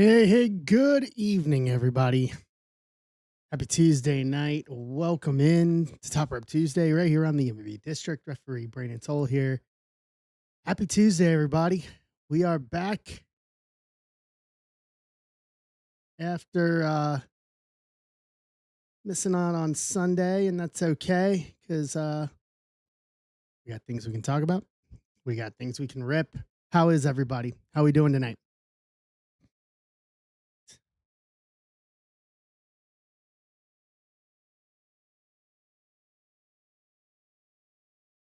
Hey, good evening, everybody. Happy Tuesday night. Welcome in to Top Rep Tuesday right here on the MVP District. Referee Brandon Toll here. Happy Tuesday, everybody. We are back after missing out on Sunday, and that's okay because we got things we can talk about. We got things we can rip. How is everybody? How we doing tonight?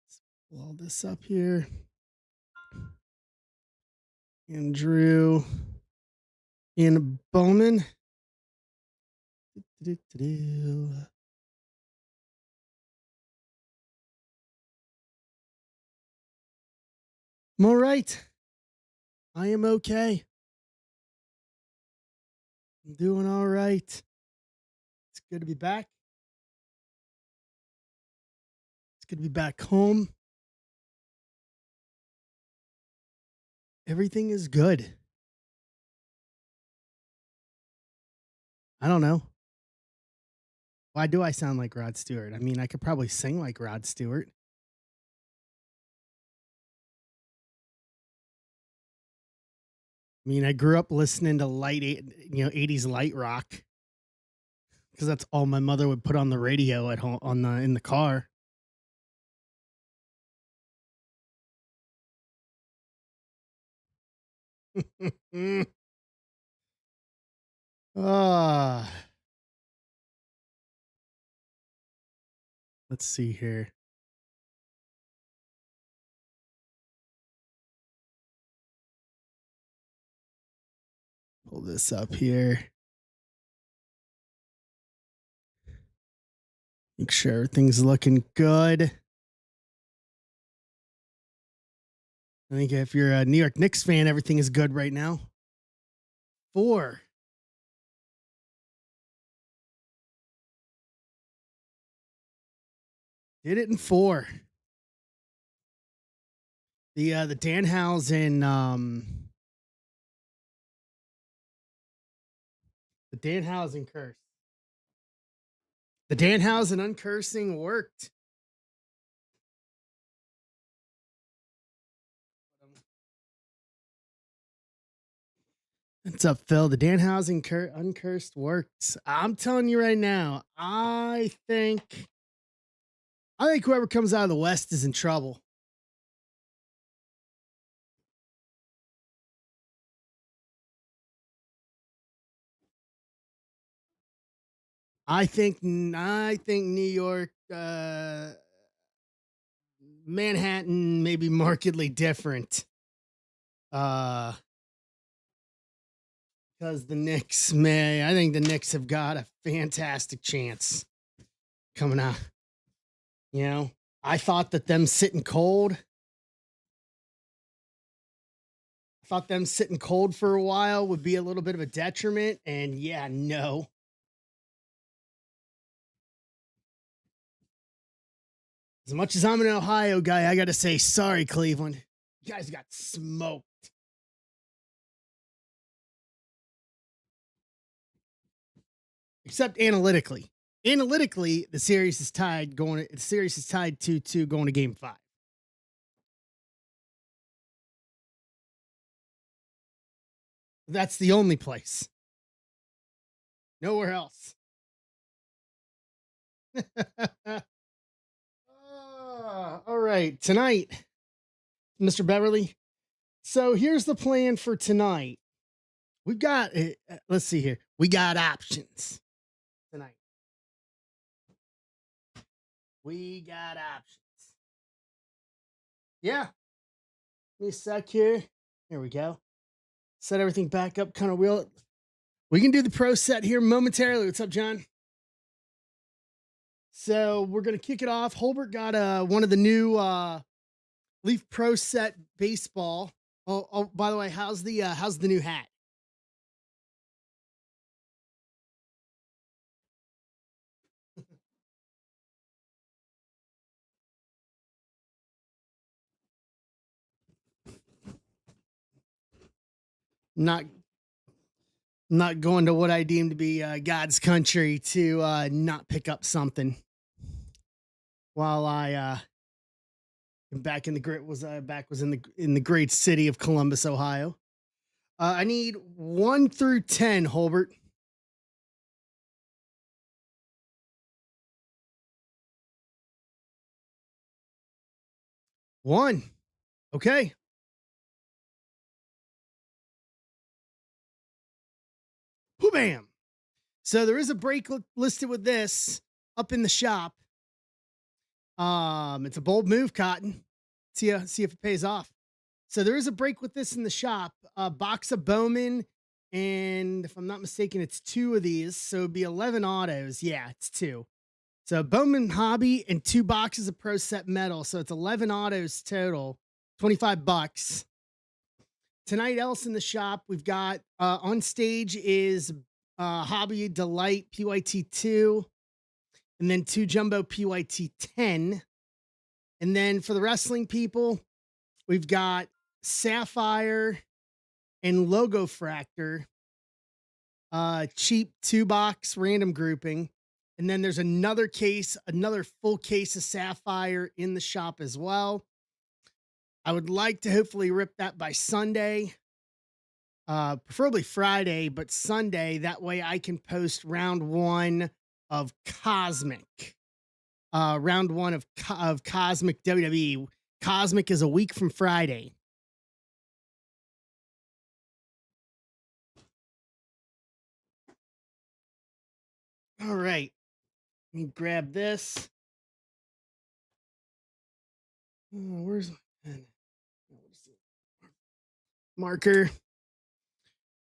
Let's blow this up here. Andrew and Bowman. I'm all right. I am okay. I'm doing all right. It's good to be back. It's good to be back home. Everything is good. I don't know. Why do I sound like Rod Stewart? I mean, I could probably sing like Rod Stewart. I mean, I grew up listening to 80s light rock because that's all my mother would put on the radio at home in the car. Ah, let's see here. Pull this up here. Make sure everything's looking good. I think if you're a New York Knicks fan, everything is good right now. 4. Did it in 4. The Danhausen the Danhausen curse. The Danhausen uncursing worked. What's up, Phil? The Danhausen uncursed worked. I'm telling you right now, I think whoever comes out of the West is in trouble. I think New York, Manhattan may be markedly different. Because the Knicks, I think the Knicks have got a fantastic chance coming out. You know, I thought that them sitting cold. I thought them sitting cold for a while would be a little bit of a detriment. And yeah, no. As much as I'm an Ohio guy, I got to say, sorry, Cleveland. You guys got smoked. Except analytically. Analytically, the series is tied 2-2 going to game 5. That's the only place. Nowhere else. All right. Tonight, Mr. Beverly. So here's the plan for tonight. We've got, let's see here. We got options tonight. We got options. Yeah. Give me a sec here. Here we go. Set everything back up kind of real. We can do the pro set here momentarily. What's up, John? So we're going to kick it off. Holbert got one of the new Leaf Pro Set baseball. Oh, by the way, how's the new hat? Not I'm not going to what I deem to be God's country to not pick up something while I am back in the great was in the great city of Columbus, Ohio. I need 1 through 10, Holbert. 1. Okay. Whoo bam. So there is a break listed with this up in the shop. It's a bold move, Cotton. See if it pays off. So there is a break with this in the shop. A box of Bowman, and if I'm not mistaken, it's 2 of these. So it'd be 11 autos. Yeah, it's 2. So Bowman Hobby and 2 boxes of Pro Set Metal. So it's 11 autos total, $25. Tonight else in the shop, we've got on stage is Hobby Delight PYT2, and then 2 Jumbo PYT10. And then for the wrestling people, we've got Sapphire and Logo Fractor, cheap 2-box random grouping. And then there's another full case of Sapphire in the shop as well. I would like to hopefully rip that by Sunday, preferably Friday, but Sunday. That way I can post round 1 of Cosmic. Round 1 of Cosmic WWE. Cosmic is a week from Friday. All right. Let me grab this. Where's my pen? Marker.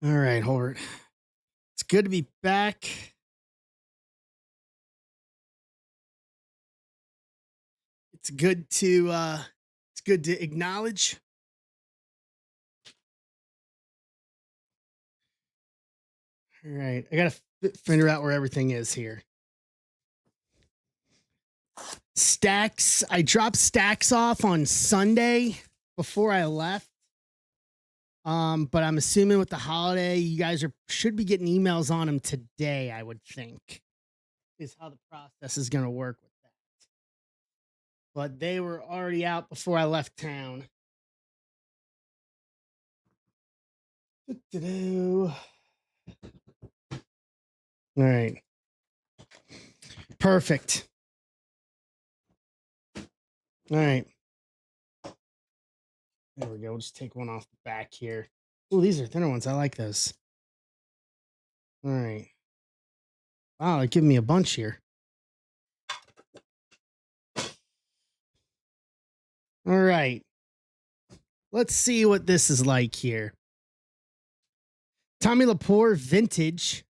All right, Howard. It's good to be back. It's good to acknowledge. All right, I gotta figure out where everything is here. Stacks. I dropped stacks off on Sunday before I left. But I'm assuming with the holiday, you guys should be getting emails on them today, I would think, is how the process is going to work with that. But they were already out before I left town. All right. Perfect. All right. There we go. We'll just take one off the back here. Oh, these are thinner ones. I like those. All right. Wow, they're giving me a bunch here. All right. Let's see what this is like here. Tommy Lepore vintage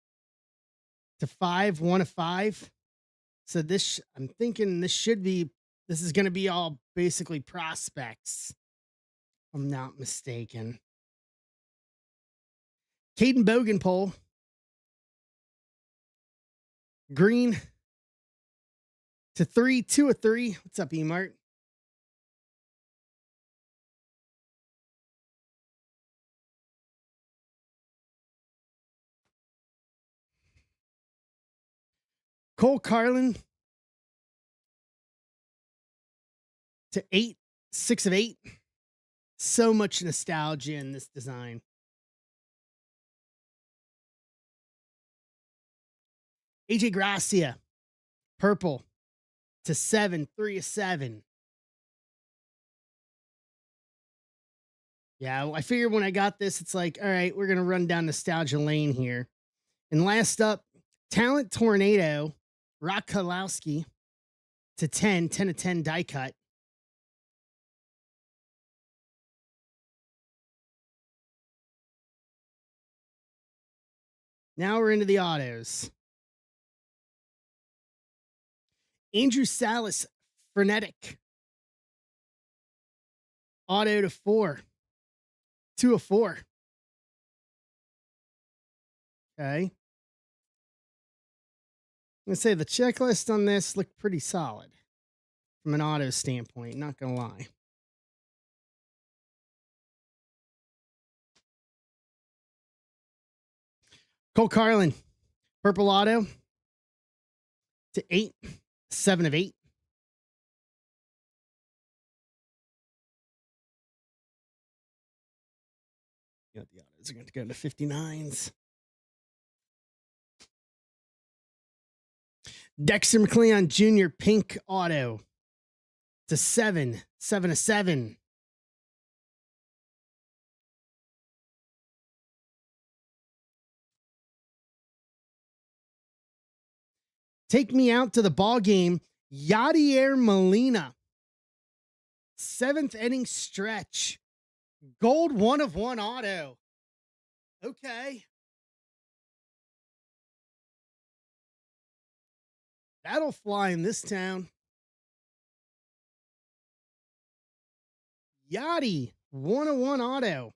to 5, 1 of 5. So this, I'm thinking this is going to be all basically prospects. If I'm not mistaken. Caden Bogenpole. Green to 3, 2 of 3. What's up, E-Mart? Cole Carlin to 8, 6 of 8. So much nostalgia in this design. AJ Gracia, purple to 7, 3 of 7. Yeah, I figured when I got this, it's like, all right, we're going to run down nostalgia lane here. And last up, Talent Tornado, Rock Kalowski to 10, 10 of 10 die cut. Now we're into the autos. Andrew Salas, Frenetic. Auto to 4. 2 of 4. Okay. I'm going to say the checklist on this looked pretty solid from an auto standpoint, not going to lie. Cole Carlin, purple auto to 8, 7 of 8. The autos are going to go to 59s. Dexter McLeon Jr. pink auto to 7, 7 of 7. Take me out to the ball game. Yadier Molina, 7th inning stretch. Gold 1 of 1 auto. Okay. That'll fly in this town. Yachty, 1 of 1 auto.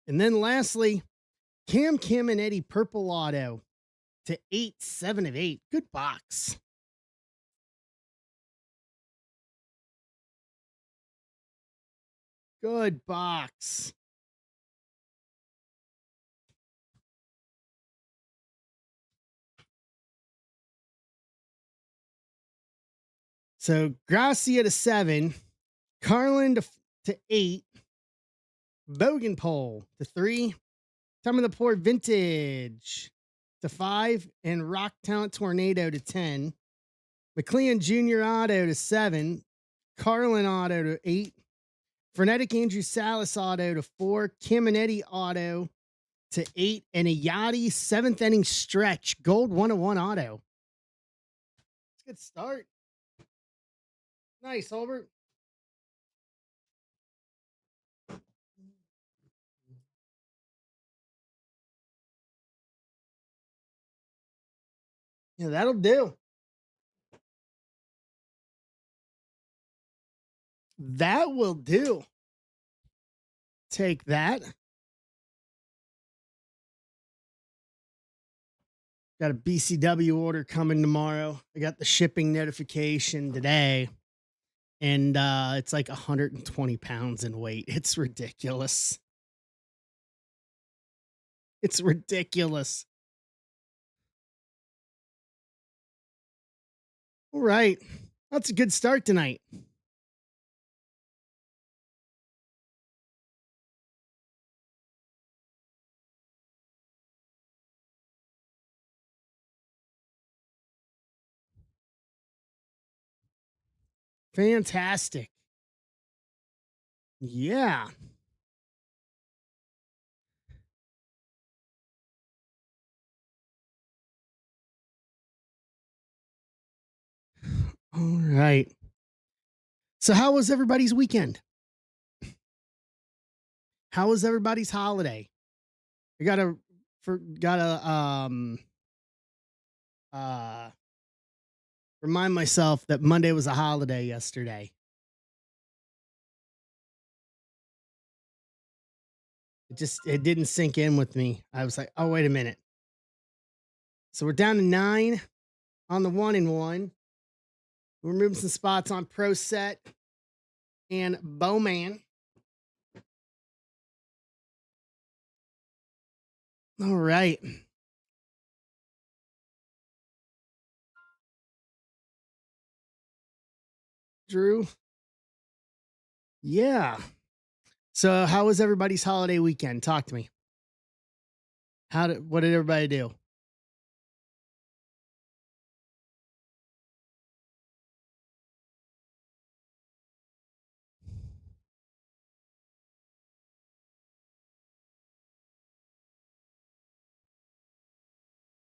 And then lastly, Cam Caminetti purple auto to 8, 7 of 8. Good box. Good box. So Gracia to 7, Carlin to 8, Bogenpole to 3, Time of the Poor Vintage to 5, and Rock Talent Tornado to 10. McLean Jr. auto to 7, Carlin auto to 8, Frenetic Andrew Salas auto to 4, Caminetti auto to 8, and a Yachty 7th inning stretch gold 1 of 1 auto. It's a good start. Nice, Holbert. Yeah, that'll do. That will do. Take that. Got a BCW order coming tomorrow. I got the shipping notification today, and it's like 120 pounds in weight. It's ridiculous. It's ridiculous. All right. That's a good start tonight. Fantastic. Yeah. All right. So how was everybody's weekend? How was everybody's holiday? I gotta uh remind myself that Monday was a holiday yesterday. It didn't sink in with me. I was like, oh, wait a minute. So we're down to 9 on the 1 and 1. We're moving some spots on Pro Set and Bowman. All right. Drew. Yeah. So how was everybody's holiday weekend? Talk to me. What did everybody do?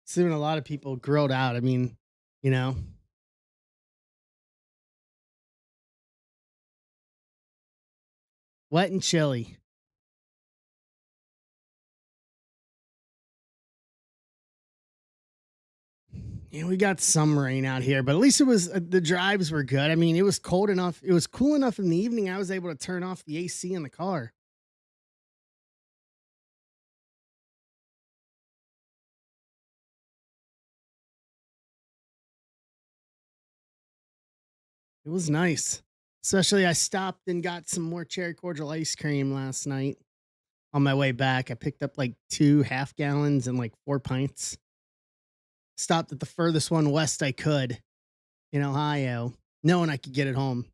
Seeing a lot of people grilled out. I mean, you know, wet and chilly. Yeah, we got some rain out here, but at least it was the drives were good. I mean, it was cold enough. It was cool enough in the evening. I was able to turn off the AC in the car. It was nice. Especially I stopped and got some more cherry cordial ice cream last night on my way back. I picked up like 2 half gallons and like 4 pints. Stopped at the furthest one west I could in Ohio, knowing I could get it home.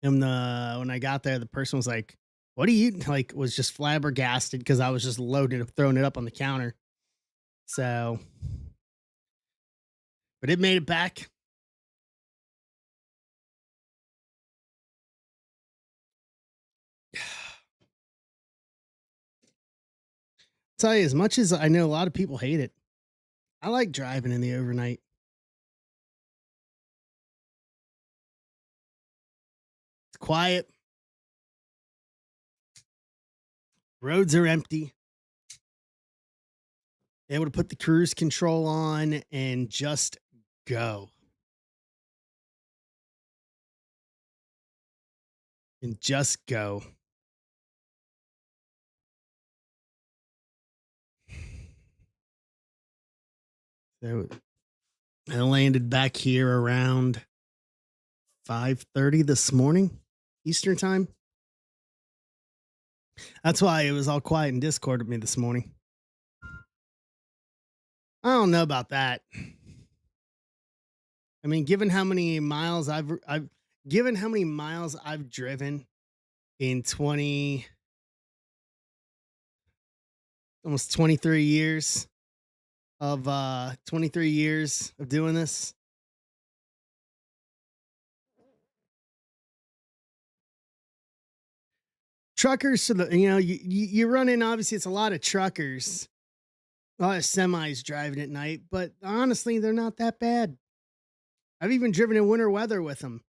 And when I got there, the person was like, "What are you?" Like, was just flabbergasted because I was just loaded up, throwing it up on the counter. So, but it made it back. Tell you, as much as I know a lot of people hate it, I like driving in the overnight. It's quiet, roads are empty. Able to put the cruise control on and just go and just go. So I landed back here around 5:30 this morning, Eastern time. That's why it was all quiet in Discord with me this morning. I don't know about that. I mean, given how many miles I've driven in 20 almost 23 years 23 years of doing this. Truckers, so you run in, obviously it's a lot of truckers, a lot of semis driving at night, but honestly, they're not that bad. I've even driven in winter weather with them.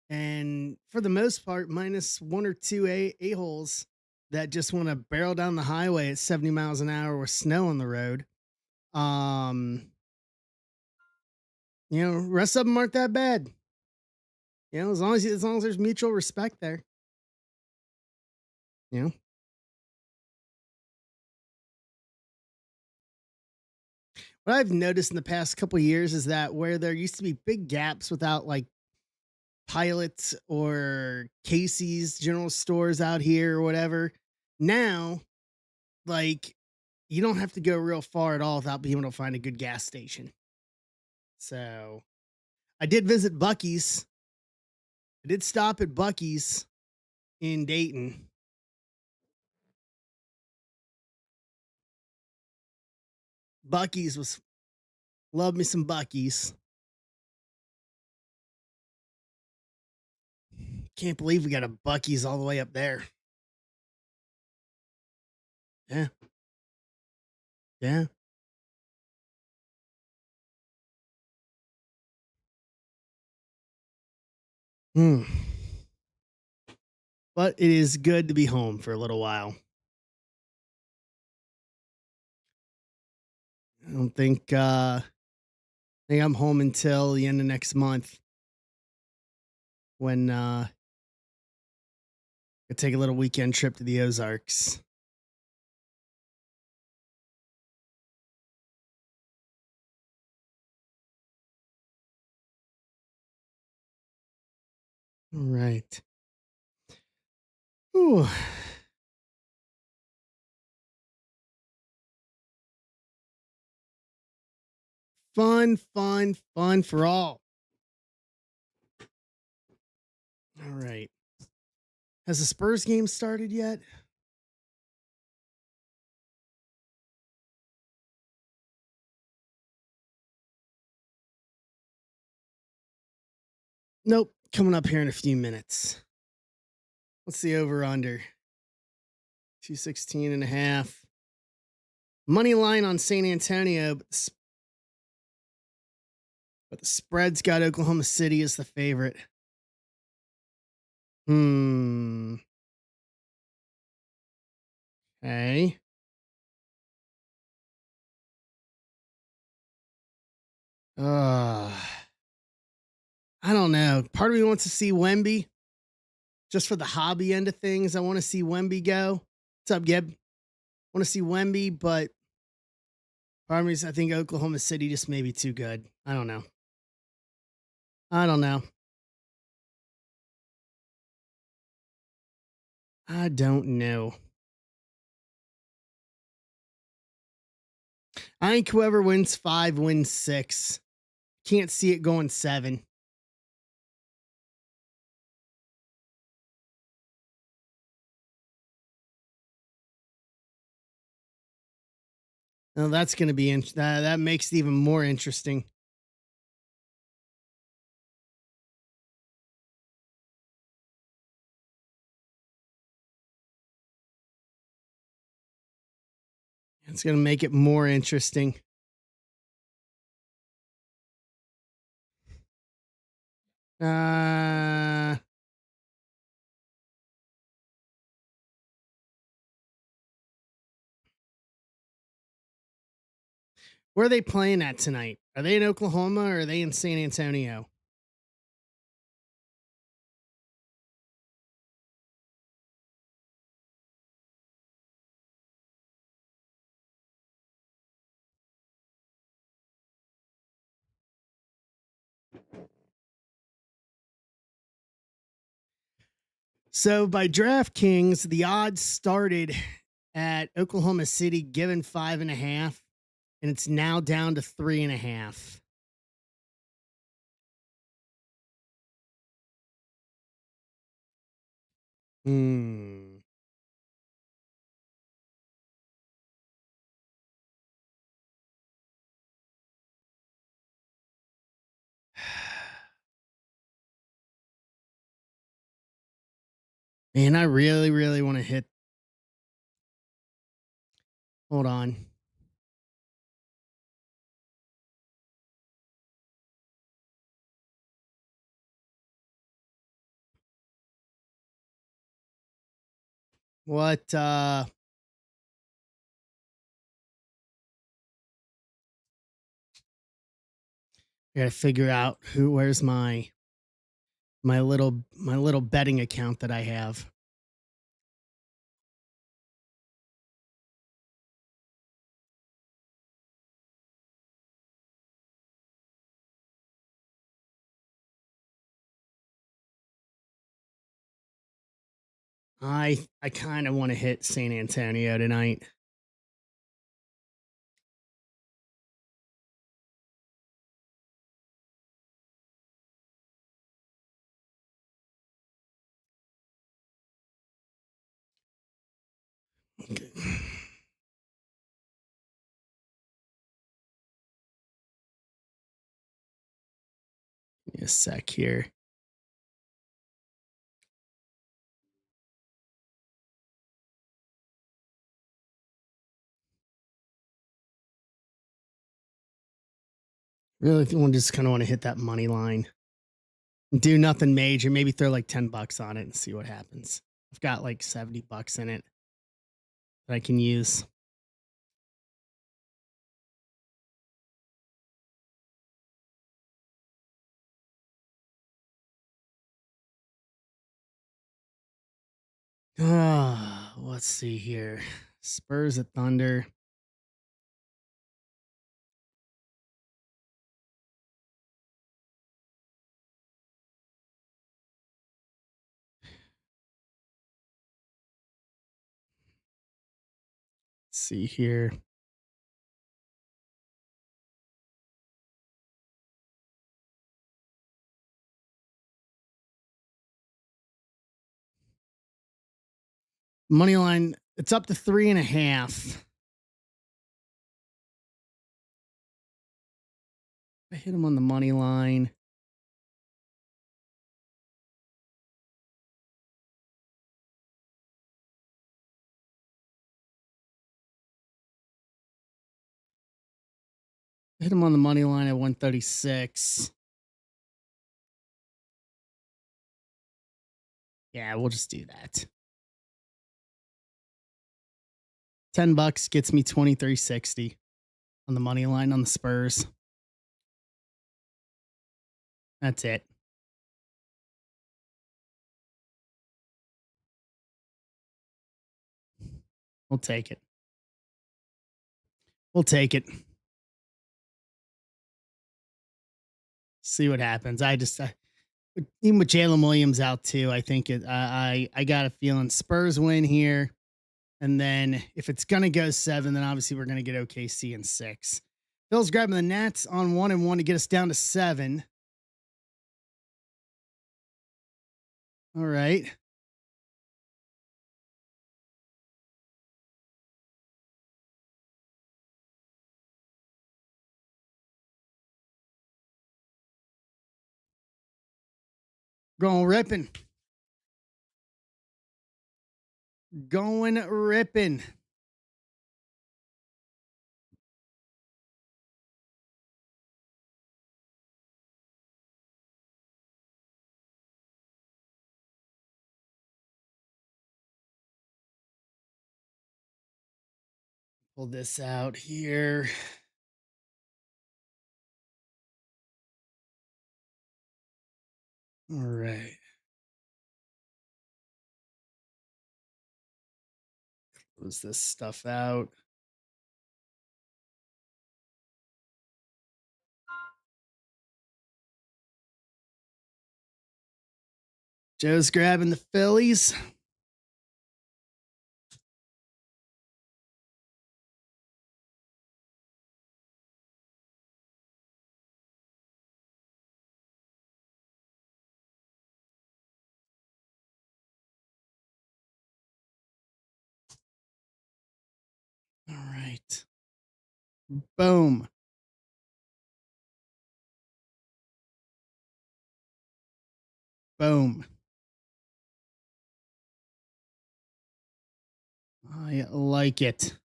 And for the most part, minus one or two a-holes that just want to barrel down the highway at 70 miles an hour with snow on the road. Um, rest of them aren't that bad. As long as there's mutual respect there. You know, what I've noticed in the past couple of years is that where there used to be big gaps without like Pilots or Casey's general stores out here or whatever, now like you don't have to go real far at all without being able to find a good gas station. So I did visit Bucky's. I did stop at Bucky's in Dayton. Bucky's was love me some Bucky's. Can't believe we got a Bucky's all the way up there. Yeah, yeah. Hmm. But it is good to be home for a little while. I don't think I'm home until the end of next month when I take a little weekend trip to the Ozarks. All right. Ooh. Fun, fun, fun for all. All right. Has the Spurs game started yet? Nope. Coming up here in a few minutes. What's the over under? 216 and a half. Money line on San Antonio, but the spread's got Oklahoma City as the favorite. Hmm. Okay. Uh, I don't know. Part of me wants to see Wemby just for the hobby end of things. I want to see Wemby go. What's up, Gib? Want to see Wemby, but part of me is I think Oklahoma City just may be too good. I don't know. I don't know. I don't know. I think whoever wins 5 wins 6. Can't see it going 7. Now that's going to be that makes it even more interesting. It's going to make it more interesting. Uh Where are they playing at tonight? Are they in Oklahoma or are they in San Antonio? So by DraftKings, the odds started at Oklahoma City given 5.5, and it's now down to 3.5. Hmm. Man, I really, really want to hit. Hold on. What I gotta figure out where's my little betting account that I have. I kind of want to hit San Antonio tonight. Okay. Give me a sec here. Really just kind of want to hit that money line. Do nothing major. Maybe throw like $10 on it and see what happens. I've got like $70 in it that I can use. Let's see here. Spurs at Thunder. Let's see here. Money line, it's up to 3.5. I hit him on the money line. Hit him on the money line at 136. Yeah, we'll just do that. $10 gets me 23.60 on the money line on the Spurs. That's it. We'll take it. We'll take it. See what happens. Even with Jalen Williams out too, I think I got a feeling Spurs win here, and then if it's gonna go seven, then obviously we're gonna get OKC in six. Phil's grabbing the Nets on 1-1 to get us down to seven. All right. Going ripping. Going ripping. Pull this out here. All right. Close this stuff out. Joe's grabbing the Phillies. All right. Boom. Boom. I like it.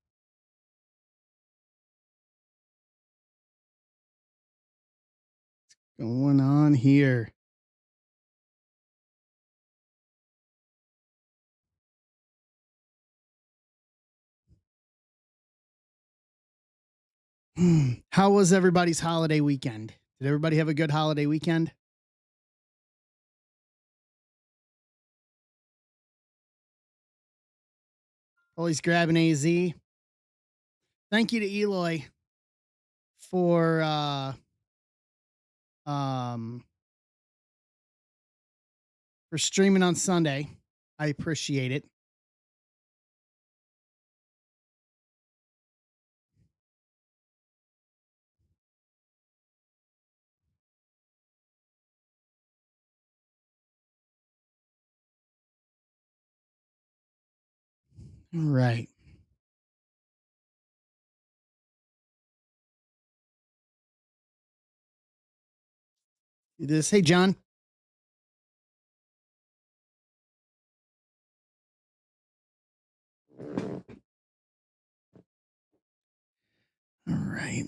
Going on here. How was everybody's holiday weekend? Did everybody have a good holiday weekend? Always grabbing AZ. Thank you to Eloy for um for streaming on Sunday. I appreciate it. All right. Do this. Hey, John. All right.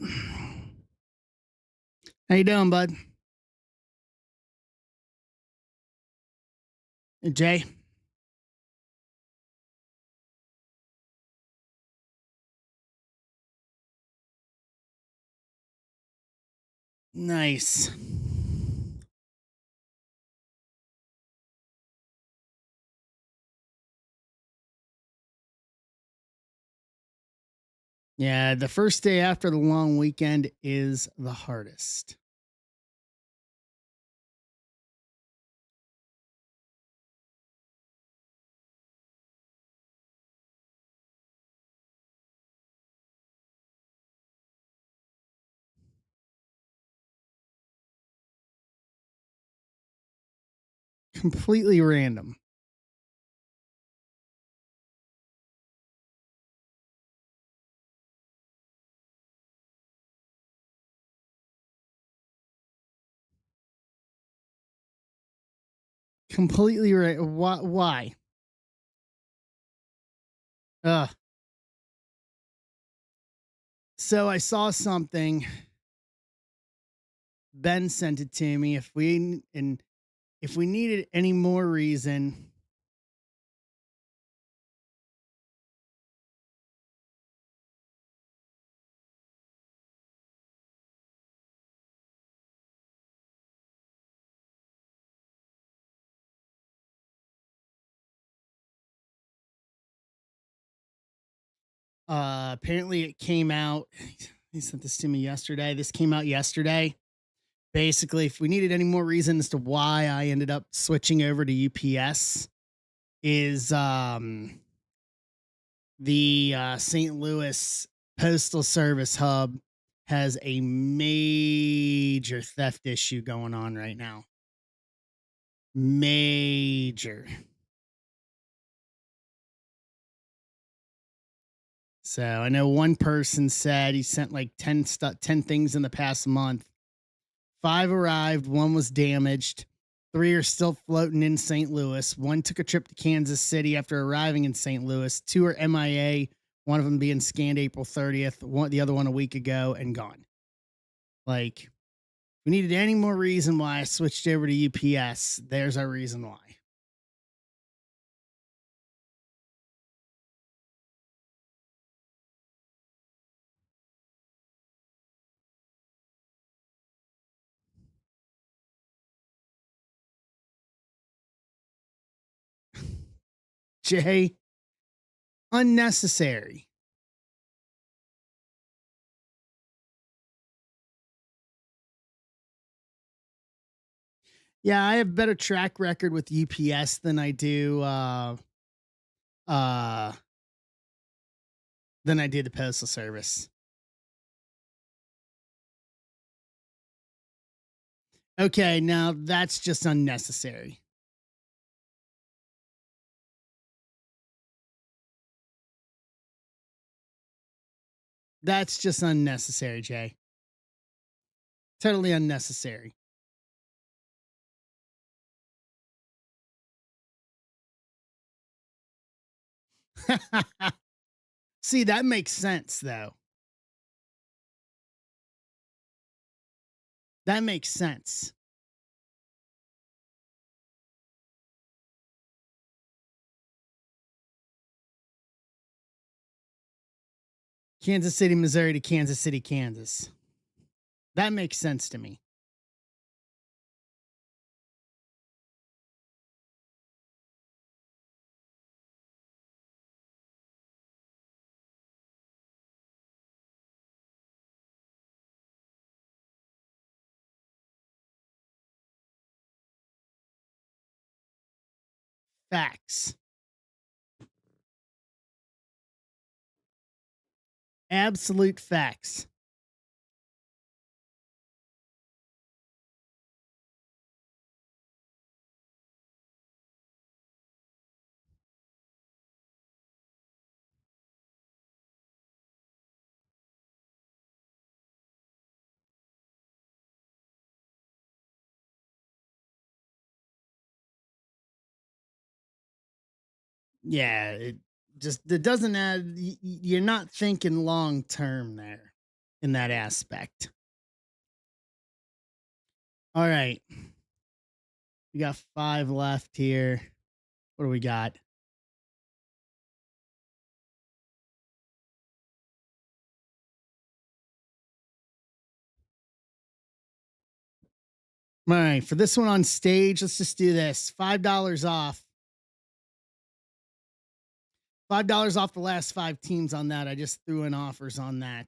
How you doing, bud? Hey, Jay. Nice. Yeah, the first day after the long weekend is the hardest. Completely random. Completely right. Why? Uh, so I saw something. Ben sent it to me. If we needed any more reason, apparently it came out. He sent this to me yesterday. This came out yesterday. basically, if we needed any more reason as to why I ended up switching over to UPS, is the St. Louis Postal Service hub has a major theft issue going on right now. Major. So I know one person said he sent like 10 things in the past month. 5 arrived, 1 was damaged. 3 are still floating in St. Louis. 1 took a trip to Kansas City after arriving in St. Louis. 2 are MIA, one of them being scanned April 30th, the other one a week ago and gone. Like, if we needed any more reason why I switched over to UPS, there's our reason why. Jay, unnecessary. Yeah, I have better track record with UPS than I do uh the Postal Service. Okay, now that's just unnecessary. That's just unnecessary, Jay. Totally unnecessary. See, that makes sense though. That makes sense. Kansas City, Missouri to Kansas City, Kansas. That makes sense to me. Facts. Absolute facts. Yeah, it doesn't add you're not thinking long term there in that aspect. All right. We got 5 left here. What do we got? All right, for this one on stage, let's just do this. $5 off. $5 off the last 5 teams on that. I just threw in offers on that.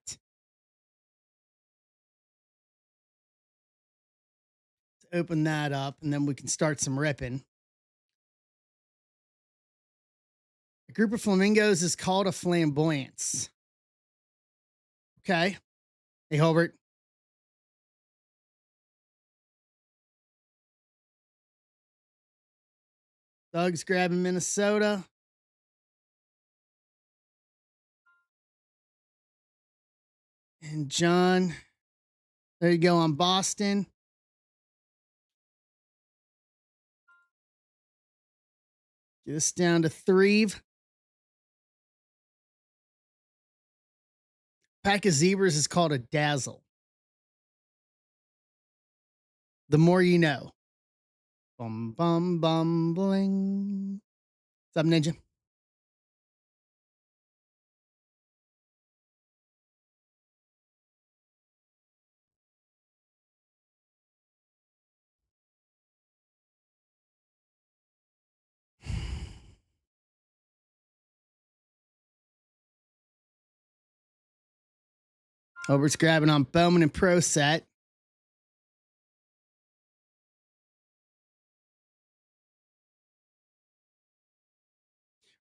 Open that up and then we can start some ripping. A group of flamingos is called a flamboyance. Okay. Hey, Hobart. Doug's grabbing Minnesota. And John, there you go on Boston. Get this down to 3. Pack of zebras is called a dazzle. The more you know. Bum, bum, bum, bling. What's up, Ninja? Hobart's grabbing on Bowman and Pro Set.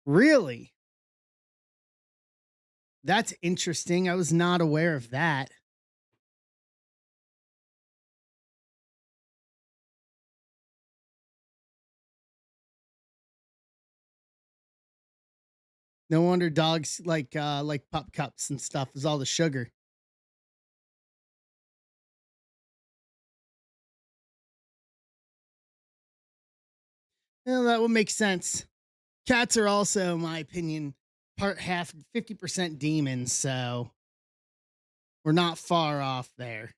Really? That's interesting. I was not aware of that. No wonder dogs like pup cups and stuff is all the sugar. Yeah, that would make sense. Cats are also, in my opinion, part half 50% demons, so we're not far off there.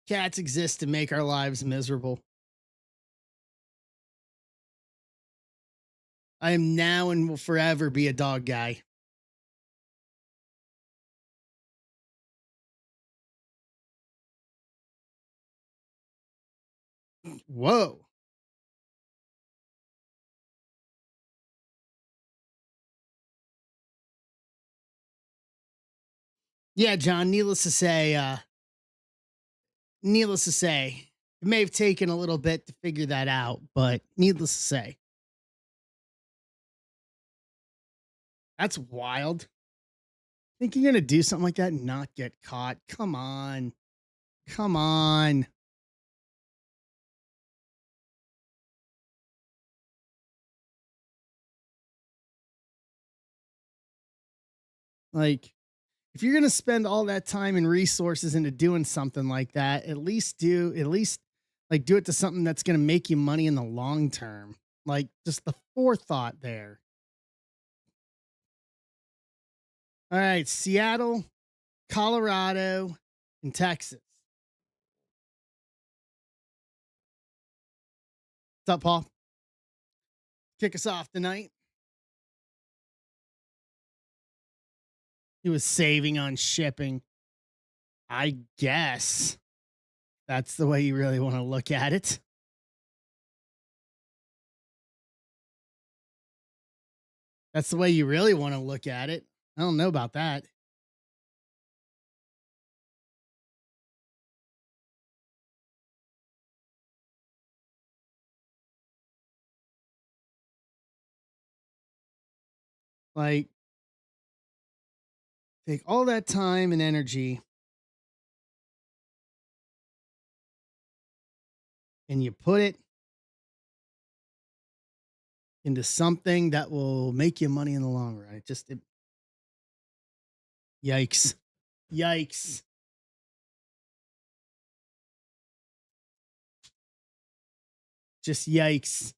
Cats exist to make our lives miserable. I am now and will forever be a dog guy. Whoa. Yeah, John, needless to say, it may have taken a little bit to figure that out, but needless to say, that's wild. Think you're gonna do something like that and not get caught? Come on. Come on. Like, if you're gonna spend all that time and resources into doing something like that, at least like do it to something that's gonna make you money in the long term. Like just the forethought there. All right, Seattle, Colorado, and Texas. What's up, Paul? Kick us off tonight. He was saving on shipping. I guess that's the way you really want to look at it. That's the way you really want to look at it. I don't know about that. Like, take all that time and energy and you put it into something that will make you money in the long run. Yikes. Yikes. Just yikes.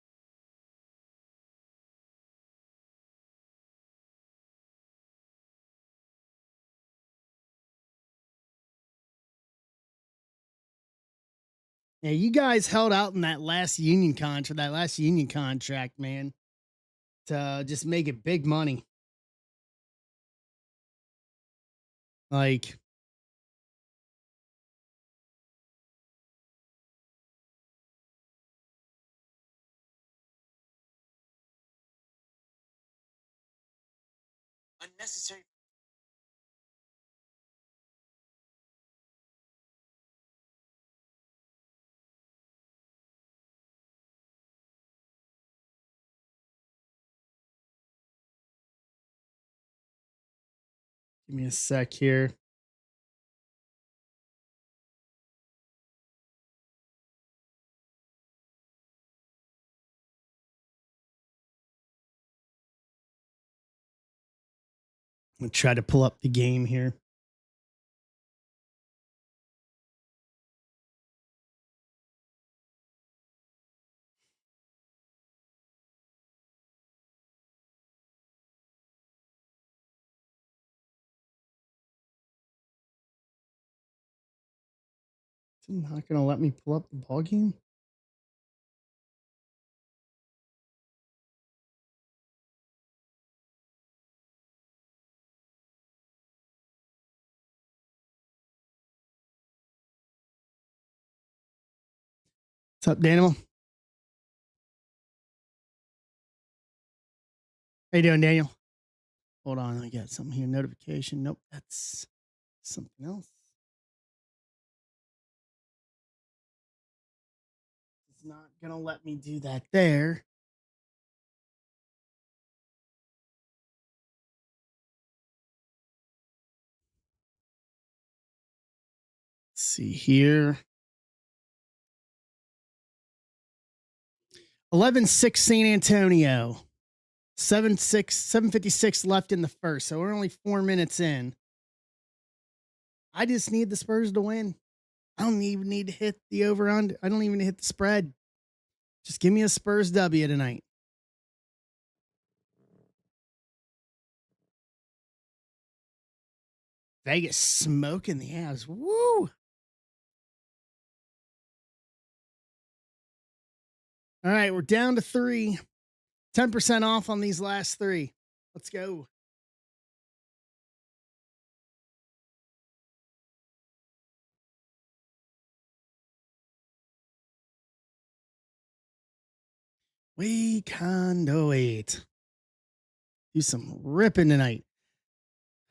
Yeah, you guys held out in that last union contract, man, to just make it big money. Like, unnecessary. Give me a sec here. I'm gonna try to pull up the game here. It's not gonna let me pull up the ball game. What's up, Daniel? How you doing, Daniel? Hold on, I got something here. Notification. Nope, that's something else. not going to let me do that there. Let's see here. 11-6 San Antonio. 756 left in the first. So we're only 4 minutes in. I just need the Spurs to win. I don't even need to hit the over under. I don't even hit the spread. Just give me a Spurs W tonight. Vegas smoking the Avs. Woo! All right, we're down to 3. 10% off on these last 3. Let's go. We can't wait. Do some ripping tonight.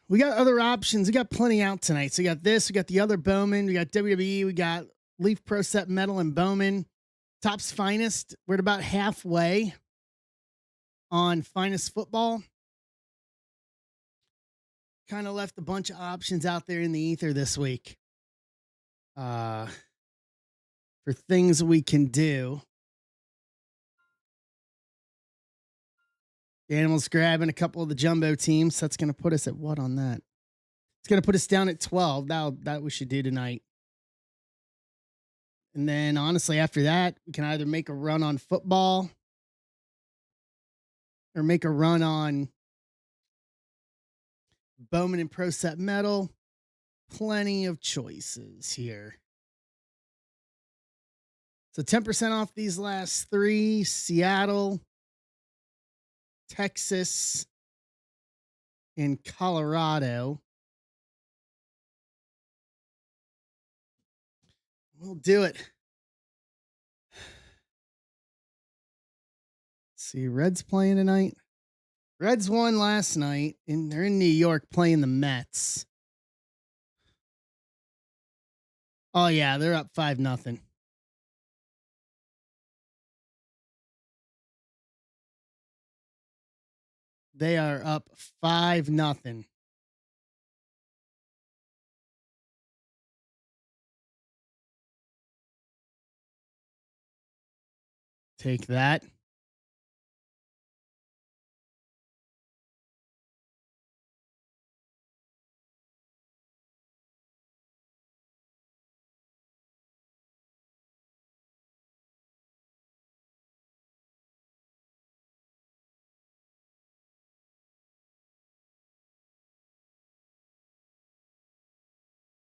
We got other options. We got plenty out tonight. So we got this. We got the other Bowman. We got WWE. We got Leaf Pro Set Metal and Bowman. Top's Finest. We're at about halfway on Finest Football. Kind of left a bunch of options out there in the ether this week. For things we can do. The Animals grabbing a couple of the jumbo teams. That's going to put us at what on that? It's going to put us down at 12. That we should do tonight. And then, honestly, after that, we can either make a run on football or make a run on Bowman and Pro Set Metal. Plenty of choices here. So 10% off these last 3. Seattle, Texas, and Colorado. We'll do it. Let's see, Reds playing tonight. Reds won last night, and they're in New York playing the Mets. Oh, yeah, they're up 5-0. They are up 5-0. Take that.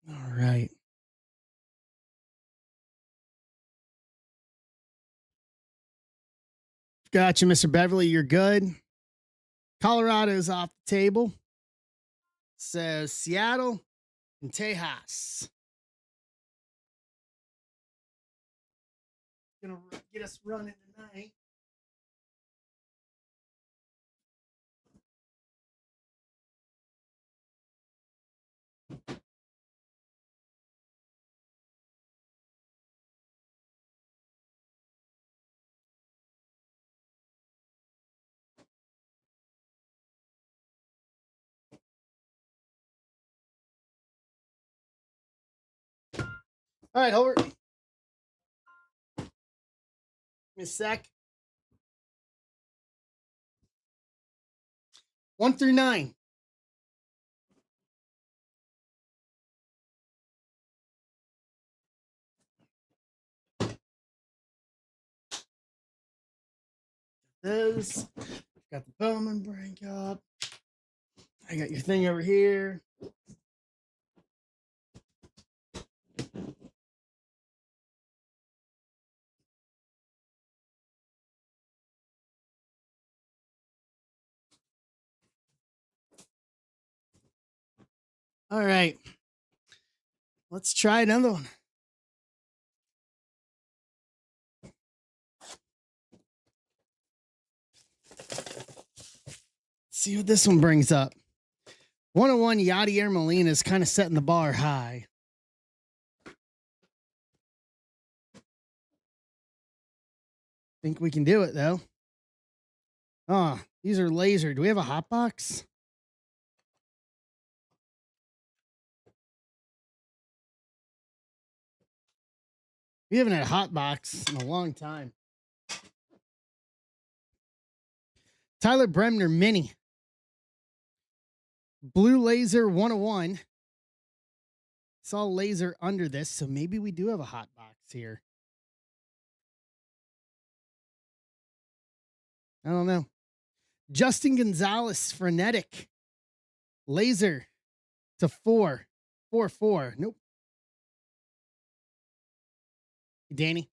All right. Gotcha, Mr. Beverly. You're good. Colorado's off the table. So Seattle and Tejas. Gonna get us running tonight. All right, Hobart. Give me a sec. 1 through 9. Those. Got the Bowman break up. I got your thing over here. All right. Let's try another one. See what this one brings up. 101 Yadier Molina is kind of setting the bar high. Think we can do it though. Oh, these are laser. Do we have a hot box? We haven't had a hot box in a long time. Tyler Bremner Mini. Blue Laser 101. Saw laser under this, so maybe we do have a hot box here. I don't know. Justin Gonzalez Frenetic. Laser to 4. 4. Nope. Danny.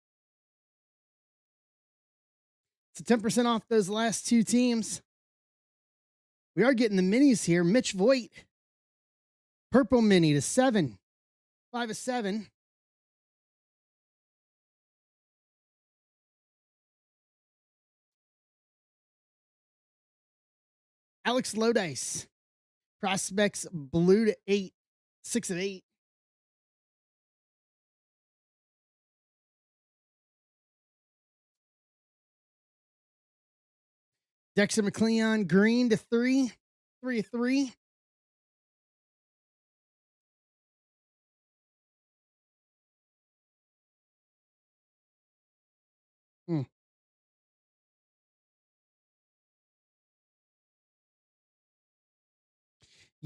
So 10% off those last two teams. We are getting the minis here. Mitch Voigt. Purple mini to 7. 5 of 7. Alex Lodice. Prospects blue to 8. 6 of 8. Dexter McLeon green to 3. 3 of 3.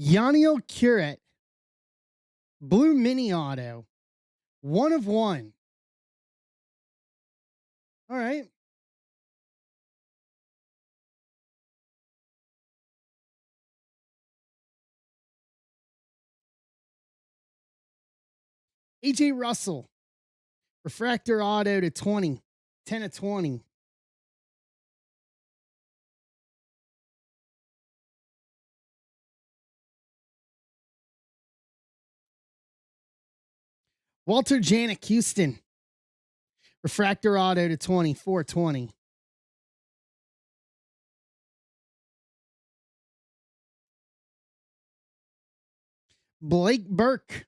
Yaniel Curet. Blue mini auto. 1 of 1. All right. AJ Russell. Refractor auto to 20. 10 of 20. Walter Janik Houston. Refractor auto to 20. 420. Blake Burke.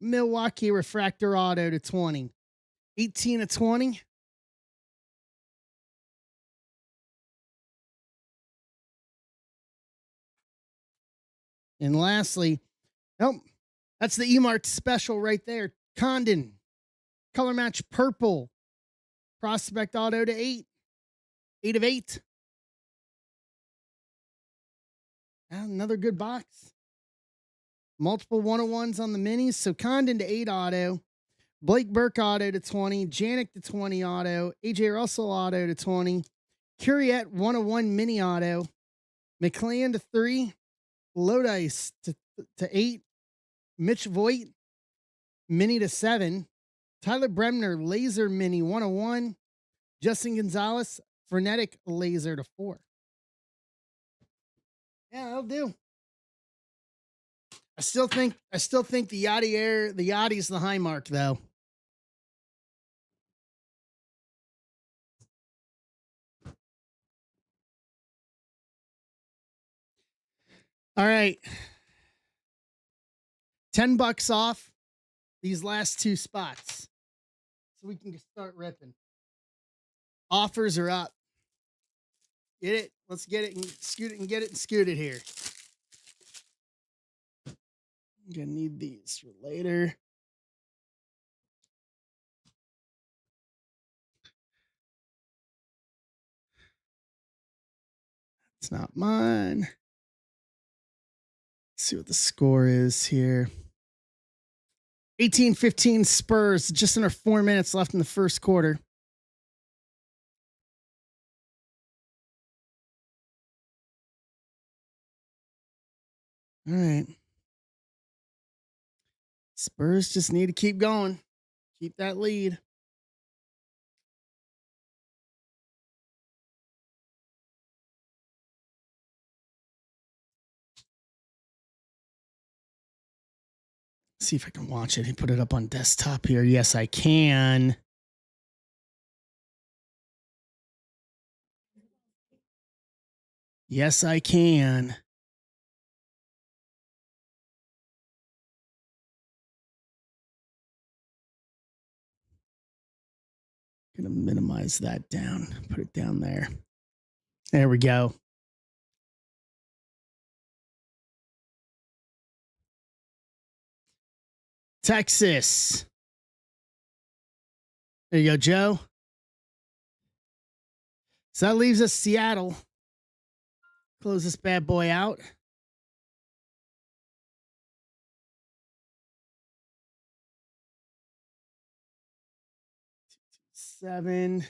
Milwaukee refractor auto to 20. 18 of 20. And lastly, nope, that's the E-Mart special right there. Condon. Color match purple. Prospect auto to 8. 8 of 8. Another good box. Multiple 101s on the minis. So Condon to 8 auto. Blake Burke auto to 20. Janik to 20 auto. AJ Russell auto to 20. Curiette 101 mini auto. McLean to 3. Lodice to 8. Mitch Voigt mini to 7. Tyler Bremner laser mini 101. Justin Gonzalez frenetic laser to 4. Yeah, that'll do. I still think the Yachty's the high mark though. All right. $10 off these last two spots. So we can start ripping. Offers are up. Get it. Let's get it and scoot it and get it and scoot it here. I'm gonna need these for later. It's not mine. Let's see what the score is here. 18-15 Spurs, just under 4 minutes left in the first quarter. All right. Spurs just need to keep going. Keep that lead. See if I can watch it. He put it up on desktop here. Yes, I can. Yes, I can. going to minimize that down. Put it down there. There we go. Texas. There you go, Joe. So that leaves us Seattle. Close this bad boy out. Seven.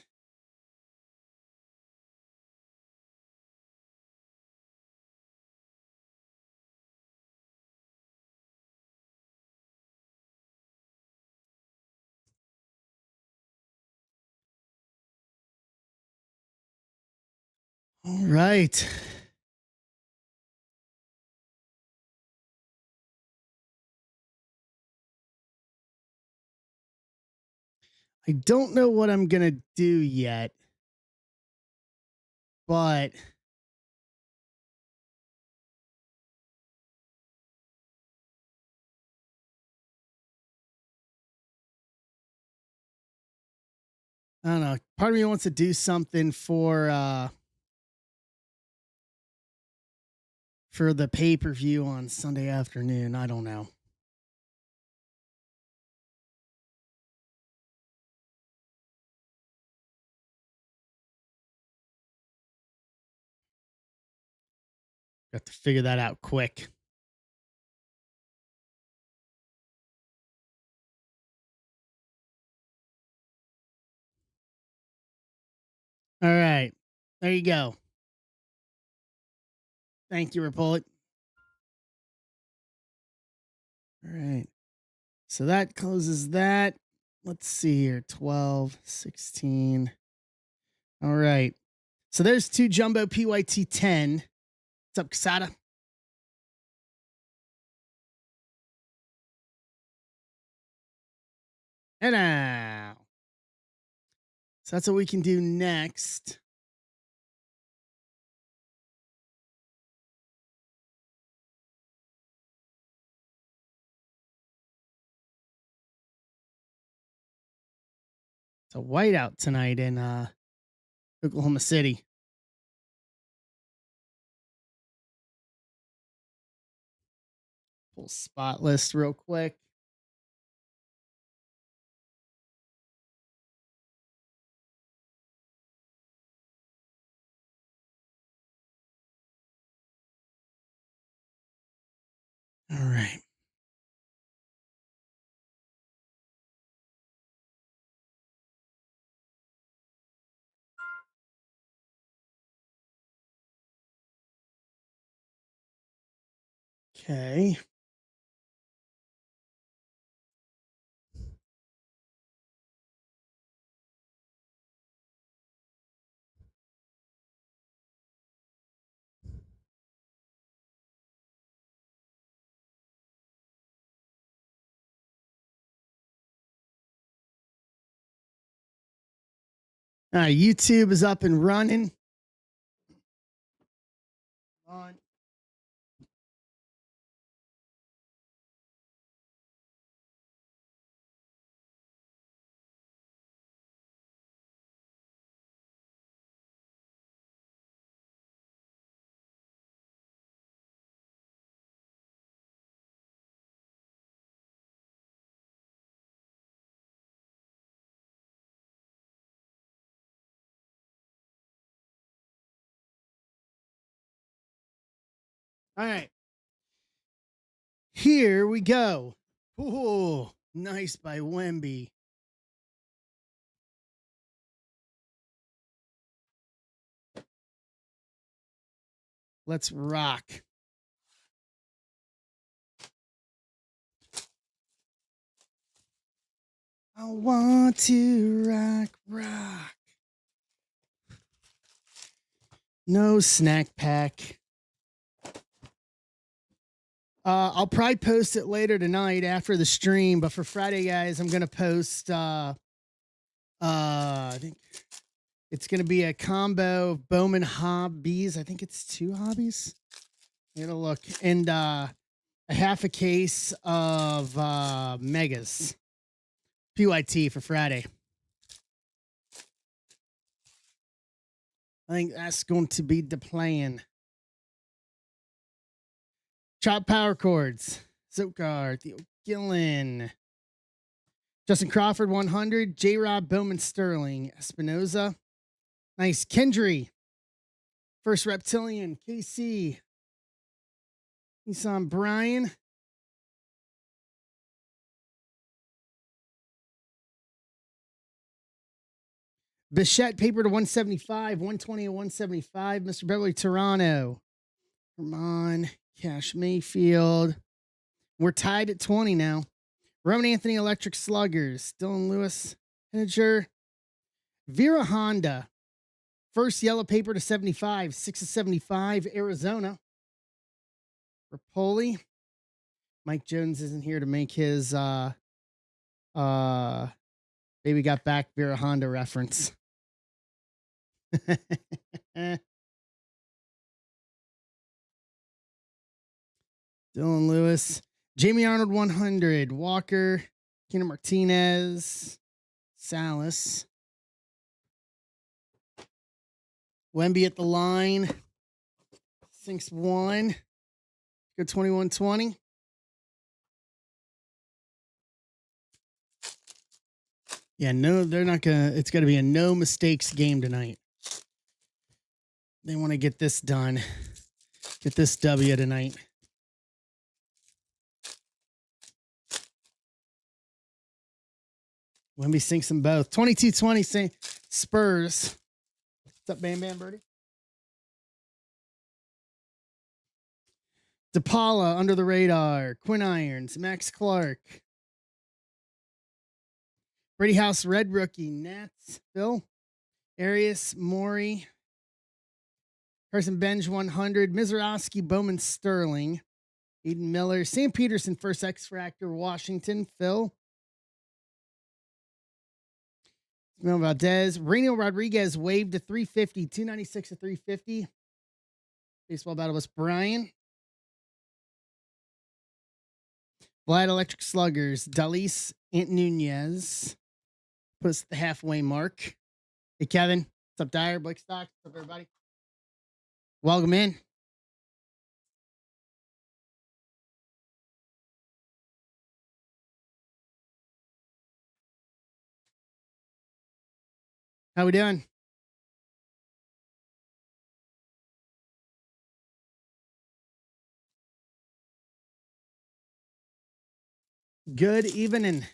All right. I don't know what I'm going to do yet, but I don't know. Part of me wants to do something for the pay-per-view on Sunday afternoon. I don't know. Got to figure that out quick. All right. There you go. Thank you, Repullet. All right. So that closes that. Let's see here. 12, 16. All right. So there's 2 jumbo PYT 10. What's up, Casada? And now. So that's what we can do next. It's a whiteout tonight in Oklahoma City. Pull spot list real quick. All right. Okay. All right, YouTube is up and running. On. All right. Here we go. Ooh, nice by Wemby. Let's rock. I want to rock. No snack pack. I'll probably post it later tonight after the stream, but for Friday, guys, I'm gonna post. I think it's gonna be a combo of Bowman hobbies. I think it's 2 hobbies. Get a look, and a half a case of megas PYT for Friday. I think that's going to be the plan. Chop power chords. Zokar, Theo Gillen. Justin Crawford, 100. J. Rob Bowman Sterling. Espinoza. Nice. Kendry. First Reptilian. KC. Nissan Brian. Bichette paper to 175. 120 to 175. Mr. Beverly Toronto. Herman. Cash Mayfield. We're tied at 20 now. Roman Anthony Electric Sluggers. Dylan Lewis. Integer. Vera Honda. First yellow paper to 75. 6 to 75. Arizona. Rapoli. Mike Jones isn't here to make his Baby Got Back Vera Honda reference. Dylan Lewis. Jamie Arnold 100. Walker. Keenan Martinez. Salas. Wemby at the line. Sinks 1. Go 21-20. Yeah, no, they're not going to. It's going to be a no mistakes game tonight. They want to get this done. Get this W tonight. Wemby sinks them both. 22-20, Spurs. What's up, Bam Bam Birdie? DePaula under the radar. Quinn Irons. Max Clark. Brady House red rookie. Nats. Phil. Arias. Maury. Carson Benj 100. Mizorowski. Bowman Sterling. Eden Miller. Sam Peterson first X Factor. Washington. Phil. Mel Valdez. Reno Rodriguez waived to 350. 296 to 350. Baseball battle was Brian. Vlad Electric Sluggers. Dalis Ant Nunez. Put us at the halfway mark. Hey, Kevin. What's up, Dyer? Blake Stock. What's up, everybody? Welcome in. How we doing? Good evening.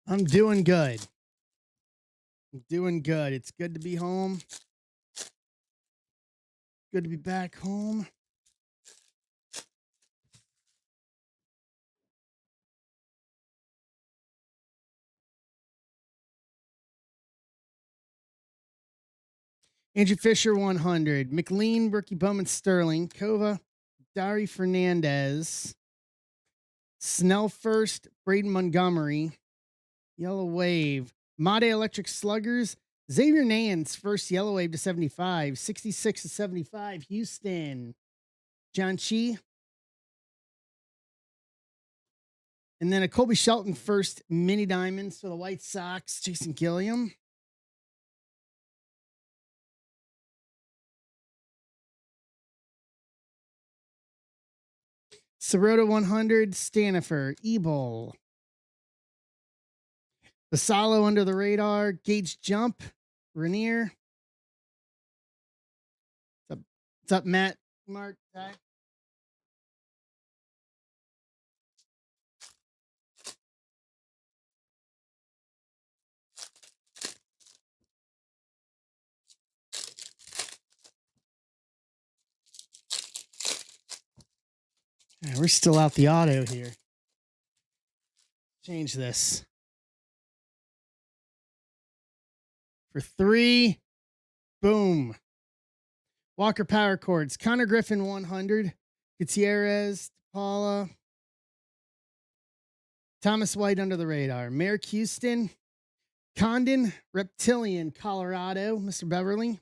I'm doing good. I'm doing good. It's good to be home. Good to be back home. Andrew Fisher 100. McLean, rookie Bowman Sterling. Kova, Dari Fernandez. Snell first. Braden Montgomery. Yellow Wave. Made Electric Sluggers. Xavier Nance, first yellow wave to 75. 66 to 75. Houston. John Chi. And then a Colby Shelton first mini diamonds for the White Sox. Jason Gilliam. Sirota 100. Stanifer. Ebel. Basalo under the radar. Gage Jump. Rainier. What's up, Matt? Mark. Ty? Yeah, we're still out the auto here. Change this. For 3. Boom. Walker Power Chords. Connor Griffin 100. Gutierrez. Paula. Thomas White under the radar. Merrick Houston. Condon. Reptilian. Colorado. Mr. Beverly.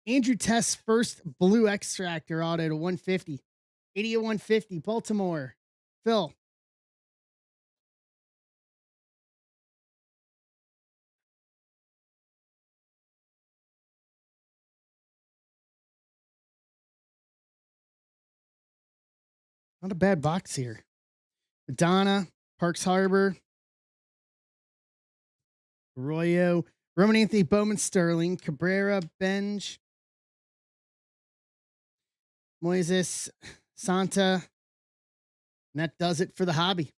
Andrew Tess first blue extractor auto to 150. 80 to 150. Baltimore. Phil. Not a bad box here. Madonna, Parks Harbor, Arroyo, Roman Anthony Bowman Sterling, Cabrera, Benj, Moises, Santa. And that does it for the hobby.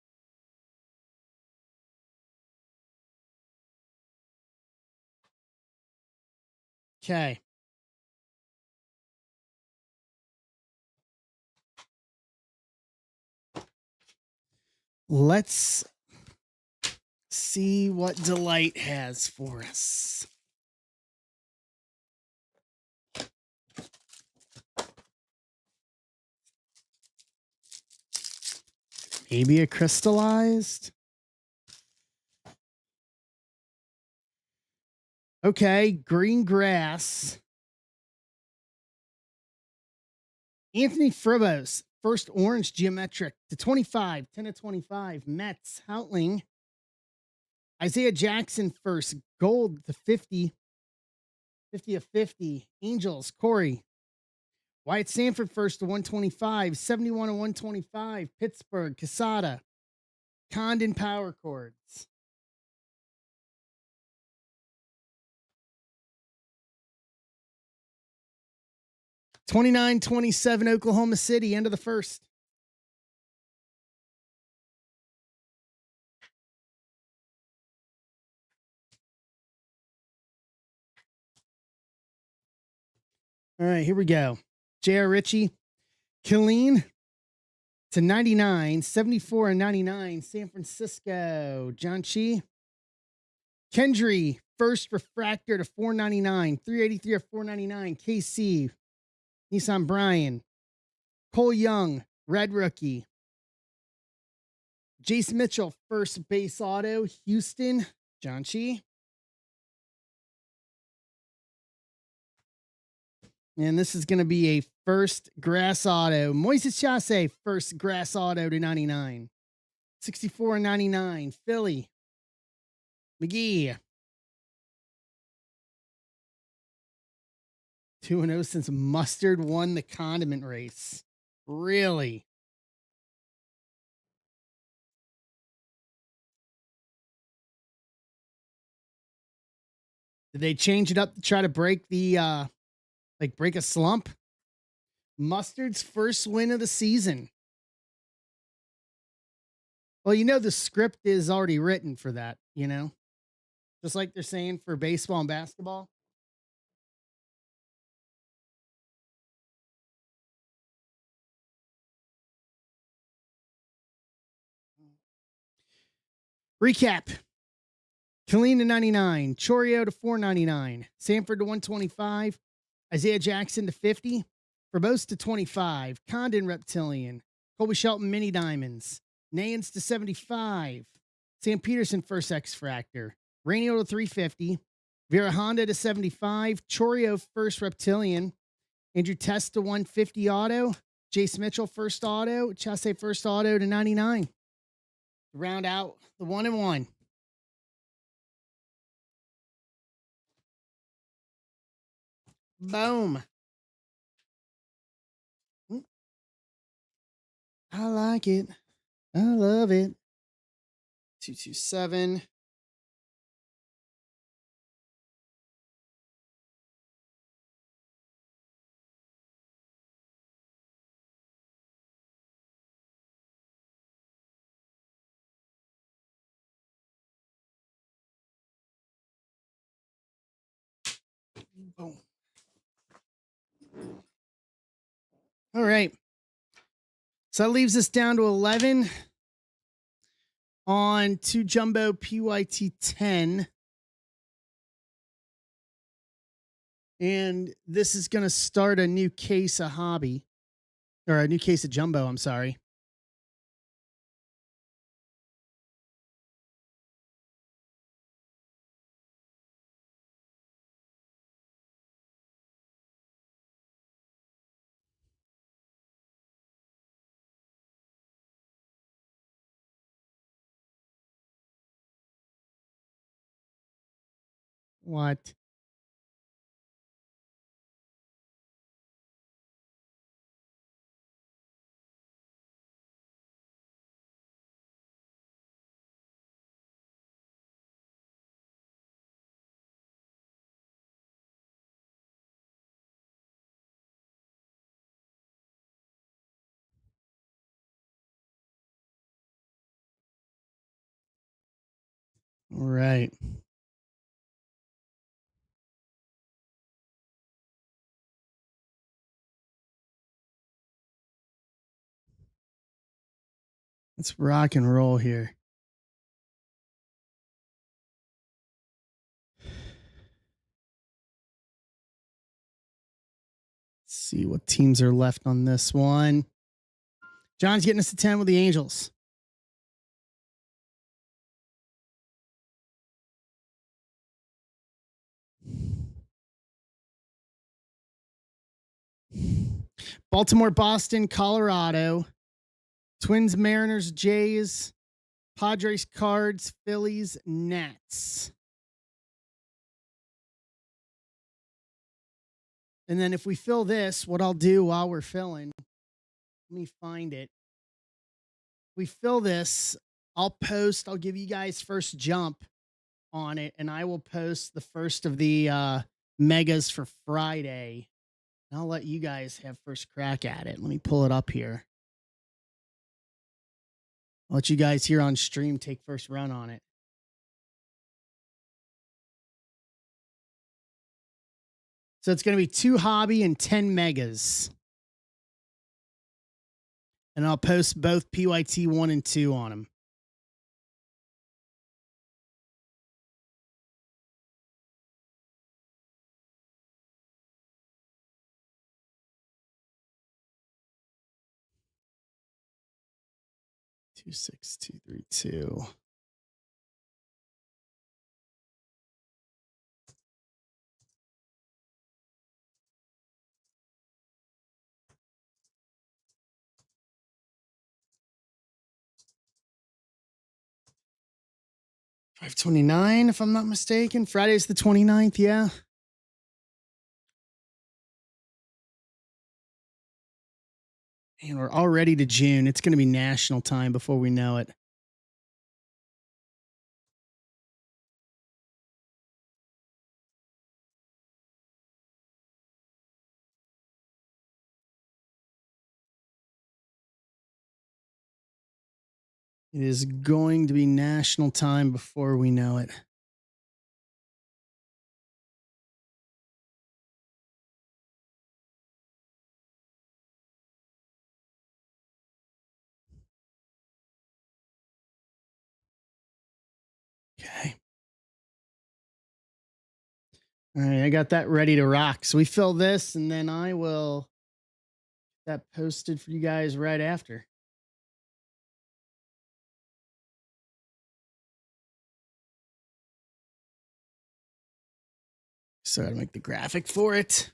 Okay. Let's see what Delight has for us. Maybe a crystallized. Okay, green grass. Anthony Fribos, first orange geometric to 25, 10 to 25. Mets, Houtling. Isaiah Jackson, first gold to 50, 50 of 50. Angels, Corey. Wyatt Sanford, first to 125, 71 to 125. Pittsburgh, Casada. Condon Power Chords. $29.27 Oklahoma City, end of the first. All right, here we go. J.R. Ritchie, Killeen to 99, 74 and 99. San Francisco, John Chi. Kendry, first refractor to 499, 383 or 499. KC, Nissan Bryan. Cole Young, red rookie. Jace Mitchell, first base auto, Houston, John Chi. And this is going to be a first grass auto. Moises Chase, first grass auto to 99. 64 and 99. Philly. McGee. 2-0 since Mustard won the condiment race. Really? Did they change it up to try to break the break a slump? Mustard's first win of the season. Well, you know the script is already written for that, you know? Just like they're saying for baseball and basketball. Recap. Killeen to 99, Chorio to 499, Sanford to 125, Isaiah Jackson to 50, Verbose to 25, Condon Reptilian, Colby Shelton Mini Diamonds, Nayans to 75, Sam Peterson first X Fractor, Rainio to 350, Vera Honda to 75, Chorio first Reptilian, Andrew Test to 150 auto, Jace Mitchell first auto, Chase first auto to 99. Round out the 1 and 1. Boom. I like it. I love it. 227. Boom. All right. So that leaves us down to 11 on 2 Jumbo PYT 10. And this is going to start a new case of hobby. Or a new case of Jumbo, I'm sorry. What? All right. Let's rock and roll here. Let's see what teams are left on this one. John's getting us to 10 with the Angels. Baltimore, Boston, Colorado, Twins, Mariners, Jays, Padres, Cards, Phillies, Nats. And then if we fill this, what I'll do while we're filling, let me find it. We fill this, I'll give you guys first jump on it, and I will post the first of the megas for Friday. And I'll let you guys have first crack at it. Let me pull it up here. I'll let you guys here on stream take first run on it. So it's going to be 2 hobby and 10 megas. And I'll post both PYT 1 and 2 on them. Two, 6, 2, 3, 2. $5.29, if I'm not mistaken. Friday's the 29th, yeah. And we're already to June. It's going to be national time before we know it. It is going to be national time before we know it. Okay. All right, I got that ready to rock. So we fill this, and then I will get that posted for you guys right after. So I got to make the graphic for it.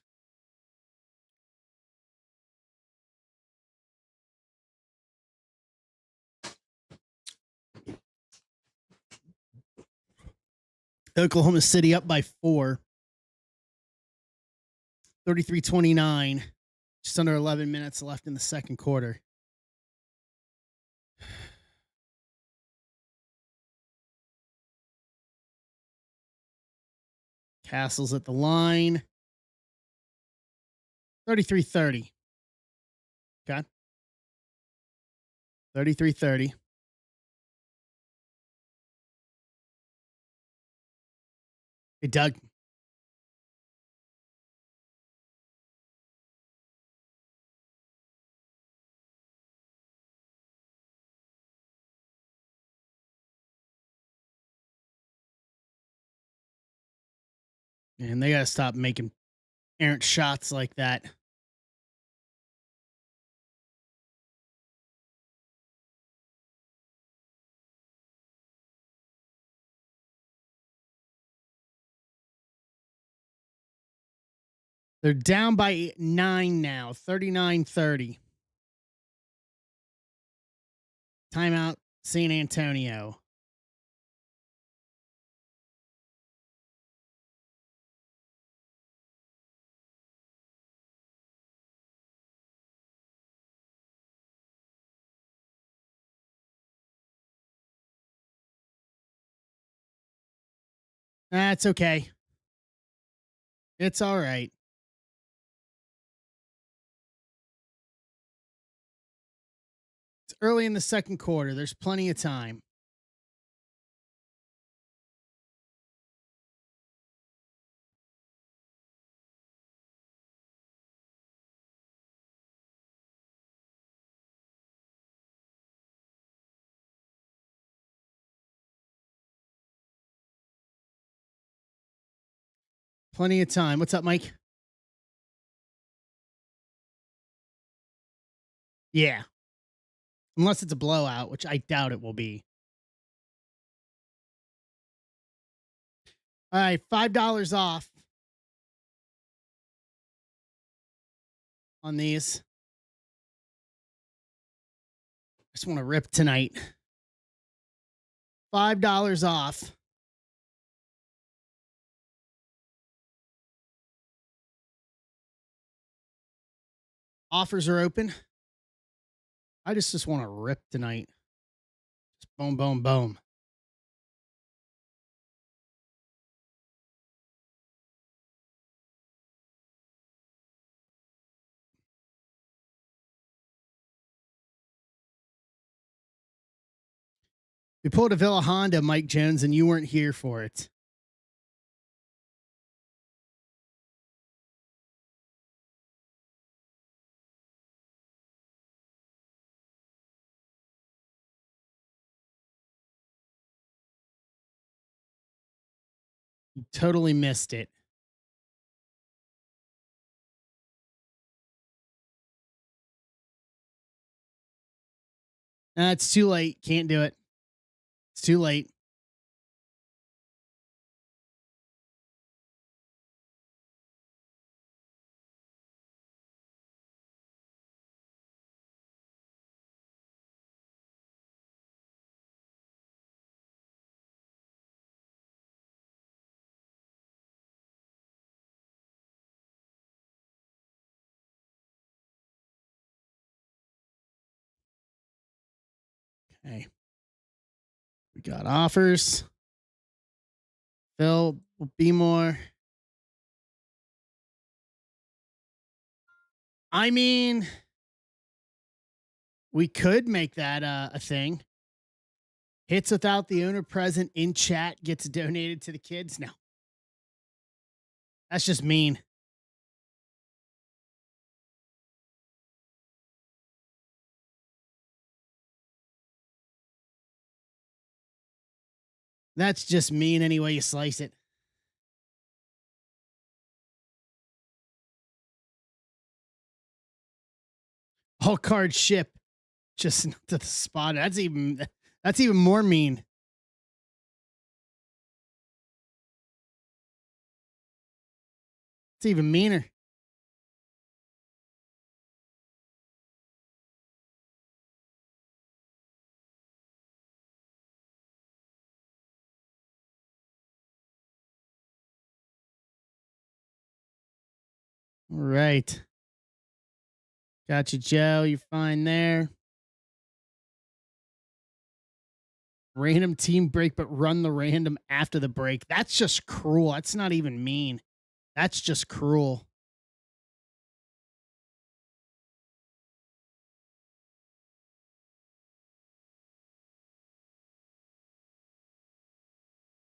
Oklahoma City up by 4. 33-29. Just under 11 minutes left in the second quarter. Castle's at the line. 33-30. Okay. 33-30. Hey, Doug. And they got to stop making errant shots like that. They're down by 9 now, 39-30. Timeout, San Antonio. That's okay. It's all right. It's early in the second quarter. There's plenty of time. Plenty of time. What's up, Mike? Yeah. Unless it's a blowout, which I doubt it will be. All right, $5 off on these. Just want to rip tonight. $5 off. Offers are open. I just want to rip tonight. Just boom, boom, boom. We pulled a Villa Honda, Mike Jones, and you weren't here for it. You totally missed it. It's too late. Can't do it. It's too late. Okay. We got offers. Phil will be more. I mean, we could make that a thing. Hits without the owner present in chat gets donated to the kids. No, that's just mean. That's just mean any way you slice it. All cards ship just to the spot. That's even more mean. It's even meaner. All right. Got you, Joe. You're fine there. Random team break, but run the random after the break. That's just cruel. That's not even mean. That's just cruel.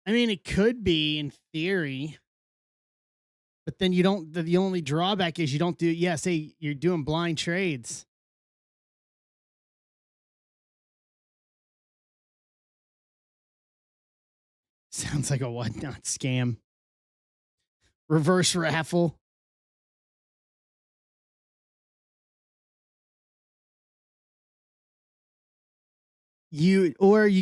I mean, it could be in theory, but then you don't. The only drawback is you don't do. Yeah, say you're doing blind trades. Sounds like a whatnot scam. Reverse raffle. You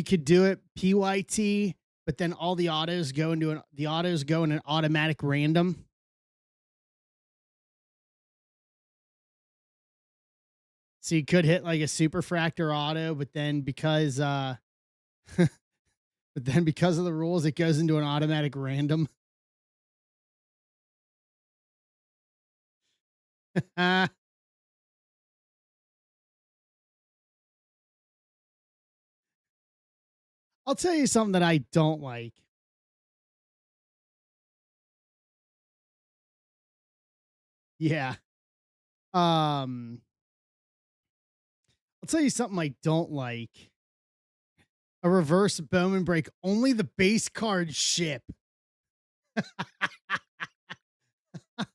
could do it PYT, but then all the autos go into an automatic random. So you could hit like a super fractor auto, but then because but then because of the rules, it goes into an automatic random. I'll tell you something that I don't like. Yeah. I'll tell you something I don't like. A reverse Bowman break. Only the base cards ship.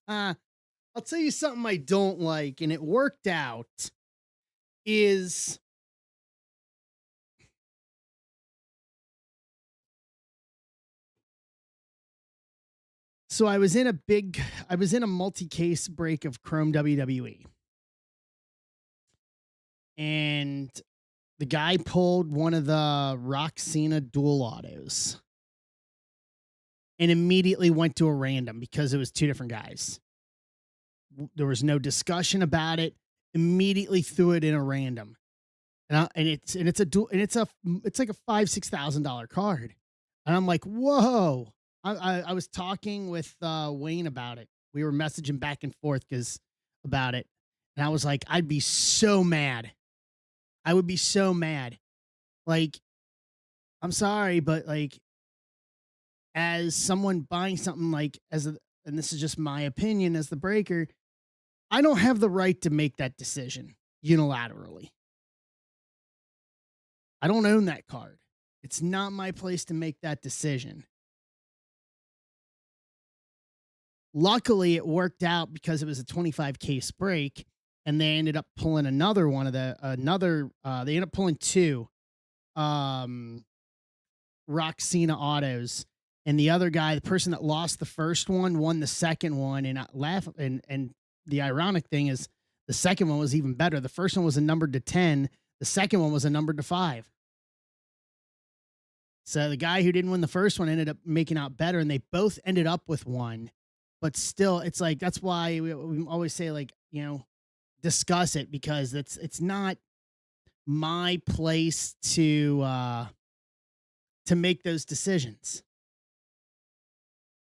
I'll tell you something I don't like, and it worked out, is So I was in a multi-case break of Chrome WWE, and the guy pulled one of the Rock Cena dual autos and immediately went to a random because it was two different guys. There was no discussion about it. Immediately threw it in a random, and it's a dual, and it's like a $5,000-6,000 card, and I'm like, whoa. I was talking with Wayne about it. We were messaging back and forth because about it, and I was like, I'd be so mad. I would be so mad. Like, I'm sorry, but like, as someone buying something like and this is just my opinion as the breaker, I don't have the right to make that decision unilaterally. I don't own that card. It's not my place to make that decision. Luckily, it worked out because it was a 25 case break, and they ended up pulling another one of they ended up pulling two um Rock Cena autos. And the other guy, the person that lost the first one, won the second one. And I laugh. And the ironic thing is, the second one was even better. The first one was a numbered to 10. The second one was a numbered to 5. So the guy who didn't win the first one ended up making out better, and they both ended up with one. But still, it's like that's why we always say, like, discuss it, because it's not my place to make those decisions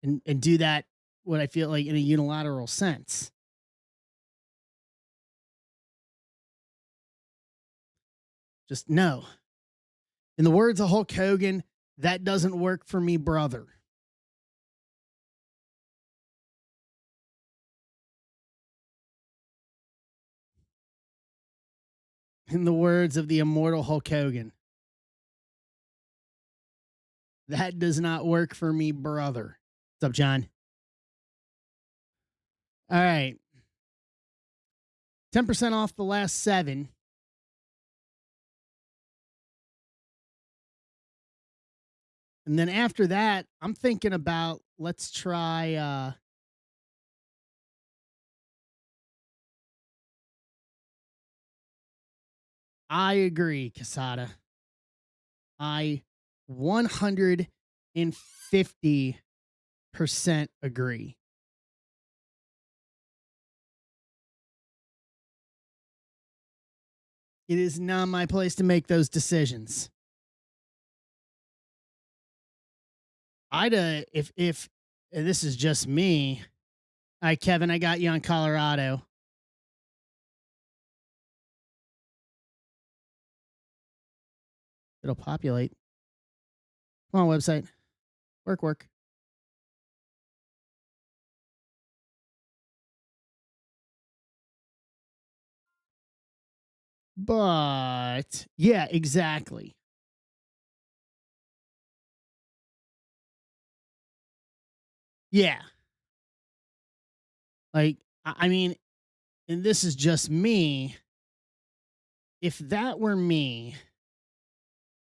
and do that, what I feel like, in a unilateral sense. Just no. In the words of Hulk Hogan, that doesn't work for me, brother. In the words of the immortal Hulk Hogan, that does not work for me, brother. What's up, John? All right. 10% off the last 7. And then after that, I'm thinking about, let's try I agree, Casada. I 150% agree. It is not my place to make those decisions. If and this is just me. All right, Kevin, I got you on Colorado. It'll populate. Come on, website. Work. But yeah, exactly. Yeah. Like, I mean, and this is just me. If that were me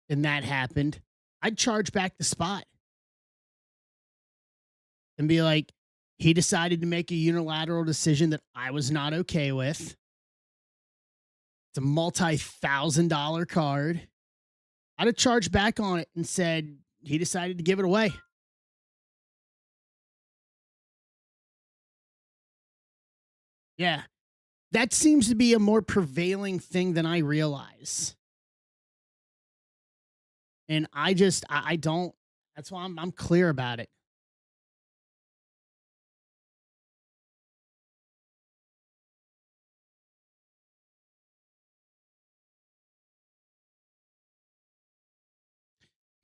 and that happened, I'd charge back the spot and be like, he decided to make a unilateral decision that I was not okay with. It's a multi-$1,000 card. I'd have charged back on it and said he decided to give it away. Yeah. That seems to be a more prevailing thing than I realize. And I don't, that's why I'm clear about it.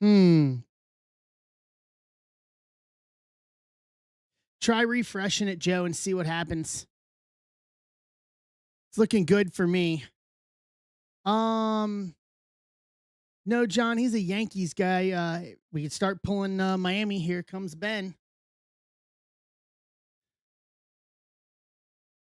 Hmm. Try refreshing it, Joe, and see what happens. It's looking good for me. Um, no, John, he's a Yankees guy. We could start pulling Miami. Here comes Ben.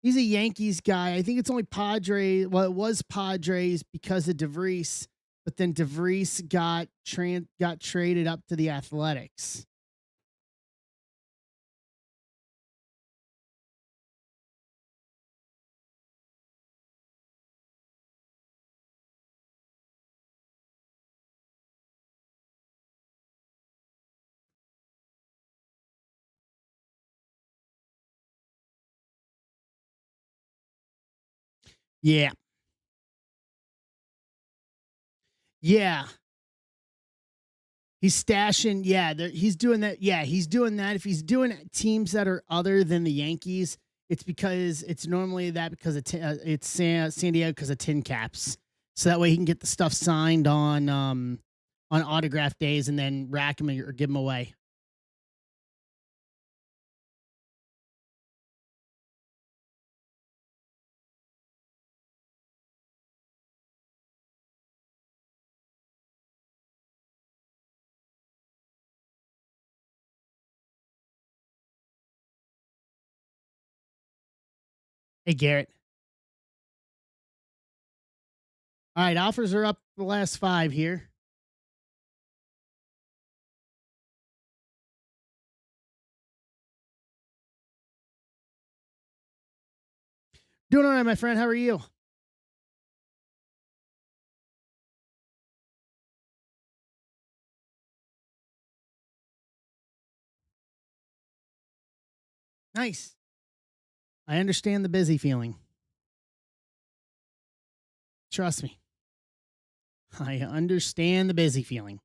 He's a Yankees guy. I think it's only Padres. Well, it was Padres because of DeVries, but then DeVries got traded up to the Athletics. Yeah. Yeah. He's stashing. Yeah, he's doing that. Yeah, he's doing that. If he's doing teams that are other than the Yankees, it's because it's normally that because it's San Diego because of tin caps. So that way he can get the stuff signed on autograph days and then rack them or give them away. Hey Garrett. All right, offers are up the last five here. Doing all right, my friend. How are you? Nice. I understand the busy feeling. Trust me. I understand the busy feeling.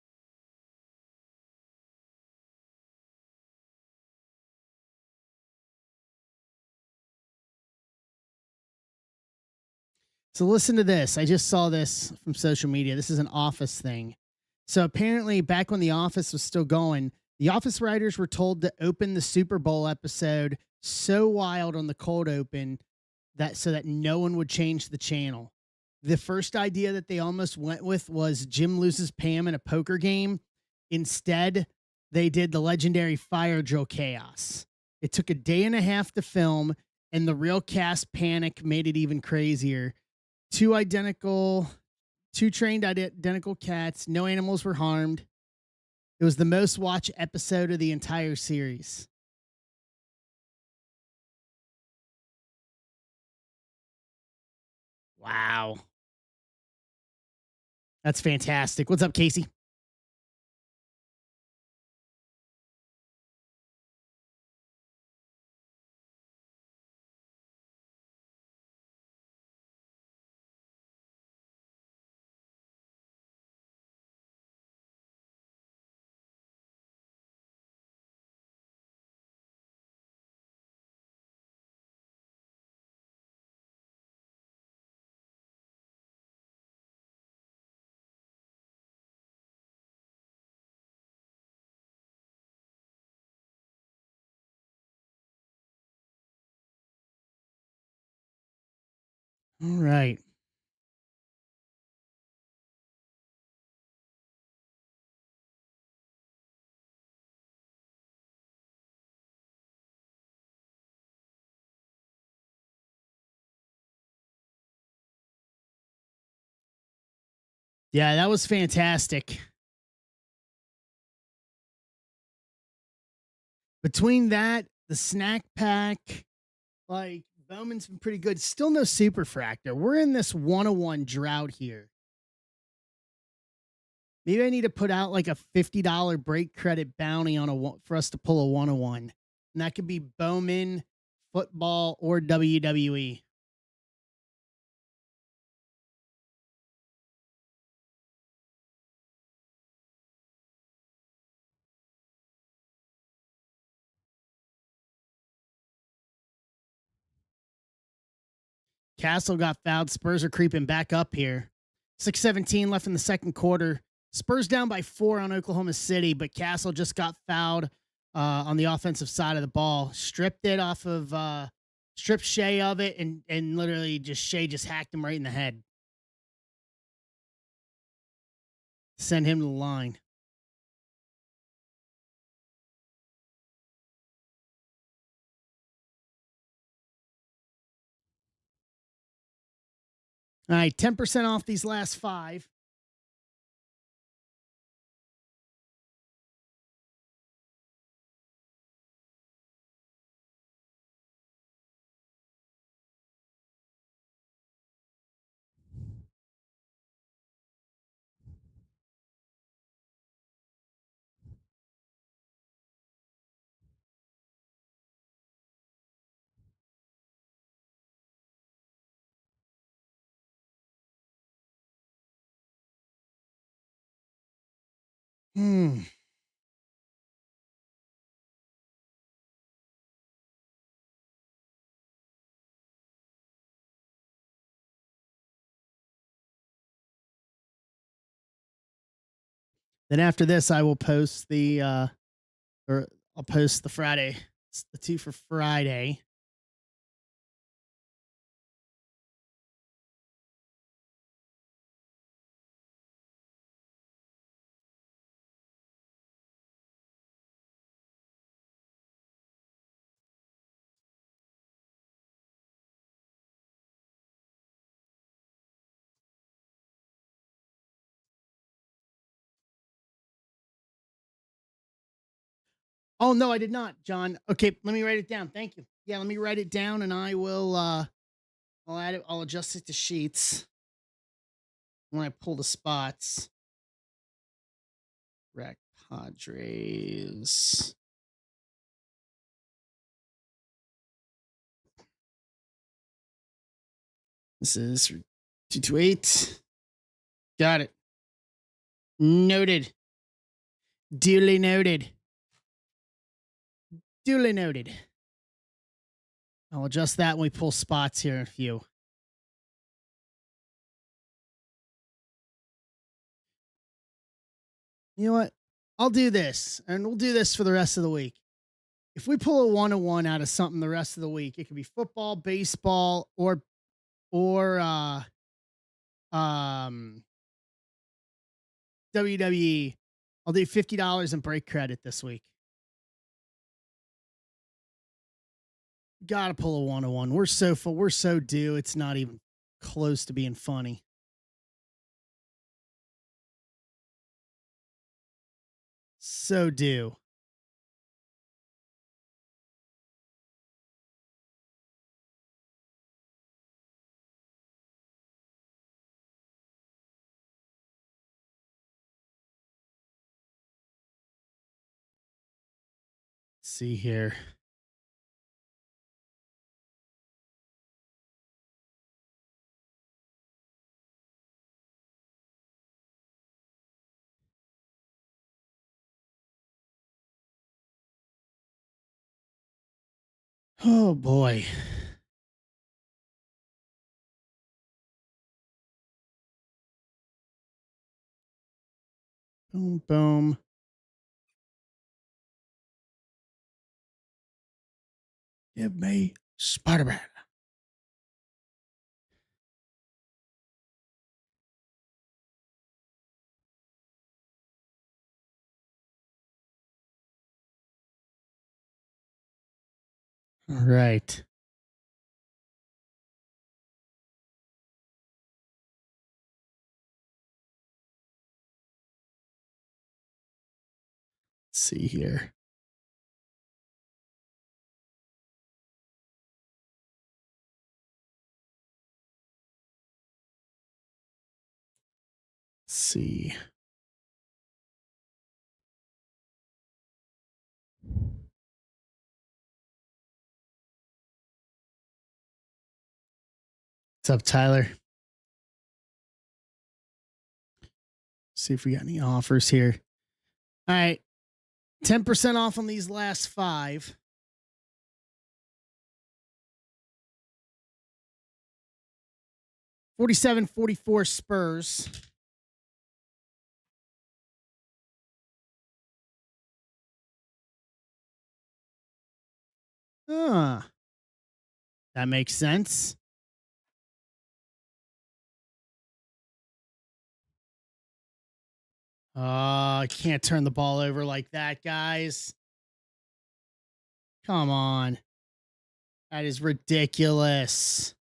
So listen to this. I just saw this from social media. This is an office thing. So apparently, back when The Office was still going, the Office writers were told to open the Super Bowl episode so wild on the cold open that so that no one would change the channel. The first idea that they almost went with was Jim loses Pam in a poker game. Instead, they did the legendary fire drill chaos. It took a day and a half to film, and the real cast panic made it even crazier. Two identical, two trained identical cats. No animals were harmed. It was the most watched episode of the entire series. Wow. That's fantastic. What's up, Casey? All right. Yeah, that was fantastic. Between that, the snack pack, like Bowman's been pretty good. Still no super fractor. We're in this 101 drought here. Maybe I need to put out like a $50 break credit bounty on for us to pull a 101. And that could be Bowman, football, or WWE. Castle got fouled. Spurs are creeping back up here. 6:17 left in the second quarter. Spurs down by 4 on Oklahoma City, but Castle just got fouled on the offensive side of the ball. Stripped it off of, stripped Shea of it, and literally just Shea just hacked him right in the head. Send him to the line. All right, 10% off these last five. Hmm. Then after this, I will post or I'll post the Friday. It's the two for Friday. Oh no, I did not, John. Okay, let me write it down. Thank you. Yeah, let me write it down and I will I'll add it, I'll adjust it to sheets when I pull the spots. Rec Padres. This is 228. Got it. Noted. Duly noted. Duly noted. I'll adjust that when we pull spots here in a few. You know what? I'll do this, and we'll do this for the rest of the week. If we pull a 101 out of something the rest of the week, it could be football, baseball, or um WWE. I'll do $50 in break credit this week. Gotta pull a 101. We're so full. We're so due. It's not even close to being funny. So due. Let's see here. Oh boy. Boom, boom. Give me Spider-Man. All right. Let's see here. Let's see. What's up, Tyler? See if we got any offers here. All right. 10% off on these last five. 47-44 Spurs. Ah, that makes sense. I can't turn the ball over like that, guys. Come on. That is ridiculous.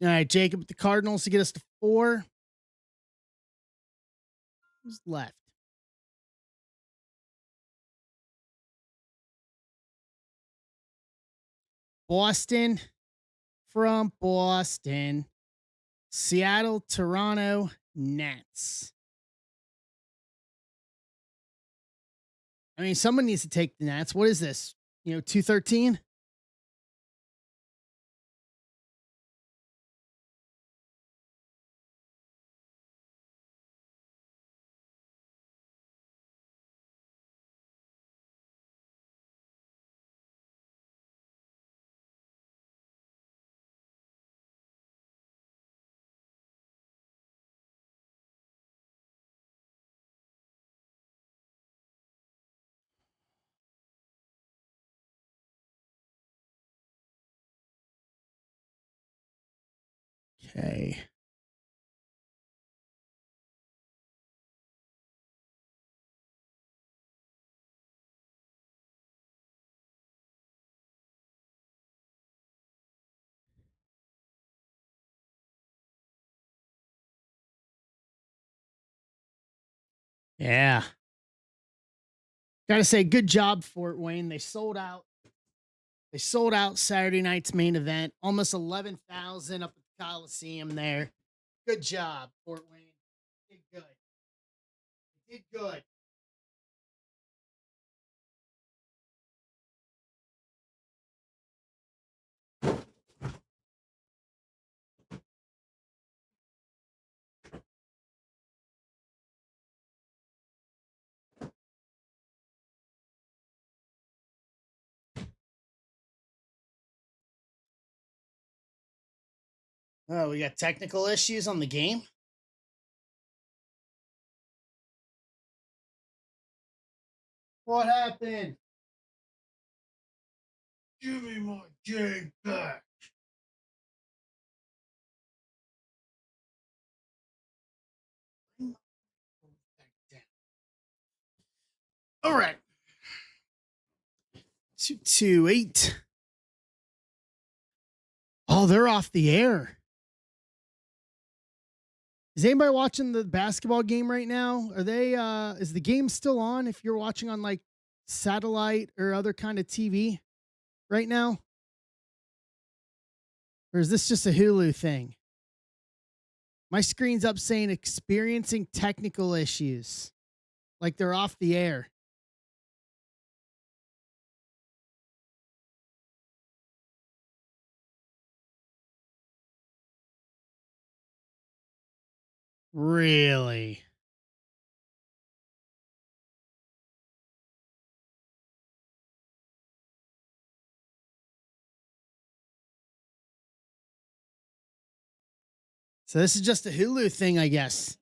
All right, Jacob with the Cardinals to get us to 4. Who's left? Boston from Boston. Seattle, Toronto, Nets. I mean, someone needs to take the Nets. What is this? 213? Okay. Yeah. Gotta say, good job, Fort Wayne. They sold out. They sold out Saturday night's main event. Almost 11,000 up at the Coliseum there. Good job, Fort Wayne. Did good. Did good. Oh, we got technical issues on the game. What happened? Give me my game back. All right. 228. Oh, they're off the air. Is anybody watching the basketball game right now? Are they is the game still on if you're watching on like satellite or other kind of TV right now? Or is this just a Hulu thing? My screen's up saying experiencing technical issues. Like they're off the air. Really? So this is just a Hulu thing, I guess.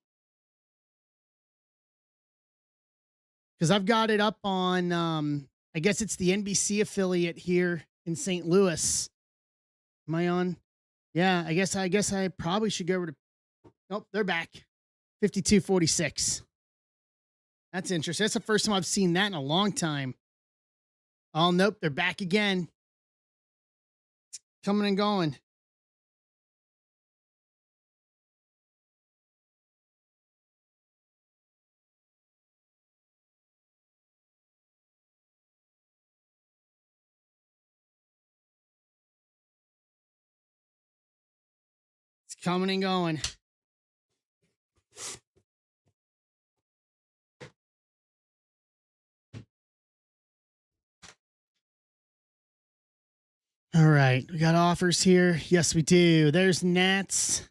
Because I've got it up on I guess it's the NBC affiliate here in St. Louis. Am I on? Yeah, I guess I probably should go over to. Nope, they're back. 52-46. That's interesting. That's the first time I've seen that in a long time. Oh nope, they're back again. Coming and going. It's coming and going. All right, we got offers here. Yes, we do. There's Nats.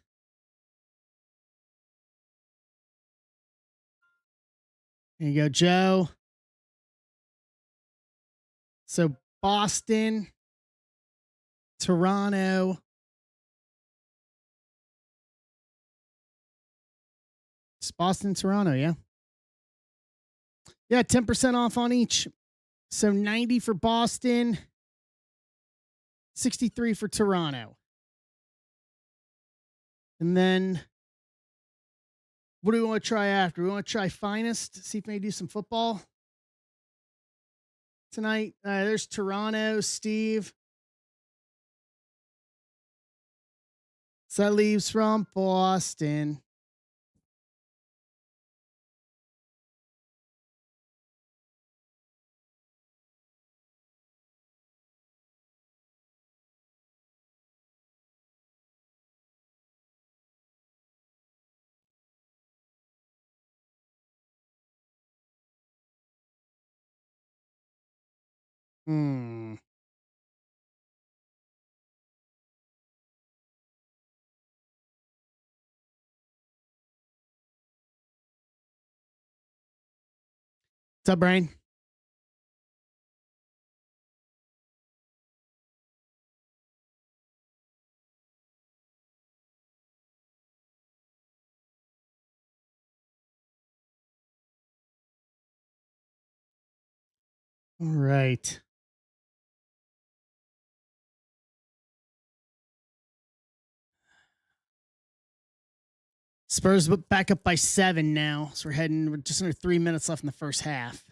There you go, Joe. So Boston, Toronto. It's Boston, Toronto, yeah. Yeah, 10% off on each. So 90 for Boston, 63 for Toronto. And then what do we want to try after? We want to try Finest, see if we can do some football tonight. There's Toronto, Steve. So that leaves from Boston. Hmm. What's up, Brian? All right. Spurs back up by 7 now. So we're just under 3 minutes left in the first half.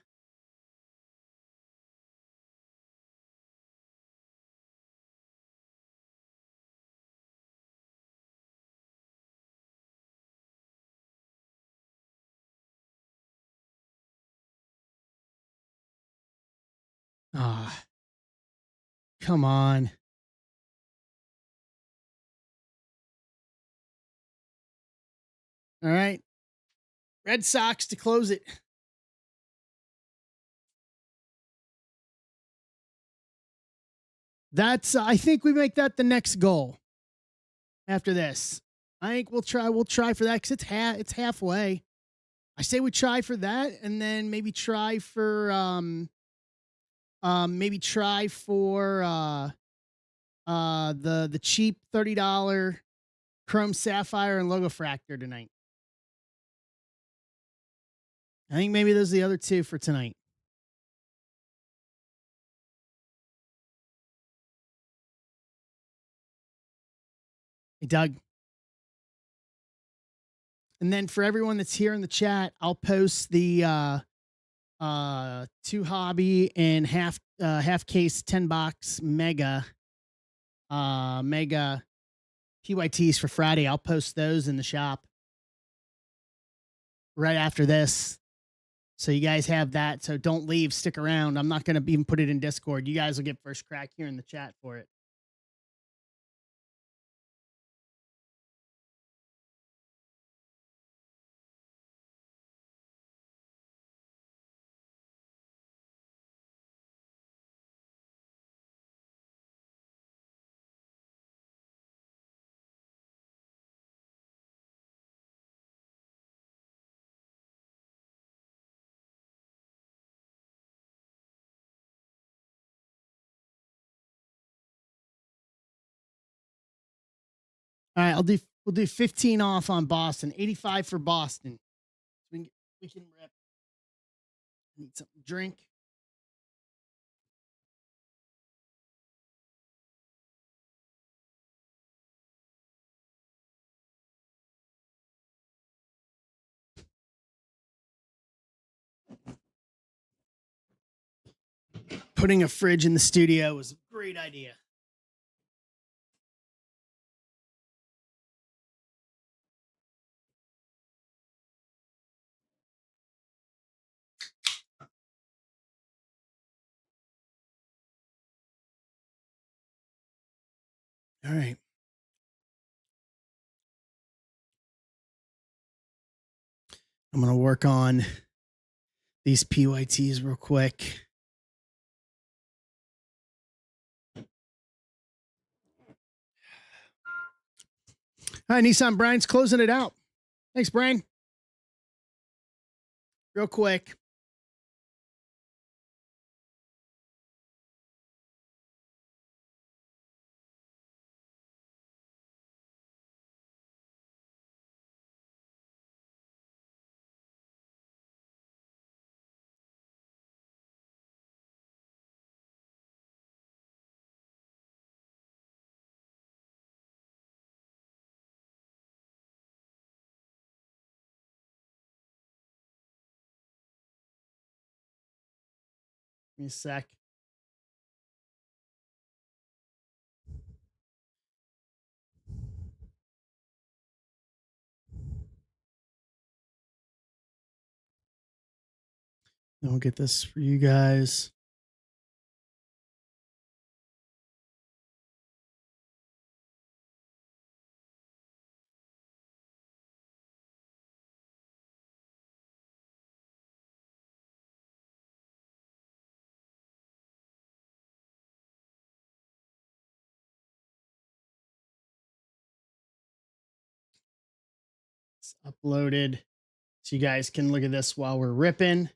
Ah, come on. All right. Red Sox to close it. That's I think we make that the next goal after this. I think we'll try for that cuz it's halfway. I say we try for that and then maybe try for the cheap $30 chrome sapphire and logo fractor tonight. I think maybe those are the other two for tonight. Hey, Doug. And then for everyone that's here in the chat, I'll post the 2 hobby and half case 10 box mega PYTs for Friday. I'll post those in the shop right after this. So you guys have that. So don't leave, stick around. I'm not going to even put it in Discord. You guys will get first crack here in the chat for it. All right, we'll do 15 off on Boston, 85 for Boston. So we can rip. Need something to drink. Putting a fridge in the studio was a great idea. All right. I'm going to work on these PYTs real quick. All right, Nissan Brian's closing it out. Thanks, Brian. Real quick. Give me a sec. Then we'll get this for you guys. It's uploaded so you guys can look at this while we're ripping.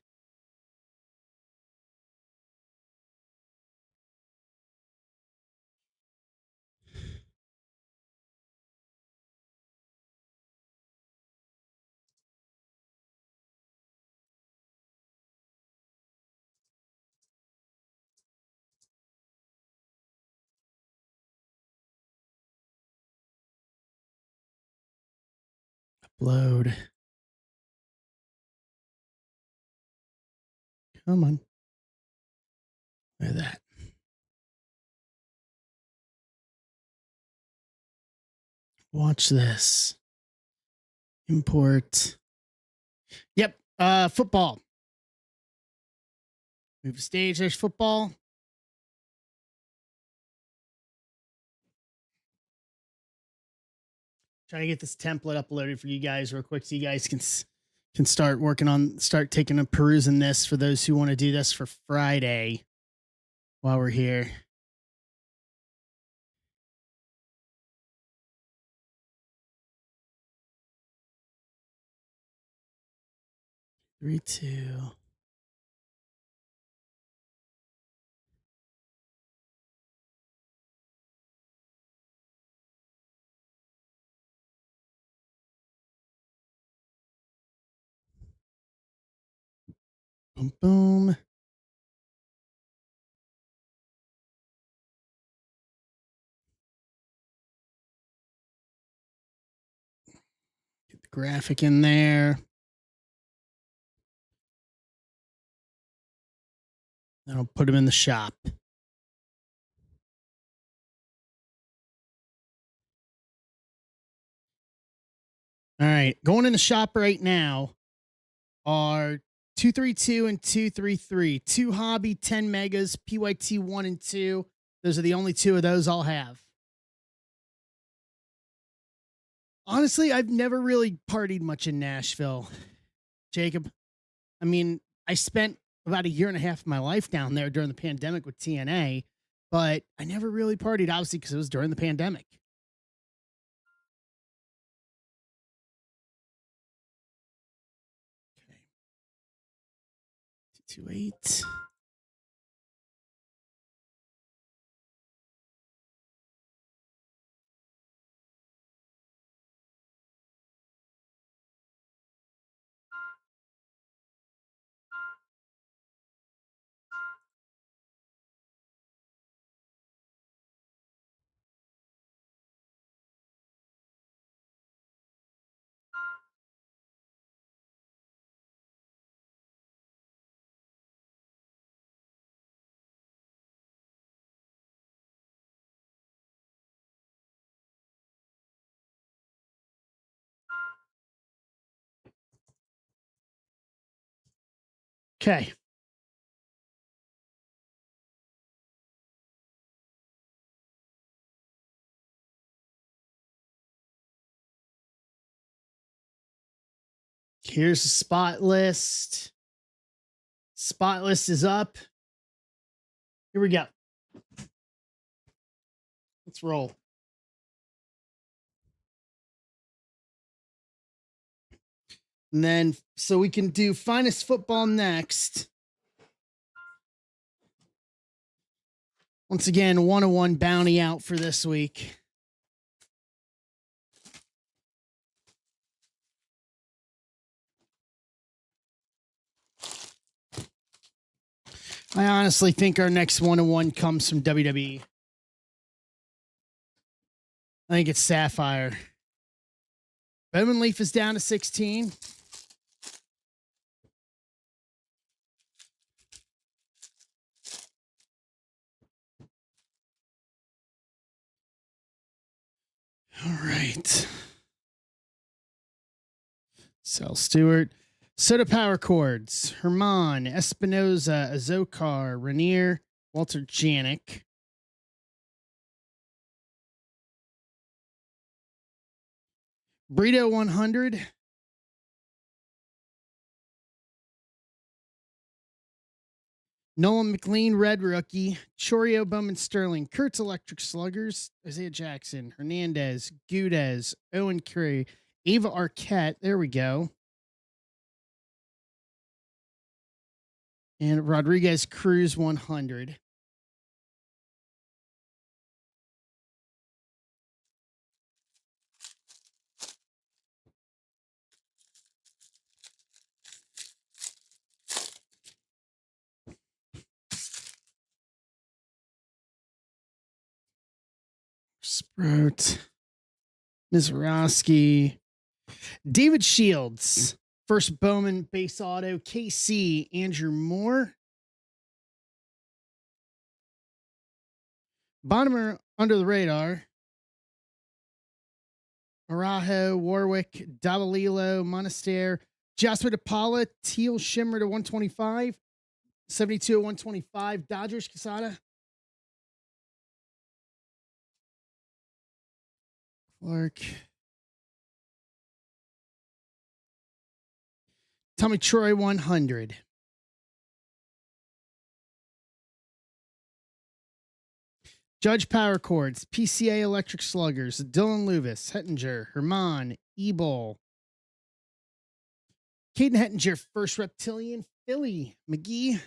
Upload. Come on. Look at that. Watch this. Import. Yep. Football. Move stage. There's football. Trying to get this template uploaded for you guys real quick, so you guys can start taking a peruse in this for those who want to do this for Friday while we're here. Three, two. Boom, boom. Get the graphic in there. Then I'll put them in the shop. All right, going in the shop right now are 232 and 233. 2 hobby, 10 megas, PYT 1 and 2. Those are the only two of those I'll have. Honestly, I've never really partied much in Nashville, Jacob. I mean, I spent about a year and a half of my life down there during the pandemic with TNA, but I never really partied, obviously, because it was during the pandemic. Okay. 228. Okay. Here's the spot list. Spot list is up. Here we go. Let's roll. And then, so we can do finest football next. Once again, 101 bounty out for this week. I honestly think our next 101 comes from WWE. I think it's Sapphire. Bowman Leaf is down to 16. All right. Sal Stewart. Soda Power Chords. Herman, Espinoza, Azokar, Rainier, Walter Janik. Brito 100. Nolan McLean, Red Rookie. Chorio, Bowman Sterling. Kurtz Electric Sluggers. Isaiah Jackson. Hernandez. Gudez. Owen Curry. Ava Arquette. There we go. And Rodriguez Cruz 100. Sprout. Mizraski. David Shields, first Bowman base auto. KC, Andrew Moore. Bottomer under the radar. Arajo, Warwick, Davalilo, Monastery, Jasper DePaula, Teal Shimmer to 125. 72 at 125. Dodgers, Quesada. Clark. Tommy Troy, 100. Judge Power Chords, PCA Electric Sluggers, Dylan Lewis, Hettinger, Herman, Ebol. Caden Hettinger, first Reptilian, Philly, McGee.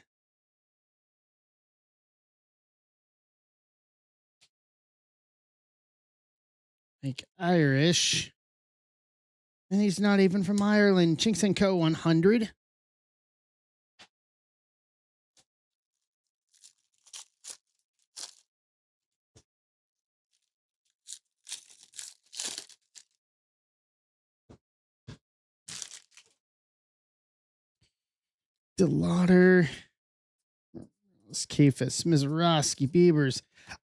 Like Irish. And he's not even from Ireland. Chinks & Co. 100. DeLauder. Kefis, Mizraski, Beavers.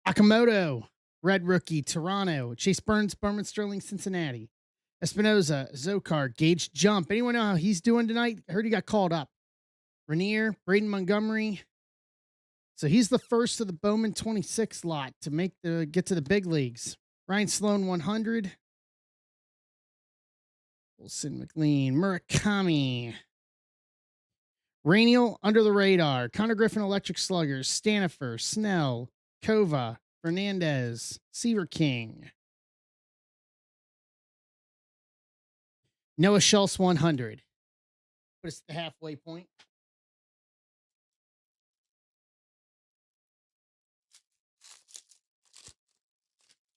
Akamoto, Red Rookie, Toronto. Chase Burns, Berman Sterling, Cincinnati. Espinoza, Zokar, Gage Jump. Anyone know how he's doing tonight? I heard he got called up. Rainier, Braden Montgomery. So he's the first of the Bowman 26 lot to get to the big leagues. Ryan Sloan, 100. Wilson McLean, Murakami. Rainiel, under the radar. Connor Griffin, Electric Sluggers. Stanifer, Snell, Kova, Fernandez, Seaver King. Noah Schultz, 100. Put us at the halfway point.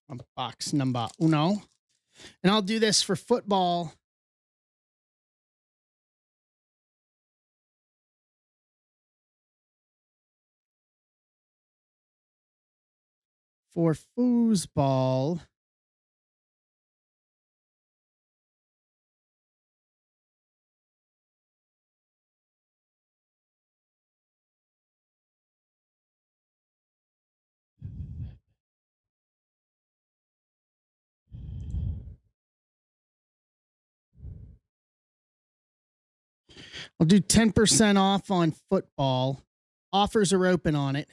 On box number uno. And I'll do this for football. For foosball. I'll do 10% off on football. Offers are open on it.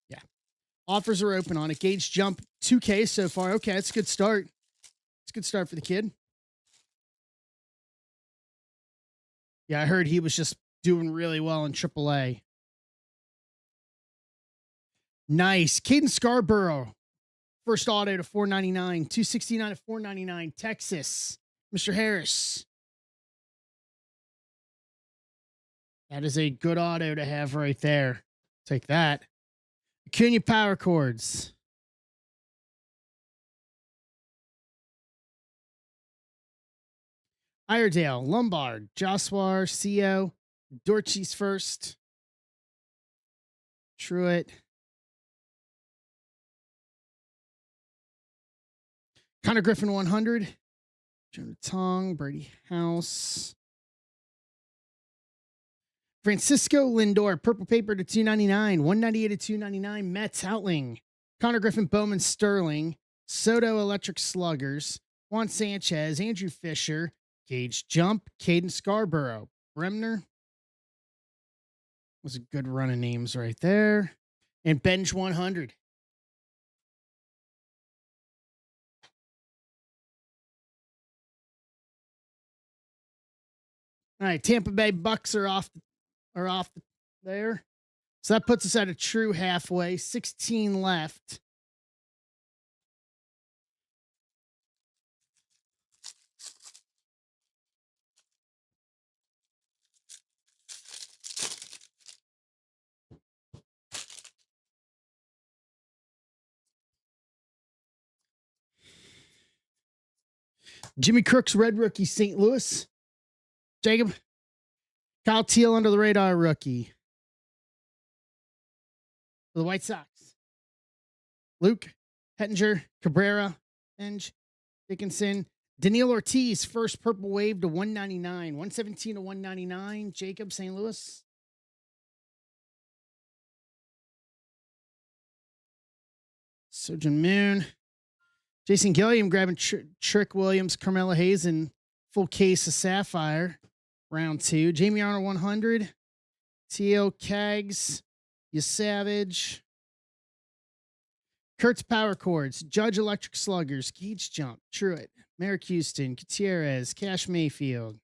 Yeah. Offers are open on it. Gage Jump 2K so far. Okay, that's a good start. It's a good start for the kid. Yeah, I heard he was just doing really well in AAA. Nice. Caden Scarborough. First auto to 499. 269 to 499. Texas. Mr. Harris. That is a good auto to have right there. Take that. Acuna Power Chords. Iredale, Lombard, Joswar, Co, Dorchie's first. Truitt. Connor Griffin, 100. Jonah Tong, Brady House. Francisco Lindor, purple paper to 299. 198 to 299. Mets Outling. Connor Griffin, Bowman Sterling. Soto Electric Sluggers. Juan Sanchez, Andrew Fisher. Gage Jump, Caden Scarborough. Bremner. Was a good run of names right there. And Bench 100. All right, Tampa Bay Bucks are off there. So that puts us at a true halfway. 16 left. Jimmy Crooks, Red Rookie, St. Louis. Jacob. Kyle Teal, under the radar rookie. For the White Sox. Luke, Hettinger, Cabrera, Benj. Dickinson. Daniil Ortiz, first purple wave to 199. 117 to 199. Jacob, St. Louis. Surgeon Moon. Jason Gilliam grabbing Trick Williams, Carmelo Hayes, and full case of Sapphire. Round 2. Jamie Arnold 100. T.O. Keggs. You Savage. Kurtz Power Chords. Judge Electric Sluggers. Gauge Jump. Truitt. Merrick Houston. Gutierrez. Cash Mayfield.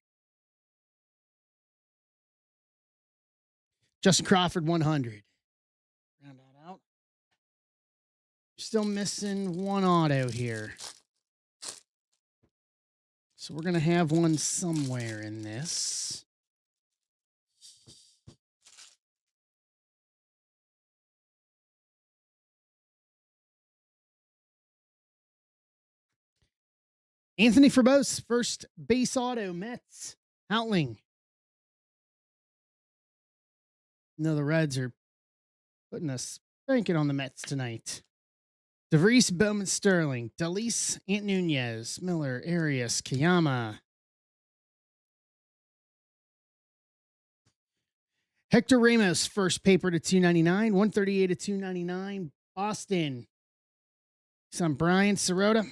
Justin Crawford 100. Round that out. Still missing one auto here. So we're going to have one somewhere in this. Anthony Forbose, first base auto, Mets. Outling. No, the Reds are putting a spanking on the Mets tonight. DeVries, Bowman, Sterling. Delis, Ant Nunez. Miller, Arias, Kiyama. Hector Ramos, first paper to 299. 138 to 299. Boston. Some Brian Sirota.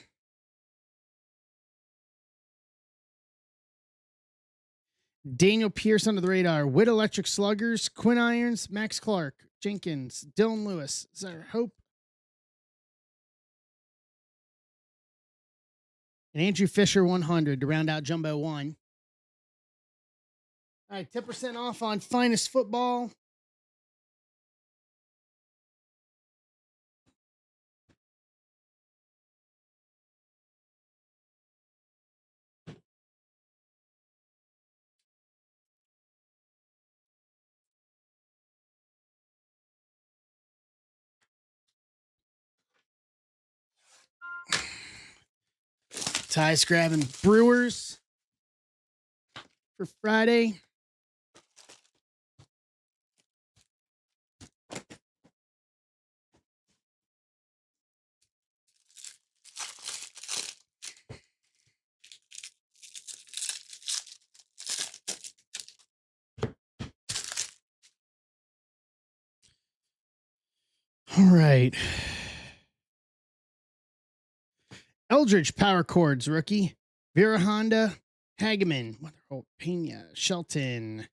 Daniel Pierce under the radar. Witt Electric Sluggers. Quinn Irons. Max Clark. Jenkins. Dylan Lewis. Zara Hope. And Andrew Fisher 100 to round out Jumbo 1. All right, 10% off on Finest Football. Ty's grabbing Brewers for Friday. All right. Eldridge Power Chords rookie. Vera Honda. Hageman. Wonderful. Pena. Shelton.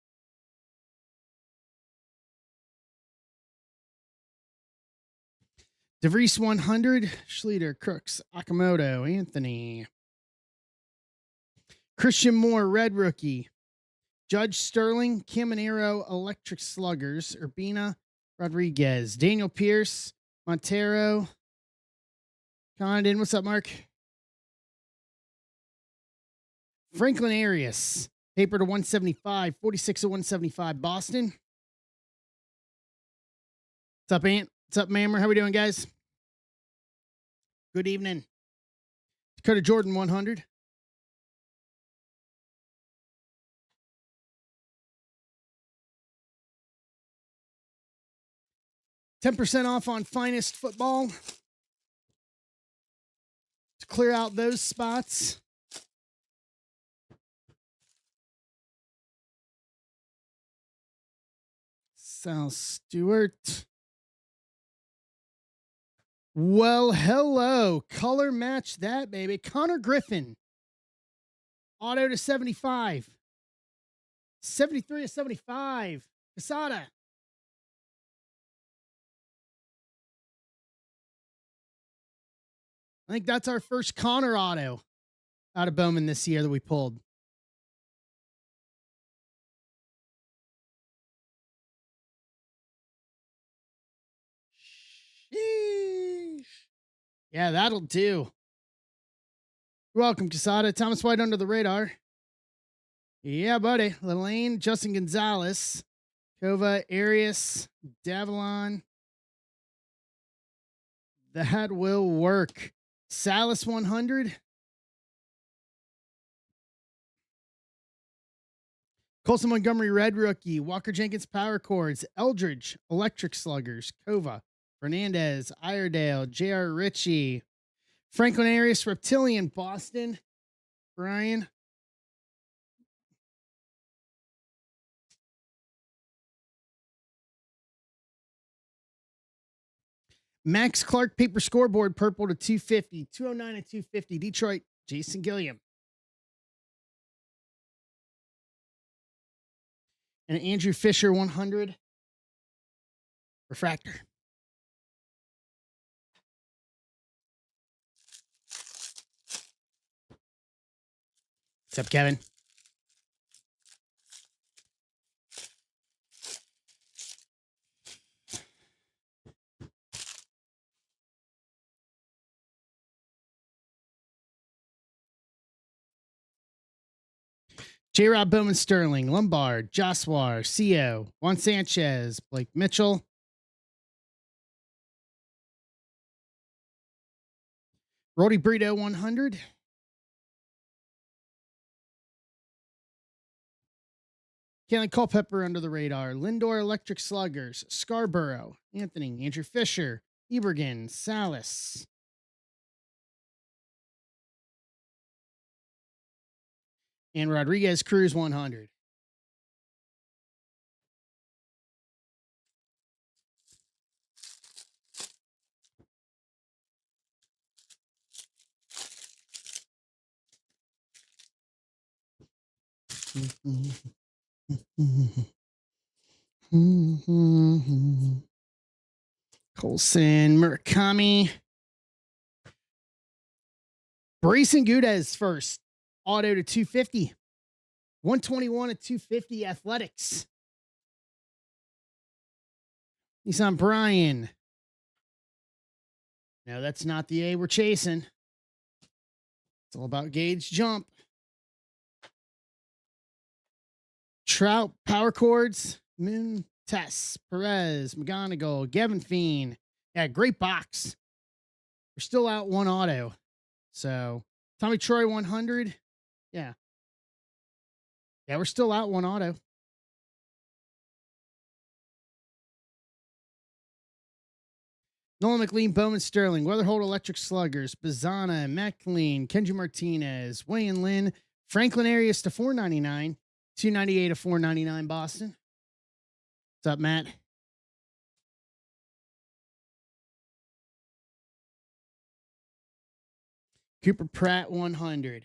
DeVries 100. Schluter. Crooks. Akamoto. Anthony. Christian Moore, red rookie. Judge Sterling. Caminero Electric Sluggers. Urbina. Rodriguez. Daniel Pierce. Montero. Condon. What's up, Mark? Franklin Arias. Paper to 175. 46 to 175. Boston. What's up, Ant? What's up, Mammer? How we doing, guys? Good evening. Dakota Jordan 100. $10% off on Finest Football. To clear out those spots. Sal Stewart. Well, hello. Color match that, baby. Connor Griffin. Auto to 75. 73 to 75. Casada. I think that's our first Connor auto out of Bowman this year that we pulled. Sheesh. Yeah, that'll do. You're welcome, Casada. Thomas White under the radar. Yeah, buddy. Lane, Justin Gonzalez, Kova, Arias, Davalon. That will work. Salas 100. Colson Montgomery, red rookie. Walker Jenkins, power chords. Eldridge, electric sluggers. Kova, Fernandez, Iredale, J.R. Ritchie. Franklin Arias Reptilian, Boston. Brian. Max Clark paper scoreboard, purple to 250. 209 and 250. Detroit, Jason Gilliam. And Andrew Fisher 100. Refractor. What's up, Kevin? J. Rob Bowman Sterling, Lombard, Joswar, Co, Juan Sanchez, Blake Mitchell. Roddy Brito 100. Kelly Culpepper under the radar. Lindor Electric Sluggers, Scarborough, Anthony, Andrew Fisher, Ebergen, Salas. And Rodriguez Cruz 100. Colson, Murakami. Brayson Gudez first. Auto to 250. 121 at 250 Athletics. He's on Brian. No, that's not the A we're chasing. It's all about gauge jump. Trout, Power Chords, Moon, Tess, Perez, McGonigal, Gavin Fiend. Yeah, great box. We're still out one auto. So, Tommy Troy 100. Yeah. Yeah, we're still out one auto. Nolan McLean, Bowman Sterling, Weatherhold Electric Sluggers, Bazana, McLean, Kenji Martinez, Wayne Lynn, Franklin Arias to 499, 298 to 499 Boston. What's up, Matt? Cooper Pratt 100.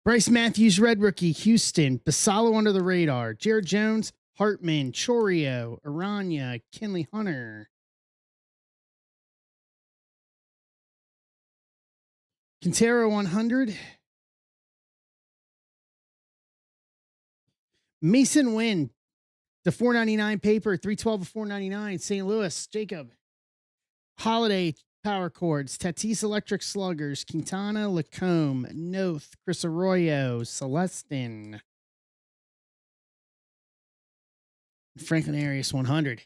Bryce Matthews, Red Rookie, Houston. Basalo under the radar. Jared Jones, Hartman, Chorio, Aranya, Kenley Hunter. Quintero 100. Mason Wynn, the 499 paper, 312 to 499. St. Louis, Jacob. Holiday Power Chords, Tatis Electric Sluggers, Quintana, Lacombe, Noth, Chris Arroyo, Celestin. Franklin Arias 100.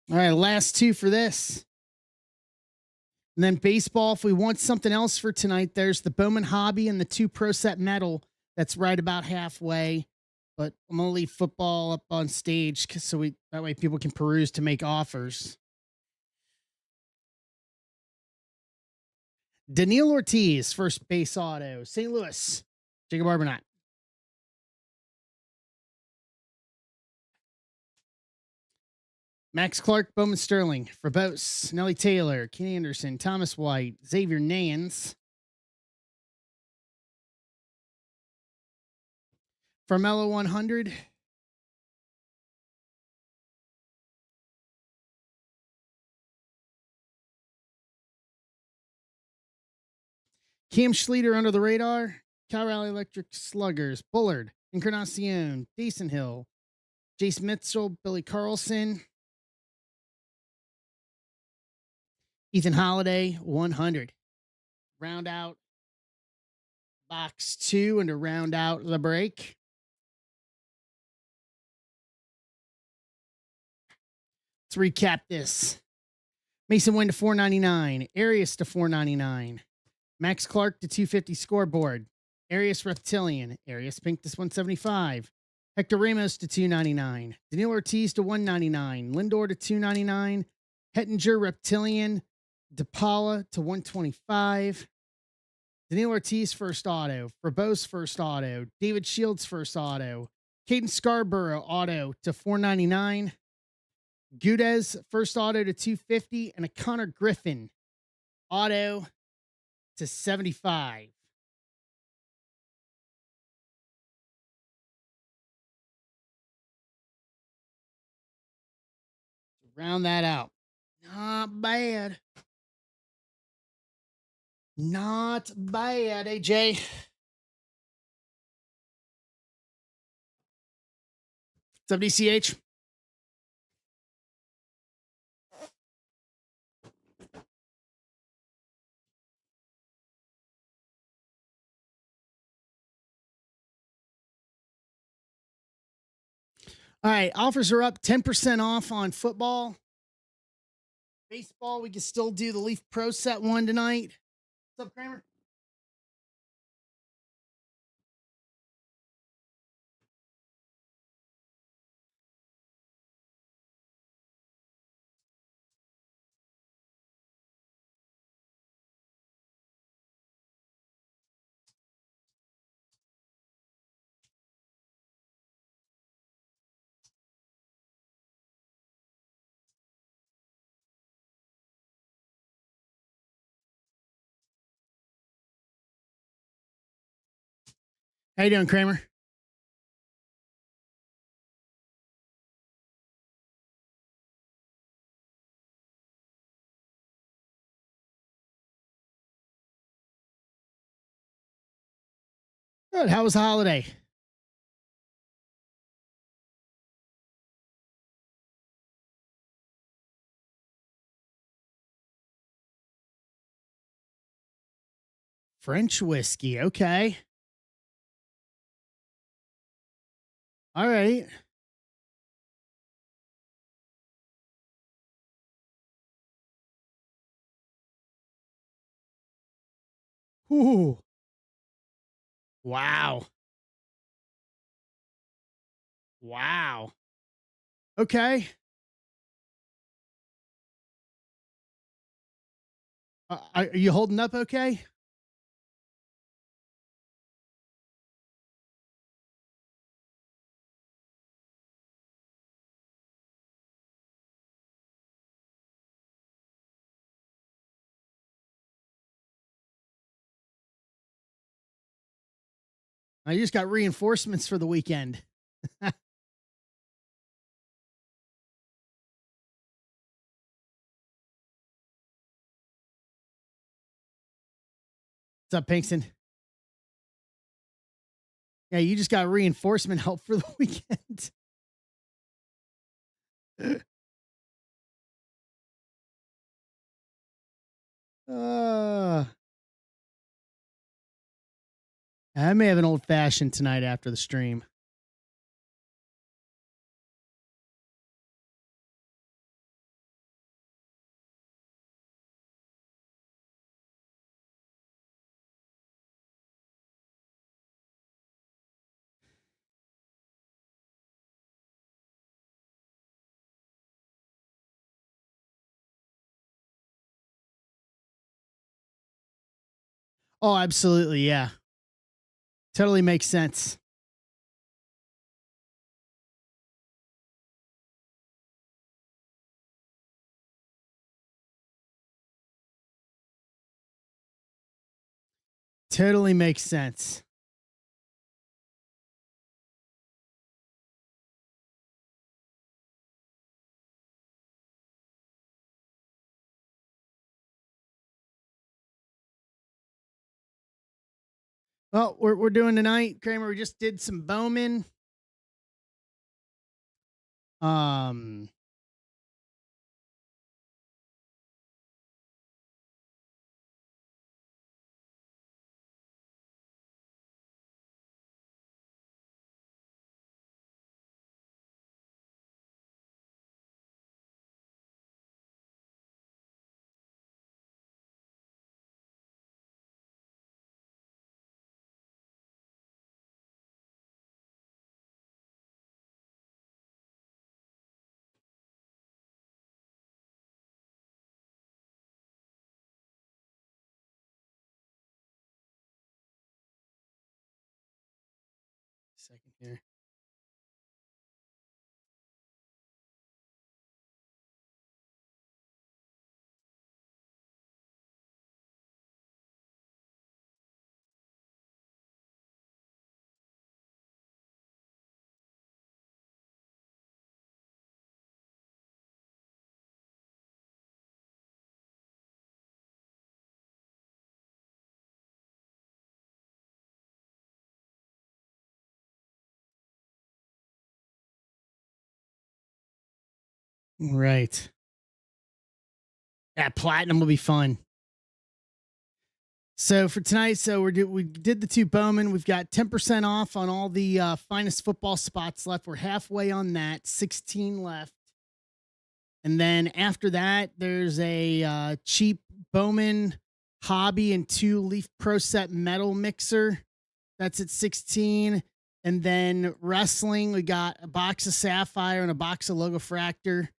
All right, last two for this. And then baseball, if we want something else for tonight, there's the Bowman Hobby and the 2 Pro Set Metal. That's right about halfway. But I'm going to leave football up on stage so that way people can peruse to make offers. Daniil Ortiz, first base auto. St. Louis, Jacob Arbonat. Max Clark, Bowman Sterling, Frabose, Nelly Taylor, Ken Anderson, Thomas White, Xavier Nance. Farmelo 100. Cam Schleter under the radar. Cal Raleigh Electric Sluggers, Bullard, Encarnacion, Decent Hill, Jace Mitchell, Billy Carlson, Ethan Holiday, 100. Round out box 2 and to round out the break. Let's recap this. Mason Wynn to 499. Arias to 499. Max Clark to 250 scoreboard. Arias Reptilian. Arias Pink to 175. Hector Ramos to 299. Daniil Ortiz to 199. Lindor to 299. Hettinger Reptilian. DePaula to 125. Daniil Ortiz first auto. Verbose first auto. David Shields first auto. Caden Scarborough auto to 499. Gudez first auto to 250. And a Connor Griffin auto to 75. Round that out. Not bad. Not bad, AJ. What's up, DCH? All right, offers are up 10% off on football. Baseball, we can still do the Leaf Pro Set one tonight. What's up, Kramer? How you doing, Kramer? Good. How was the holiday? French whiskey. Okay. All right. Ooh. Wow. Wow. Okay. Are you holding up okay? I just got reinforcements for the weekend. What's up, Pinkston? Yeah, you just got reinforcement help for the weekend. I may have an old fashioned tonight after the stream. Oh, absolutely. Yeah. Totally makes sense. Totally makes sense. Well, we're doing tonight, Kramer. We just did some Bowman. Um, second here. Right. Yeah, platinum will be fun. So for tonight, we did the two Bowman. We've got 10% off on all the finest football spots left. We're halfway on that, 16 left. And then after that, there's a cheap Bowman Hobby and 2 Leaf Pro Set metal mixer. That's at 16. And then wrestling, we got a box of Sapphire and a box of Logo Fractor.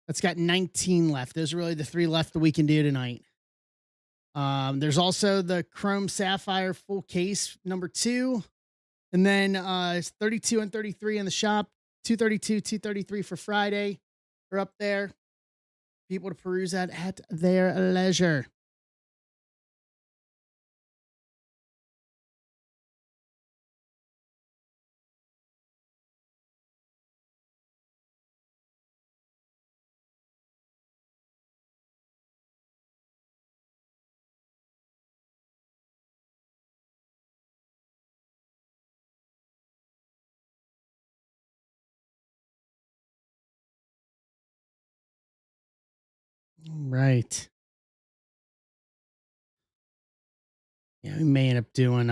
That's got 19 left. Those are really the 3 left that we can do tonight. There's also the Chrome Sapphire full case number 2. And then it's 32 and 33 in the shop. 232, 233 for Friday. We're up there. People to peruse at their leisure. Right. Yeah, we may end up doing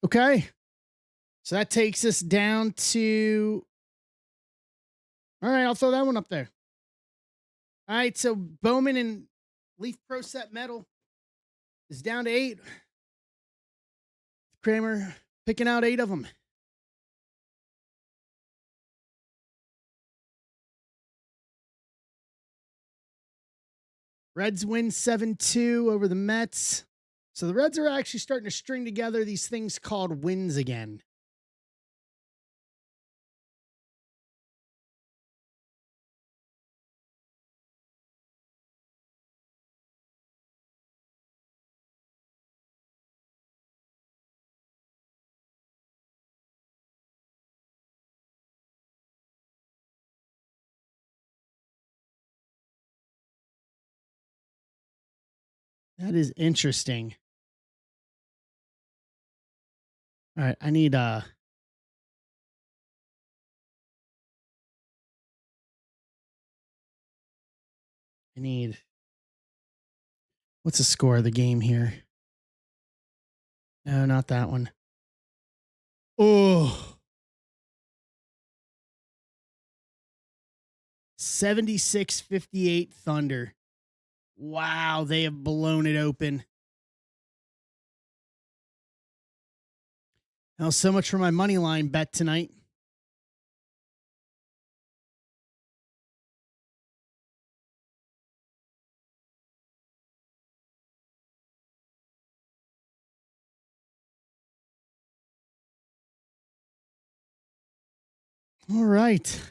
okay. So that takes us down to all right, I'll throw that one up there. All right, so Bowman and Leaf Pro Set Metal is down to 8. Kramer picking out 8 of them. Reds win 7-2 over the Mets. So the Reds are actually starting to string together these things called wins again. That is interesting. All right, I need what's the score of the game here? No, not that one. Oh. 76-58 Thunder. Wow, they have blown it open. Now, so much for my money line bet tonight. All right.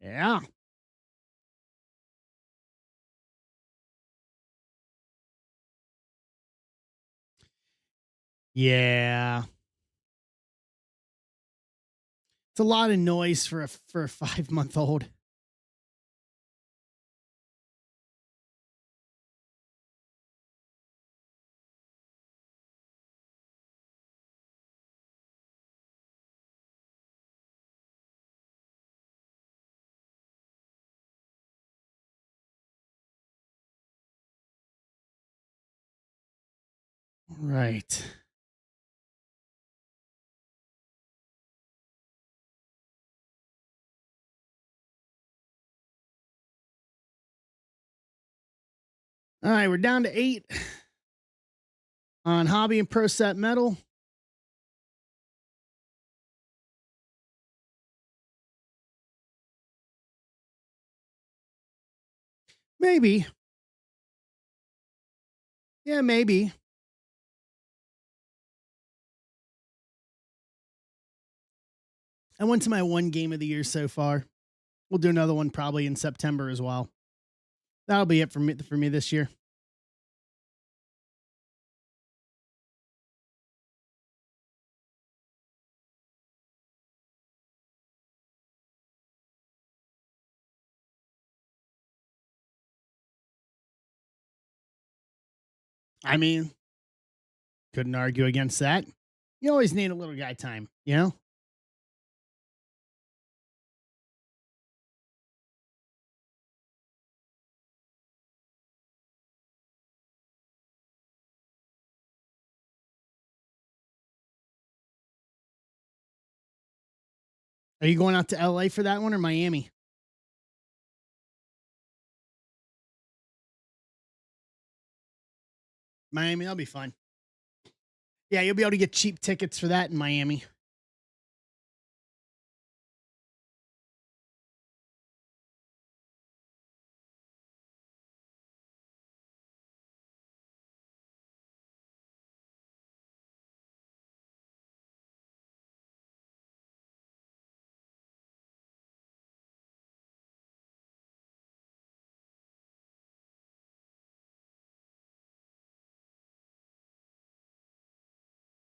Yeah. Yeah. It's a lot of noise for a 5-month-old. Right. All right, we're down to 8 on hobby and pro set metal. Maybe. Yeah, maybe. I went to my one game of the year so far. We'll do another one probably in September as well. That'll be it for me this year. I mean, couldn't argue against that. You always need a little guy time, you know? Are you going out to LA for that one or Miami? Miami, that'll be fun. Yeah, you'll be able to get cheap tickets for that in Miami.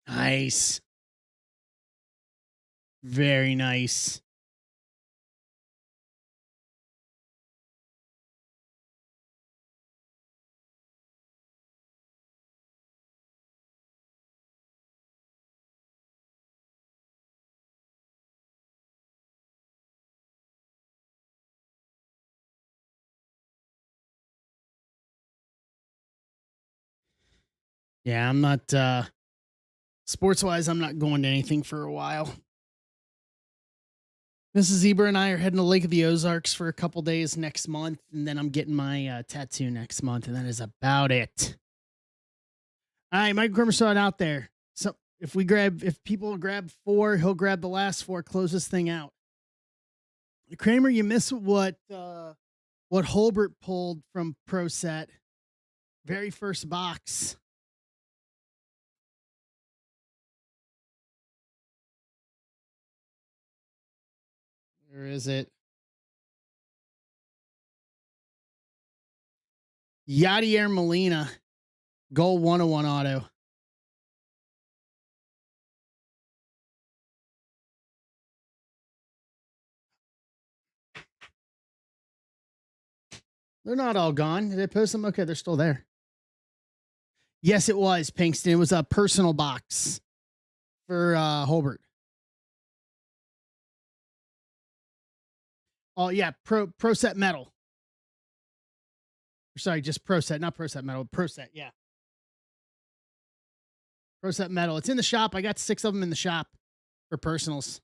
Nice. Very nice. Yeah, I'm not sports wise, I'm not going to anything for a while. Mrs. Zebra and I are heading to Lake of the Ozarks for a couple days next month, and then I'm getting my tattoo next month, and that is about it. All right, Mike Grimmer saw it out there. So if people grab 4, he'll grab the last 4, close this thing out. Kramer, you miss what Holbert pulled from Pro Set. Very first box. Where is it? Yadier Molina, goal 101 auto. They're not all gone. Did they post them? Okay, they're still there. Yes, it was Pinkston. It was a personal box for Holbert. Oh yeah, pro set metal. Sorry, just pro set, not pro set metal. Pro set, yeah. Pro set metal. It's in the shop. I got 6 of them in the shop for personals.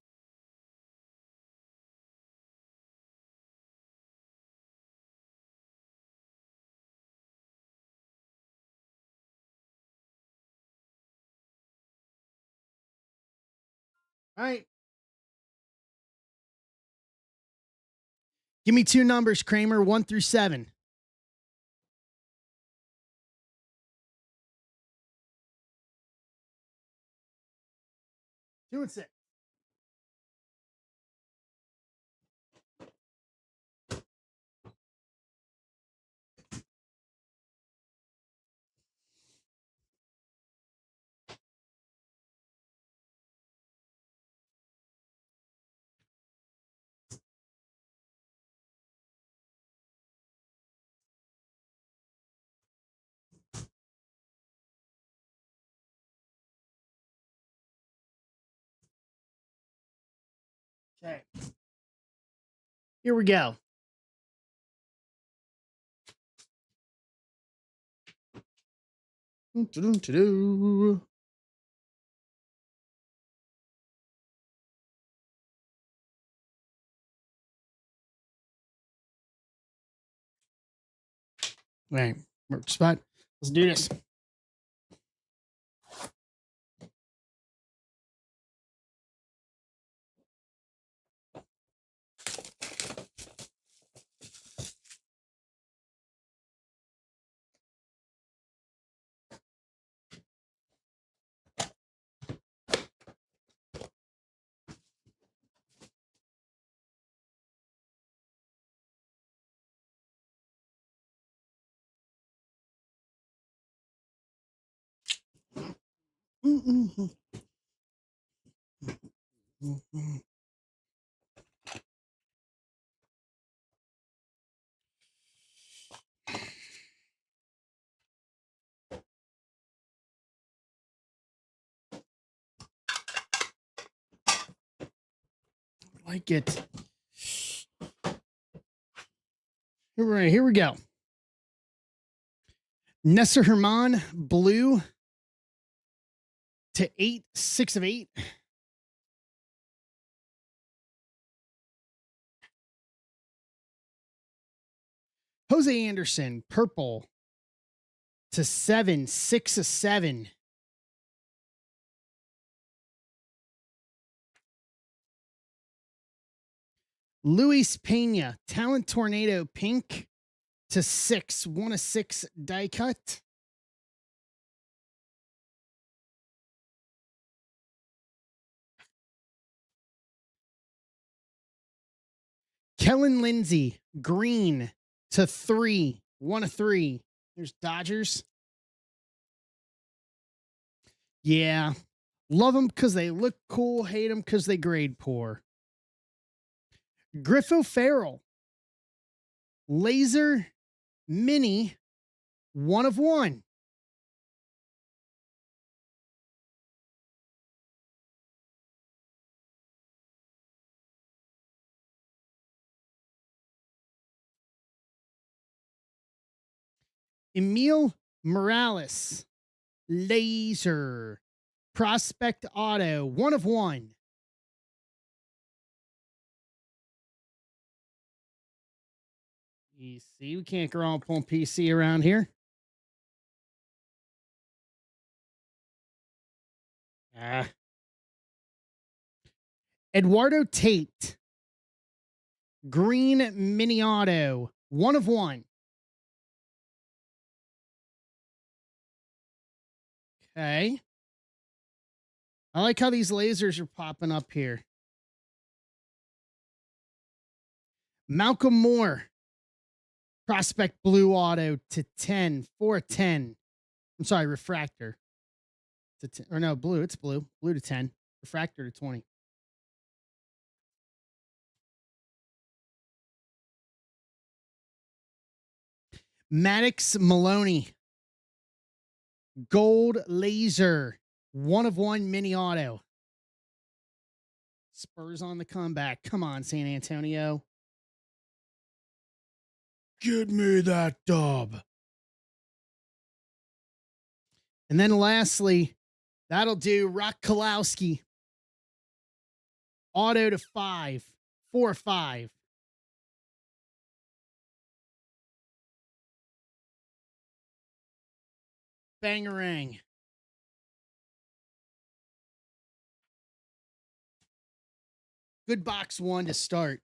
All right. Give me 2 numbers, Kramer, 1 through 7. 2 and 6. Okay. Here we go. Doo-doo-doo-doo. All right, work spot. Let's do this. Like it. All right, here we go. Nesser Herman, blue to 8, 6 of 8. Jose Anderson, purple to 7, 6 of 7. Luis Pena, talent tornado, pink to 6, 1 of 6 die cut. Kellen Lindsay, green to 3, 1 of 3. There's Dodgers. Yeah. Love them because they look cool. Hate them because they grade poor. Griffo Farrell, laser mini, 1 of 1. Emil Morales, laser prospect auto, 1 of 1. You see, we can't grow up on PC around here. Eduardo Tate, green mini auto, 1 of 1. Okay. I like how these lasers are popping up here. Malcolm Moore, prospect blue auto to 10, 4 of 10. I'm sorry, refractor to 10, or no, blue. It's blue. Blue to 10, refractor to 20. Maddox Maloney, gold laser, 1 of 1 mini auto. Spurs on the comeback. Come on, San Antonio. Give me that dub. And then lastly, that'll do. Rock Kalowski, auto to 5, 4 of 5. Bangarang. Good box 1 to start.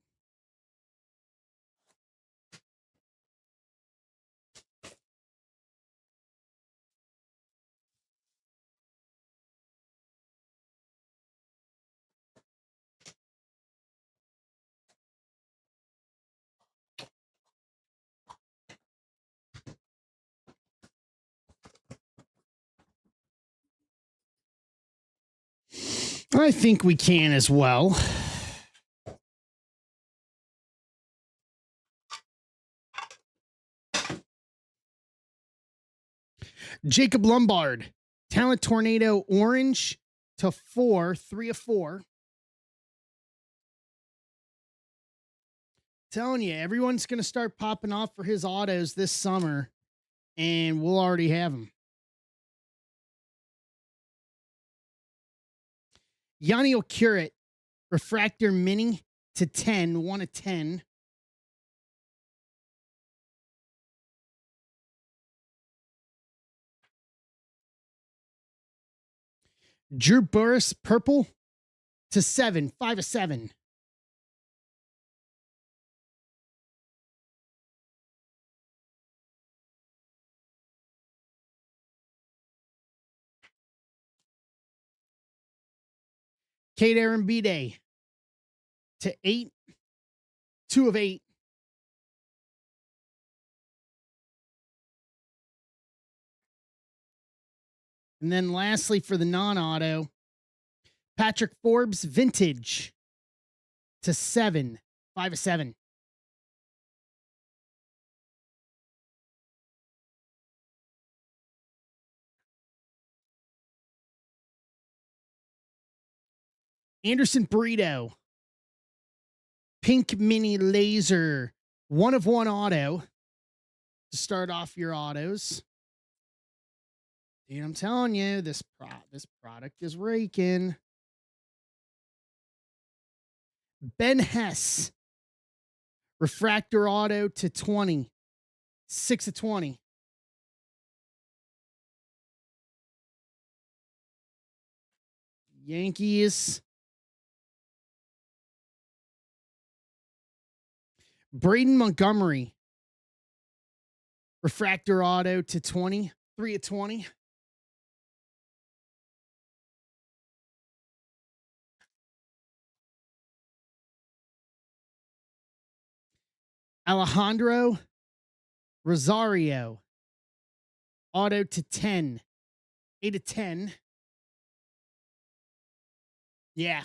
I think we can as well. Jacob Lombard, talent tornado, orange to 4, 3 of 4. Telling you, everyone's going to start popping off for his autos this summer, and we'll already have them. Yanni will cure it. Refractor Mini to 10, 1 of 10. Drew Burris Purple to 7, 5 of 7. Kate Aaron B-Day to 8, 2 of 8. And then lastly, for the non-auto, Patrick Forbes Vintage to 7, 5 of 7. Anderson Burrito, Pink Mini Laser, 1 of 1 auto to start off your autos. Dude, I'm telling you, this product is raking. Ben Hess, Refractor Auto to 20, 6 of 20. Yankees. Braden Montgomery, Refractor Auto to 20, 3 of 20. Alejandro Rosario, Auto to 10, 8 of 10. Yeah.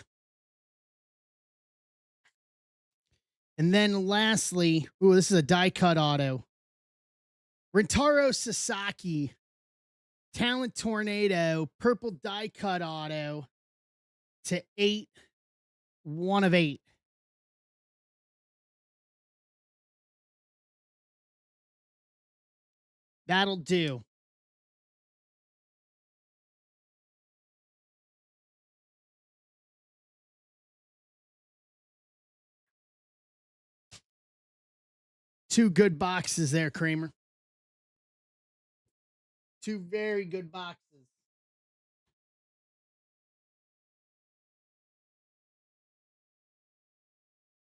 And then lastly, this is a die cut auto. Rentaro Sasaki, Talent Tornado, purple die cut auto to 8, 1 of 8. That'll do. Two good boxes there, Kramer. Two very good boxes.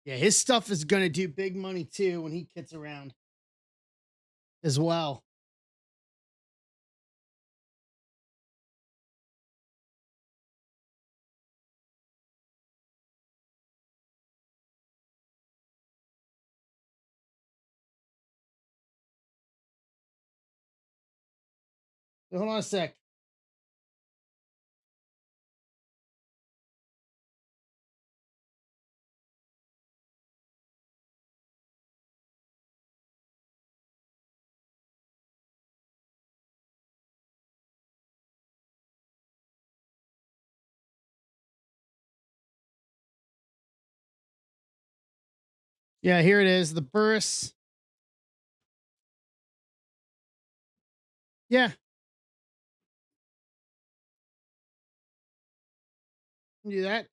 Yeah, his stuff is going to do big money too when he gets around as well. Hold on a sec. Yeah, here it is. The Burris. Yeah. Do that.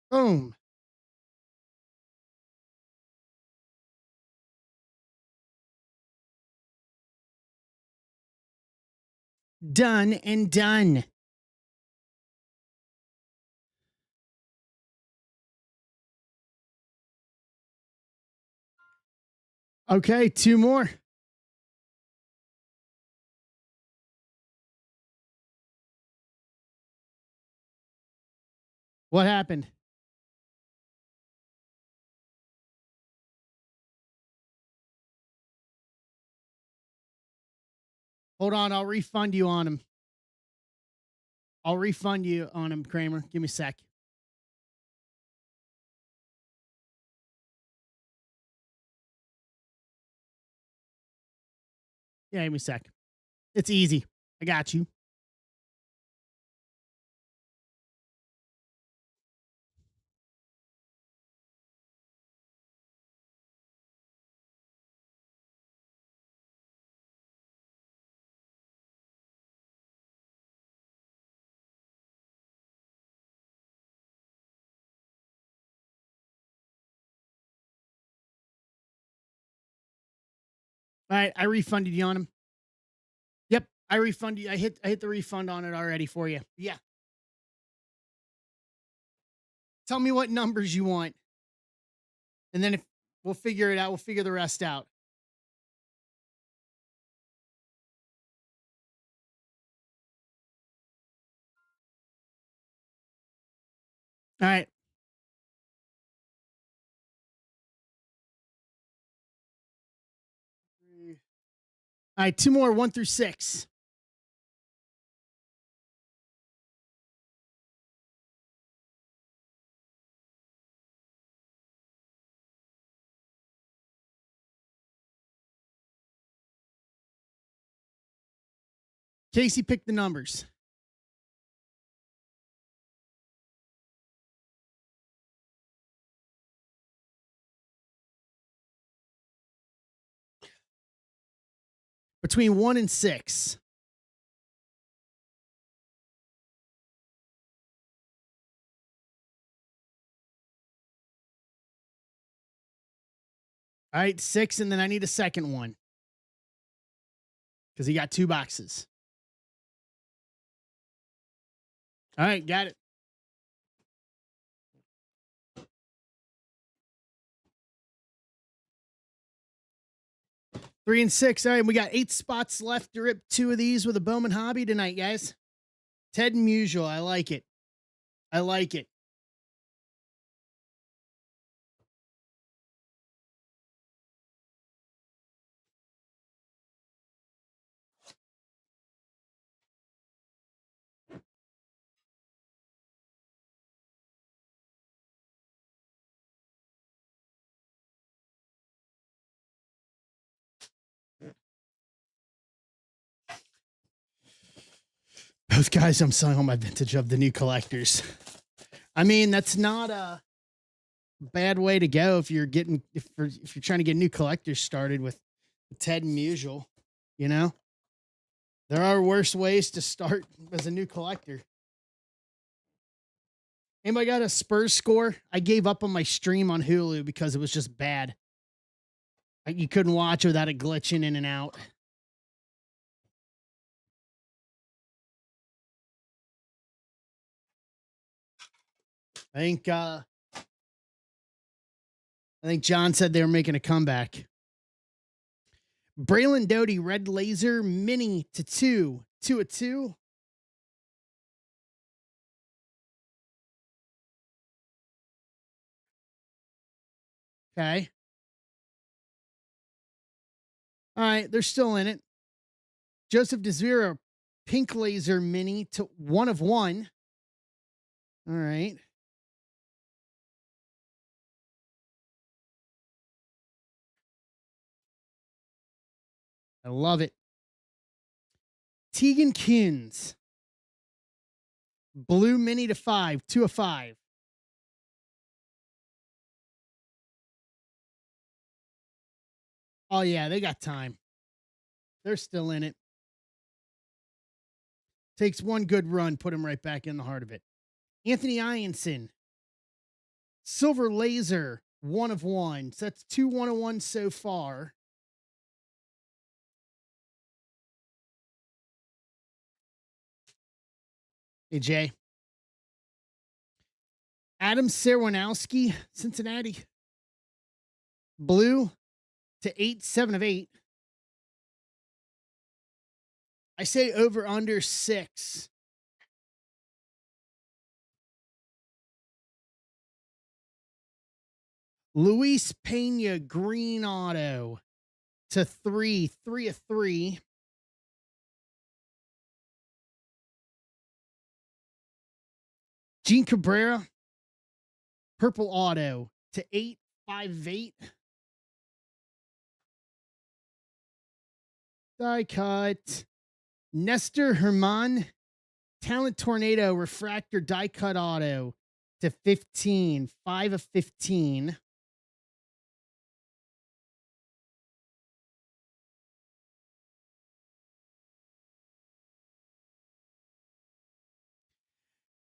Boom. Done and done. Okay, two more. What happened? Hold on, I'll refund you on him. I'll refund you on him, Kramer. Give me a sec. Yeah, give me a sec. It's easy. I got you. All right, I refunded you on them. Yep, I refunded you. I hit the refund on it already for you. Yeah. Tell me what numbers you want. And then if we'll figure it out, we'll figure the rest out. All right. All right, two more, 1 through 6. Casey picked the numbers. Between 1 and 6. All right, 6, and then I need a second one because he got 2 boxes. All right, got it. Three and 6. All right, we got 8 spots left to rip 2 of these with a Bowman hobby tonight, guys. Ted Musial, I like it. I like it. Those guys I'm selling on my vintage of the new collectors. I mean, that's not a bad way to go if you're trying to get new collectors started with Ted Musial, you know? There are worse ways to start as a new collector. Anybody got a Spurs score? I gave up on my stream on Hulu because it was just bad. Like you couldn't watch without it glitching in and out. I think John said they were making a comeback. Braylon Doty, red laser, mini to 2. 2 of 2. Okay. All right, they're still in it. Joseph DeZero, pink laser mini to 1 of 1. All right. I love it. Tegan Kins, blue mini to 5. 2 of 5. Oh, yeah, they got time. They're still in it. Takes one good run, put him right back in the heart of it. Anthony Ianson, silver laser, 1 of 1. So that's 2 1 of 1 so far. Hey, Jay. Adam Serwanowski, Cincinnati, blue to 8, 7 of 8. I say over under 6. Luis Pena, green auto to 3, 3 of 3. Gene Cabrera, purple auto to 8, 5 of 8. Die cut. Nestor Herman, talent tornado, refractor, die cut auto to 15, 5 of 15.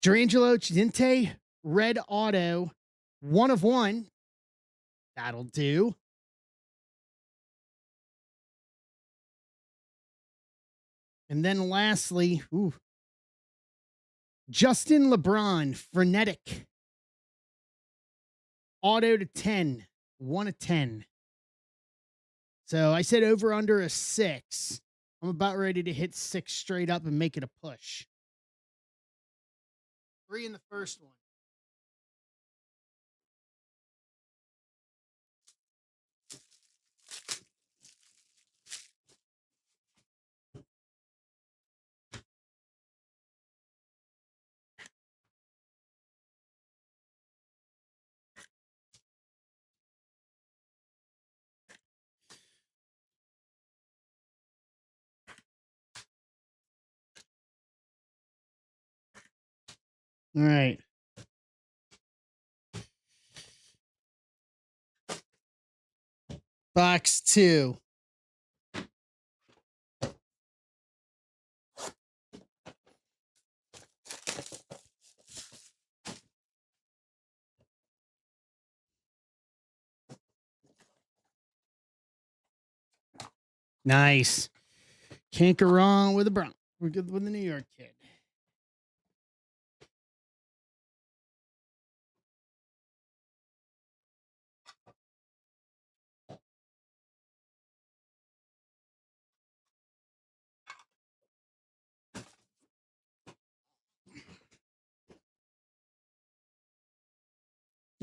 Durangelo Chidinte, red auto, 1 of 1. That'll do. And then lastly, Justin LeBron, frenetic. Auto to 10, 1 of 10. So I said over under a 6. I'm about ready to hit 6 straight up and make it a push. 3 in the first one. All right. Box 2. Nice. Can't go wrong with the Bronx. We're good with the New York kid.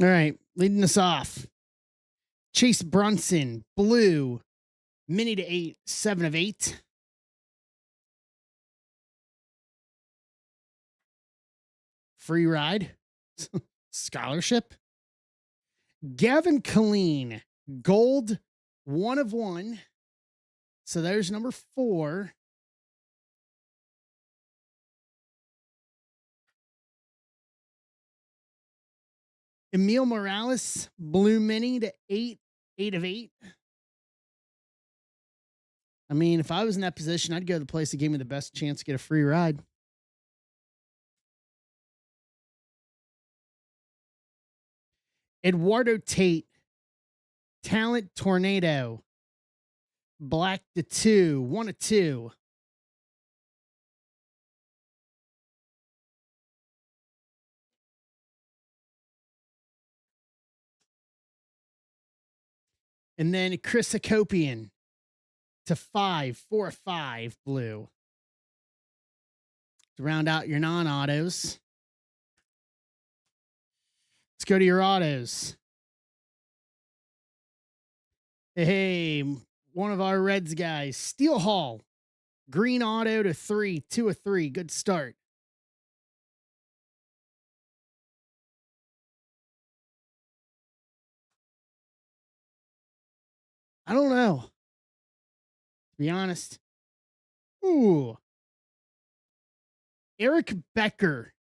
All right. Leading us off. Chase Brunson, blue, mini to 8, 7 of 8. Free ride. Scholarship. Gavin Killeen, gold, 1 of 1. So there's number 4. Emil Morales, blue mini to 8, 8 of 8. I mean, if I was in that position, I'd go to the place that gave me the best chance to get a free ride. Eduardo Tate, talent tornado, black to 2, 1 of 2. And then Chris Akopian to 5, 4 of 5, blue. To round out your non-autos. Let's go to your autos. Hey, one of our Reds guys, Steel Hall, green auto to 3, 2 of 3. Good start. I don't know. To be honest. Ooh. Eric Becker,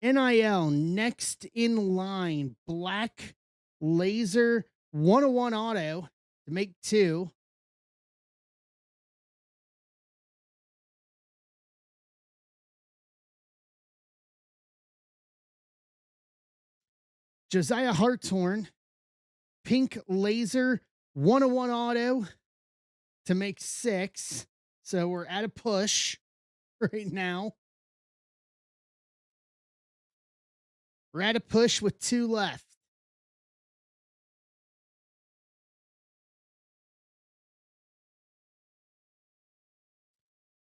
NIL, next in line, black laser, 101 auto to make 2. Josiah Hartshorn, pink laser, 101 auto to make 6. So we're at a push right now. We're at a push with 2 left.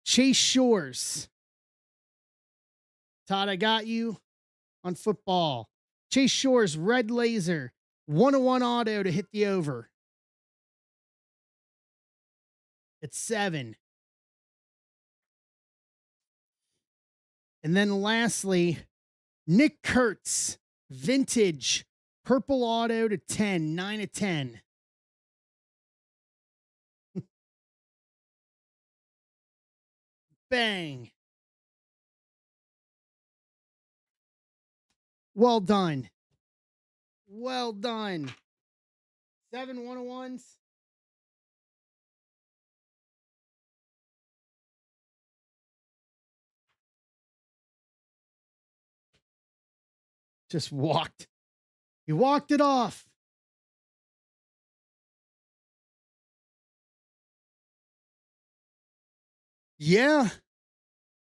Chase Shores. Todd, I got you on football. Chase Shores, red laser, 101 auto to hit the over. It's 7. And then lastly, Nick Kurtz, vintage, purple auto to 10, 9 of 10. Bang. Well done. Well done. 7 101s. Just walked. He walked it off. Yeah,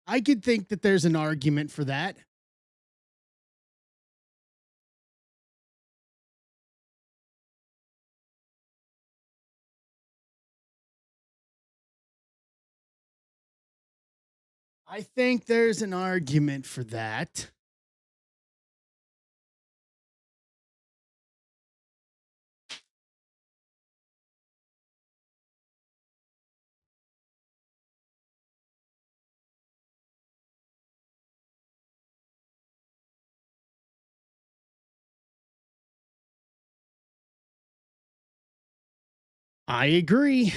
I could think that there's an argument for that. I think there's an argument for that. I agree.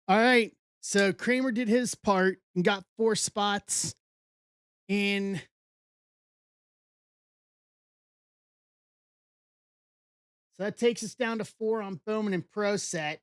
All right. So Kramer did his part and got 4 spots in. So that takes us down to 4 on Bowman and Pro set.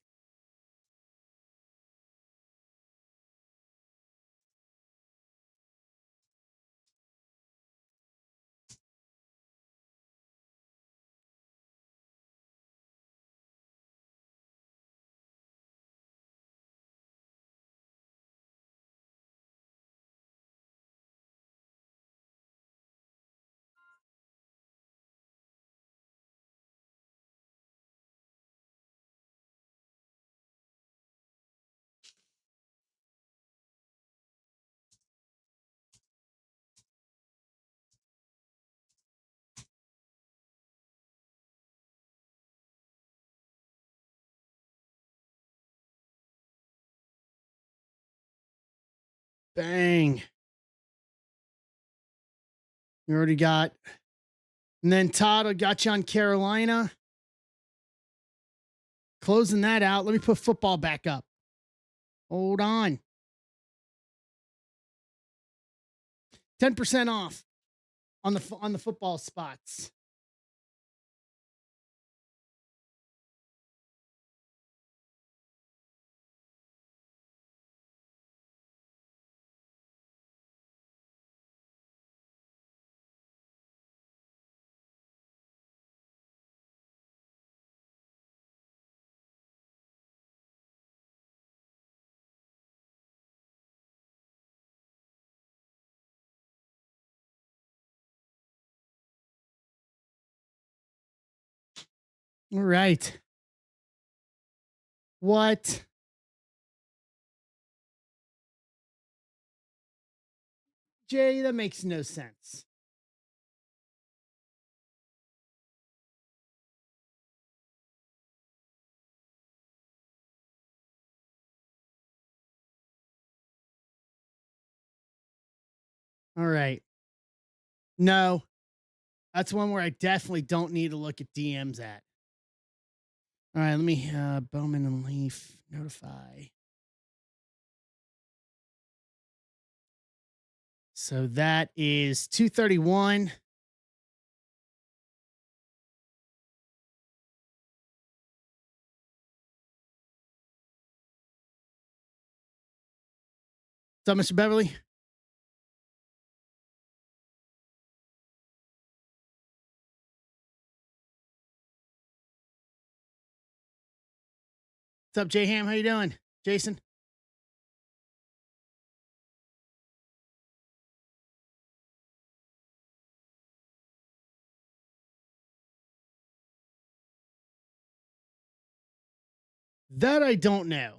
Bang. You already got. And then Todd, I got you on Carolina. Closing that out. Let me put football back up. Hold on. 10% off on the football spots. All right. What? Jay, that makes no sense. All right. No, that's one where I definitely don't need to look at DMs at. All right, let me Bowman and Leaf notify. So that is 231. What's up, Mr. Beverly? What's up, J Ham? How you doing? Jason? That I don't know.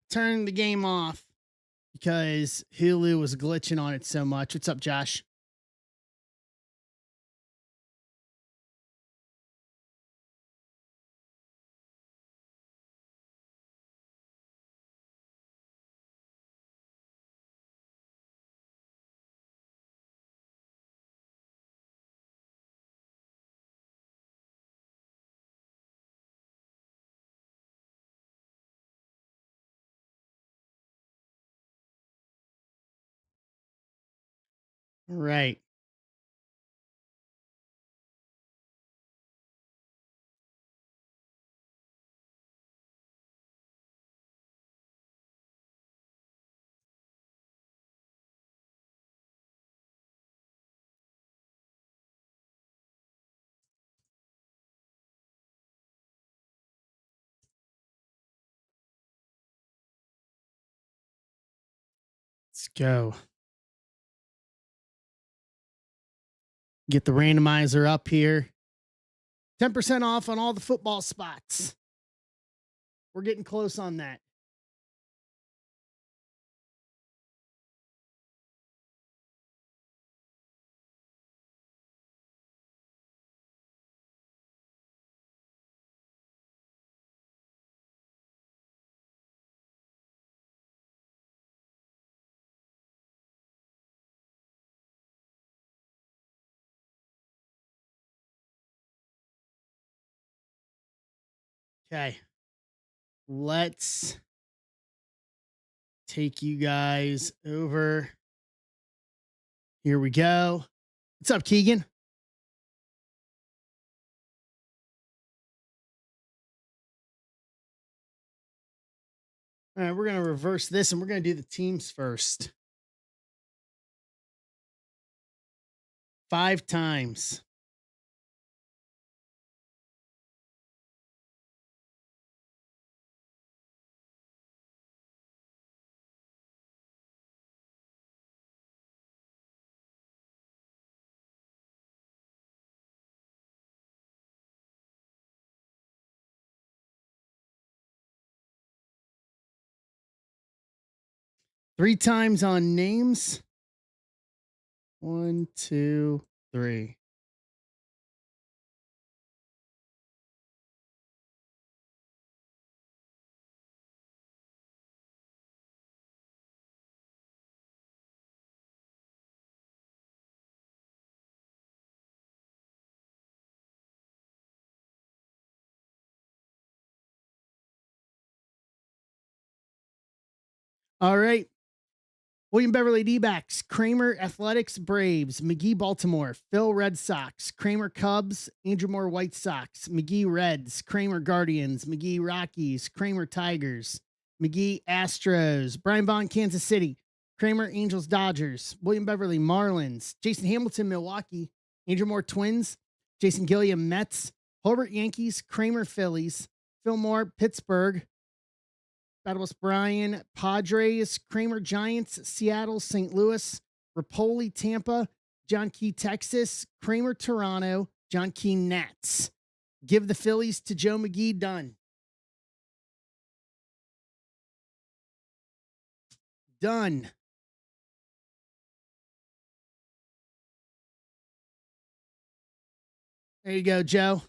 Turn the game off because Hulu was glitching on it so much. What's up, Josh? Right. Let's go. Get the randomizer up here. 10% off on all the football spots. We're getting close on that. Okay. Let's take you guys over. Here we go. What's up, Keegan? All right, we're going to reverse this and we're going to do the teams first. 5 times. Three times on names. 1, 2, 3. All right. William Beverly D-backs, Kramer Athletics Braves, McGee Baltimore, Phil Red Sox, Kramer Cubs, Andrew Moore White Sox, McGee Reds, Kramer Guardians, McGee Rockies, Kramer Tigers, McGee Astros, Brian Vaughn Kansas City, Kramer Angels Dodgers, William Beverly Marlins, Jason Hamilton Milwaukee, Andrew Moore Twins, Jason Gilliam Mets, Hobart Yankees, Kramer Phillies, Phil Moore Pittsburgh, Battles Brian, Padres, Kramer Giants, Seattle, St. Louis, Rapoli, Tampa, John Key, Texas, Kramer, Toronto, John Key, Nats. Give the Phillies to Joe McGee. Done. Done. There you go, Joe.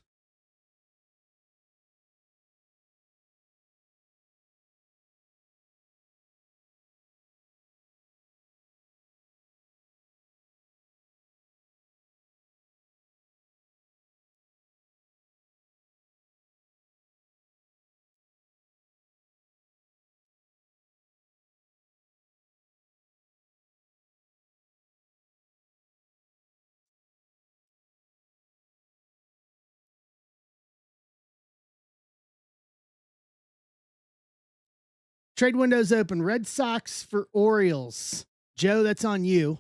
Trade windows open. Red Sox for Orioles. Joe, that's on you.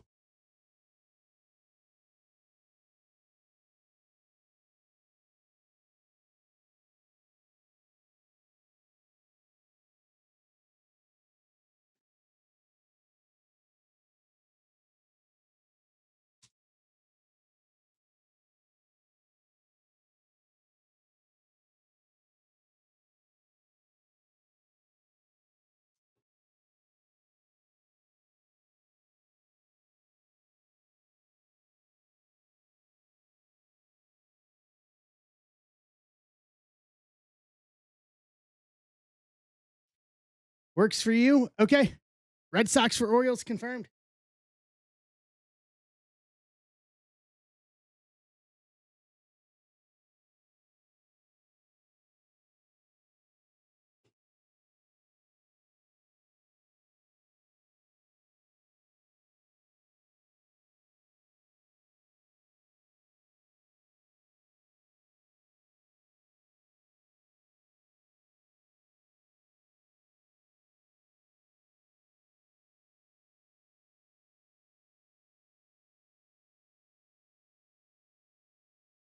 Works for you? Okay. Red Sox for Orioles confirmed.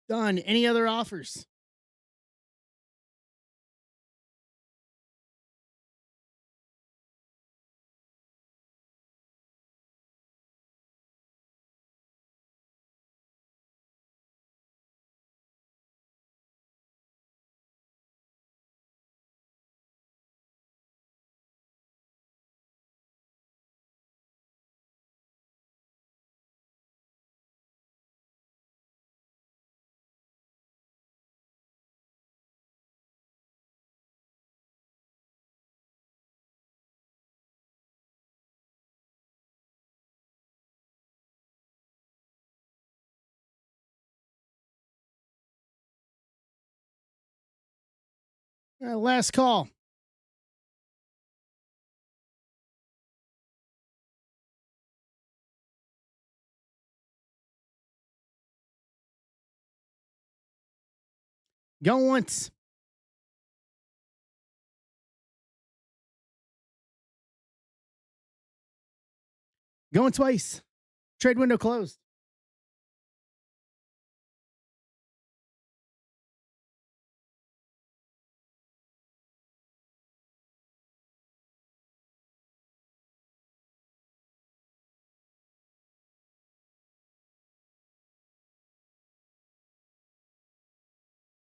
Done. Any other offers? Last call. Going once. Going twice. Trade window closed.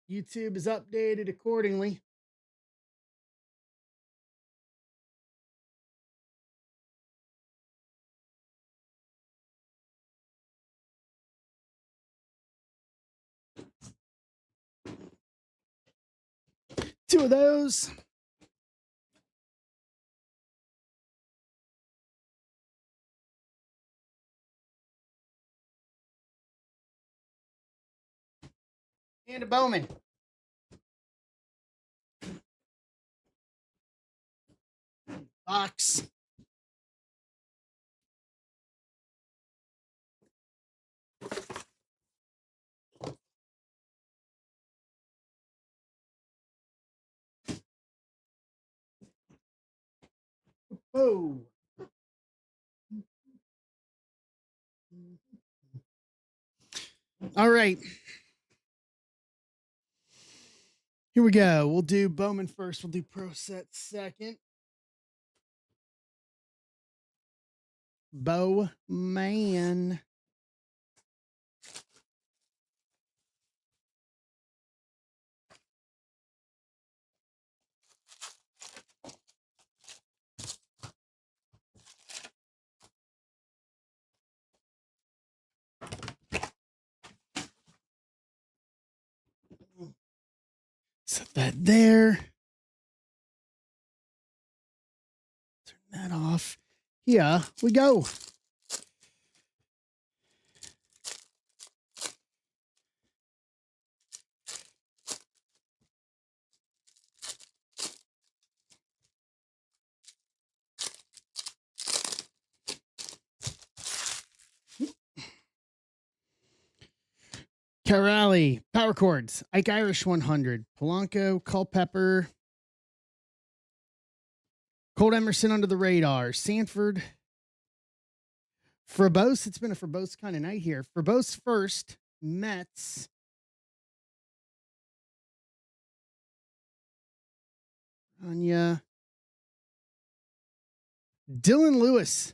YouTube is updated accordingly. Two of those. And a Bowman. Box. Oh. All right. Here we go. We'll do Bowman first. We'll do Pro Set second. Bowman. Set that there. Turn that off. Here we go. Carali, Power Chords, Ike Irish 100, Polanco, Culpepper, Colt Emerson under the radar, Sanford, Frobose. It's been a Frobose kind of night here. Frobose first, Mets, Anya, Dylan Lewis,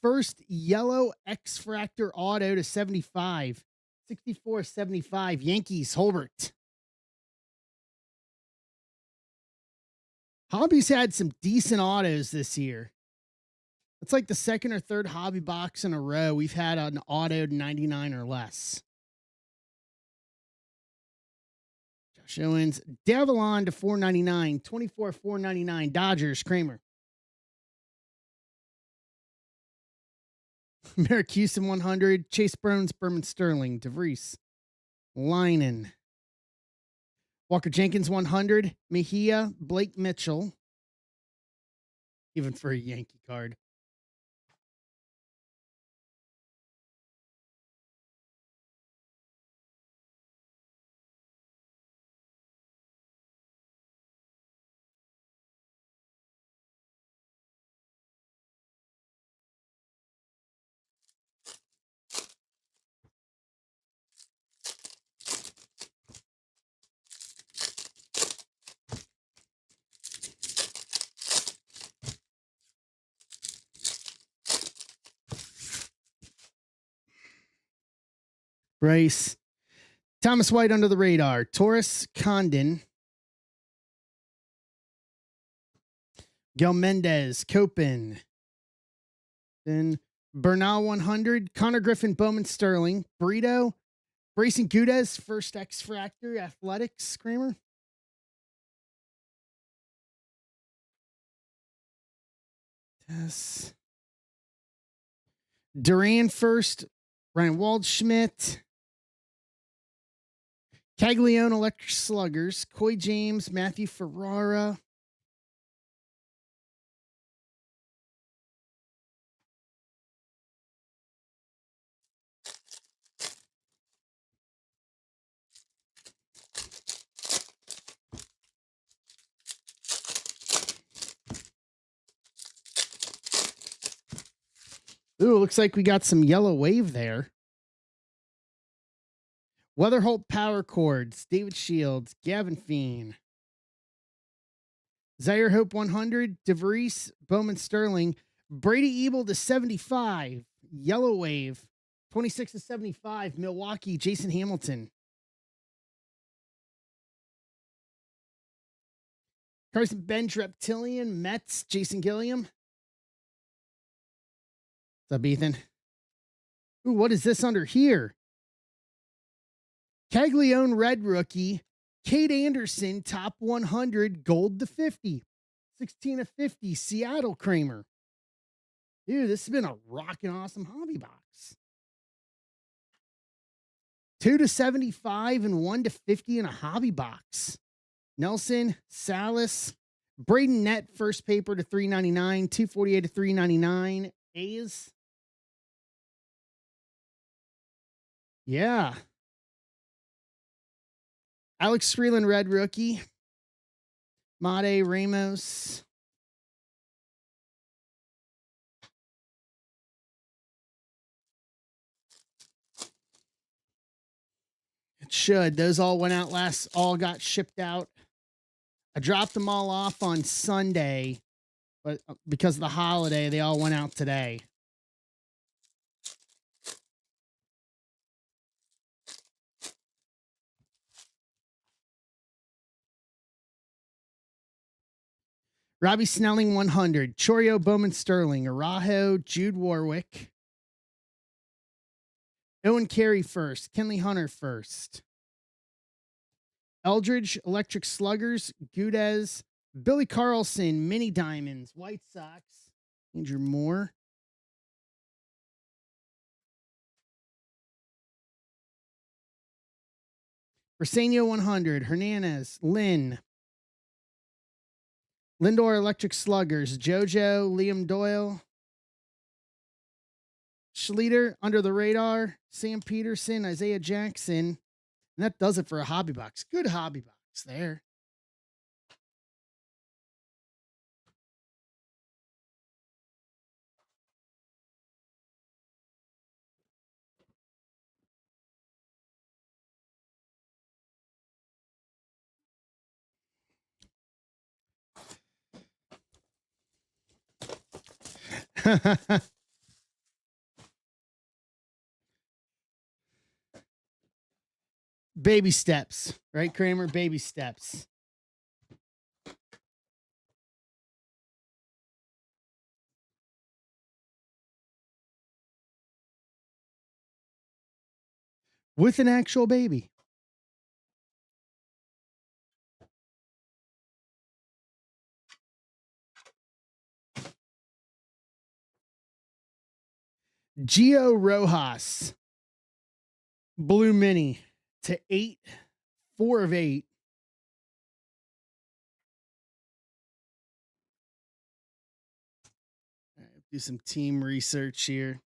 first yellow X-Fractor auto to 75, 64-75, Yankees, Holbert. Hobby's had some decent autos this year. It's like the second or third hobby box in a row we've had an autoed 99 or less. Josh Owens, Davalon to 499, 24 499, Dodgers, Kramer. Merrick Houston 100, Chase Burns, Berman Sterling, DeVries, Linen. Walker Jenkins 100, Mejia, Blake Mitchell. Even for a Yankee card. Bryce. Thomas White under the radar. Taurus Condon. Gil Mendez. Copen. Then Bernal 100. Connor Griffin. Bowman Sterling. Burrito. Brayson Gudez. First X Fractor. Athletics. Kramer. Yes. Duran first. Ryan Waldschmidt. Caglione Electric Sluggers. Coy James. Matthew Ferrara. Ooh, looks like we got some yellow wave there. Weatherholt Power Chords, David Shields, Gavin Fiend. Zaire Hope 100, DeVries, Bowman Sterling, Brady Ebel to 75, Yellow Wave, 26 to 75, Milwaukee, Jason Hamilton. Carson Bench, Reptilian, Mets, Jason Gilliam. What's up, Ethan? Ooh, what is this under here? Caglione Red Rookie, Kate Anderson, top 100, gold to 50. 16 to 50, Seattle Kramer. Dude, this has been a rockin' awesome hobby box. 2 to 75 and 1 to 50 in a hobby box. Nelson, Salas, Braden Net, first paper to 399, 248 to 399. A's. Yeah. Alex Freeland, red rookie. Made Ramos. It should. Those all went out all got shipped out. I dropped them all off on Sunday, but because of the holiday, they all went out today. Robbie Snelling 100, Chorio Bowman Sterling, Arajo, Jude Warwick, Owen Carey first, Kenley Hunter first, Eldridge Electric Sluggers, Gudez, Billy Carlson, Mini Diamonds, White Sox, Andrew Moore. Briseño 100, Hernandez, Lynn, Lindor Electric Sluggers, JoJo, Liam Doyle, Schleter under the radar, Sam Peterson, Isaiah Jackson. And that does it for a hobby box. Good hobby box there. Baby steps, right, Kramer? Baby steps. With an actual baby. Gio Rojas, Blue Mini to 8, 4 of 8. All right, do some team research here.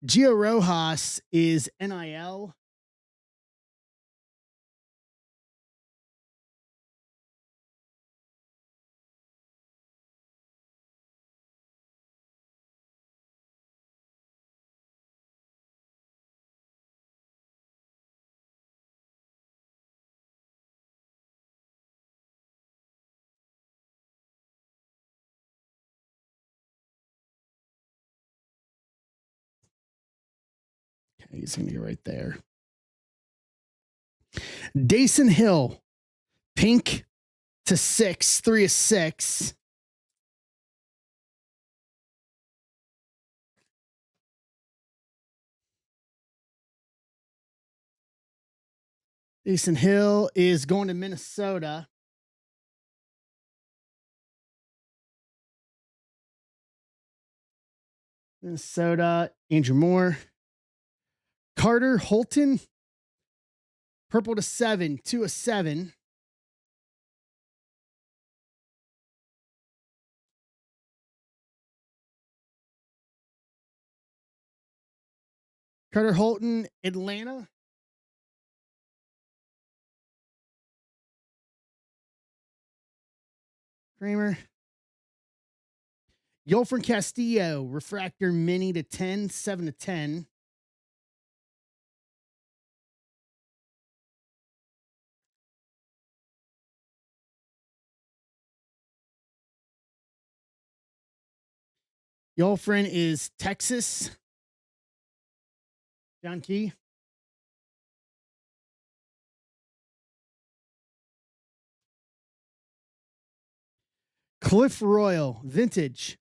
Gio Rojas is NIL. Okay, he's going to be right there. Dason Hill, pink to 6, 3 of 6. Dason Hill is going to Minnesota. Minnesota, Andrew Moore. Carter Holton, purple to 7, 2 of 7. Carter Holton, Atlanta. Kramer. Yolfrin Castillo, refractor mini to 10, 7 to 10. Yolfrin is Texas. John Key. Cliff Royal, vintage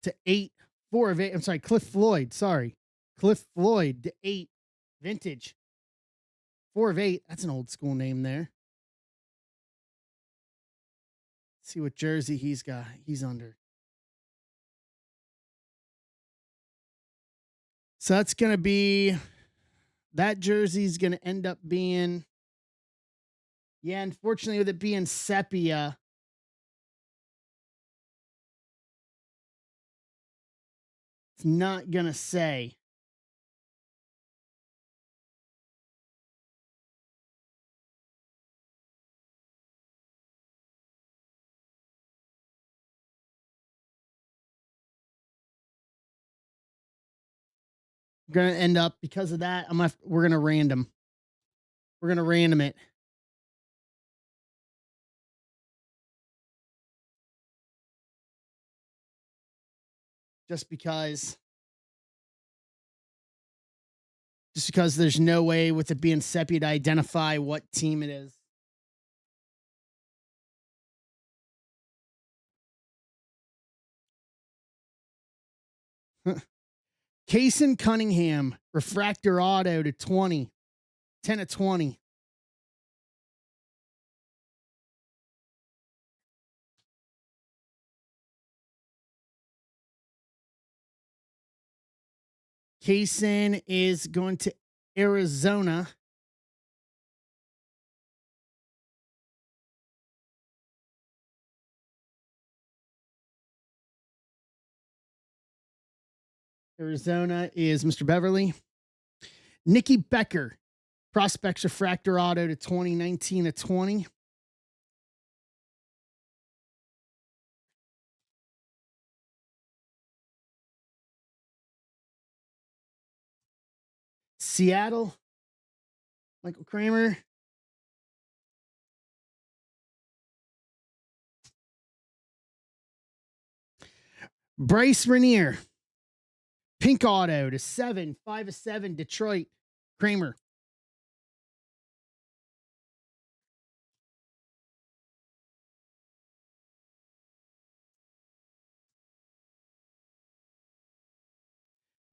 to 8, 4 of 8. I'm sorry, Cliff Floyd. Sorry. Cliff Floyd to 8, vintage. 4 of 8. That's an old school name there. Let's see what jersey he's got. He's under. So that's going to be, that jersey's going to end up being, yeah, unfortunately, with it being sepia, it's not going to say. Going to end up, because of that, we're going to random. We're going to random it. Just because there's no way with it being sepia to identify what team it is. Kaysen Cunningham, refractor auto to 20, 10 of 20. Kaysen is going to Arizona. Arizona is Mr. Beverly. Nikki Becker, prospects refractor auto to 2019 of 20. Seattle, Michael Kramer. Bryce Rainier, pink auto to 7, 5 of 7, Detroit, Kramer.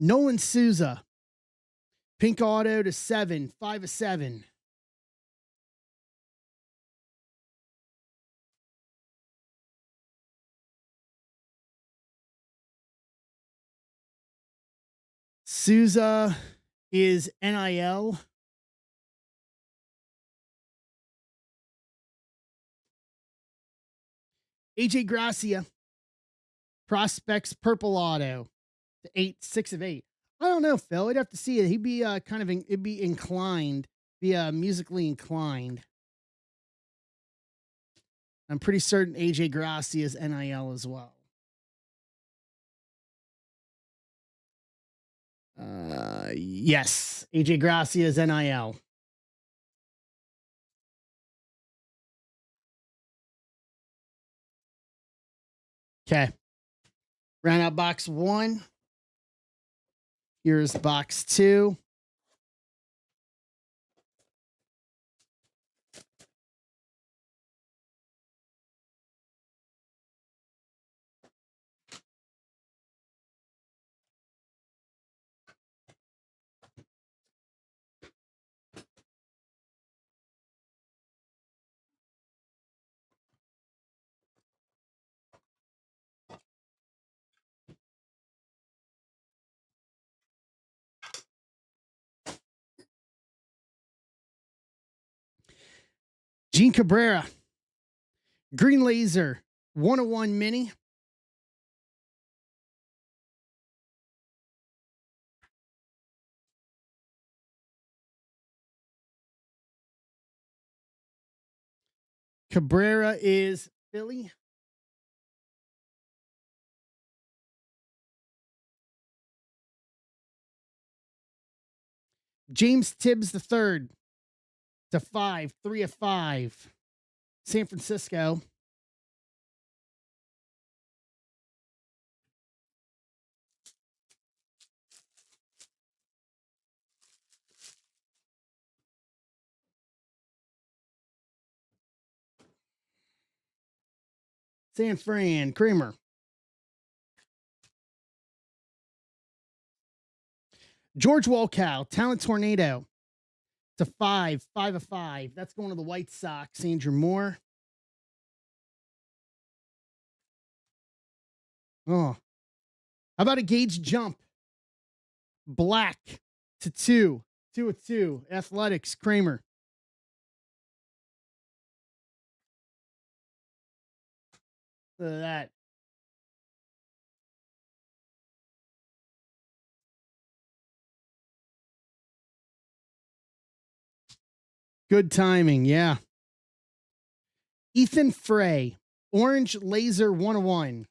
Nolan Souza, pink auto to 7, 5 of 7. Souza is NIL. AJ Gracia, prospects purple auto to 8, 6 of 8. I don't know, Phil. I'd have to see it. He'd be it'd be inclined, be musically inclined. I'm pretty certain AJ Gracia is NIL as well. Yes, AJ Gracia is NIL. Okay. Round out box 1. Here's box 2. Gene Cabrera, Green Laser, 101 Mini. Cabrera is Philly. James Tibbs III /5, 3 of 5. San Francisco. San Fran, Kramer. George Walkow, Talent Tornado /5, 5 of 5. That's going to the White Sox. Andrew Moore. Oh. How about a Gauge Jump? Black /2. 2 of 2. Athletics, Kramer. Look at that. Good timing, yeah. Ethan Frey, Orange Laser 101.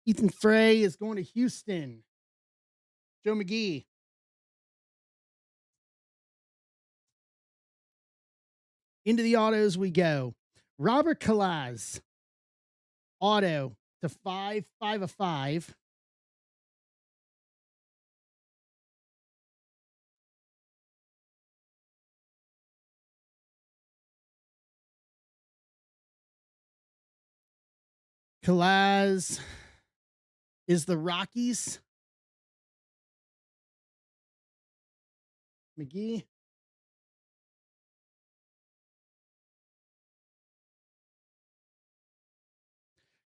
Ethan Frey is going to Houston. Joe McGee. Into the autos we go. Robert Kalaz, auto /5, 5 of 5. Kalaz is the Rockies. McGee.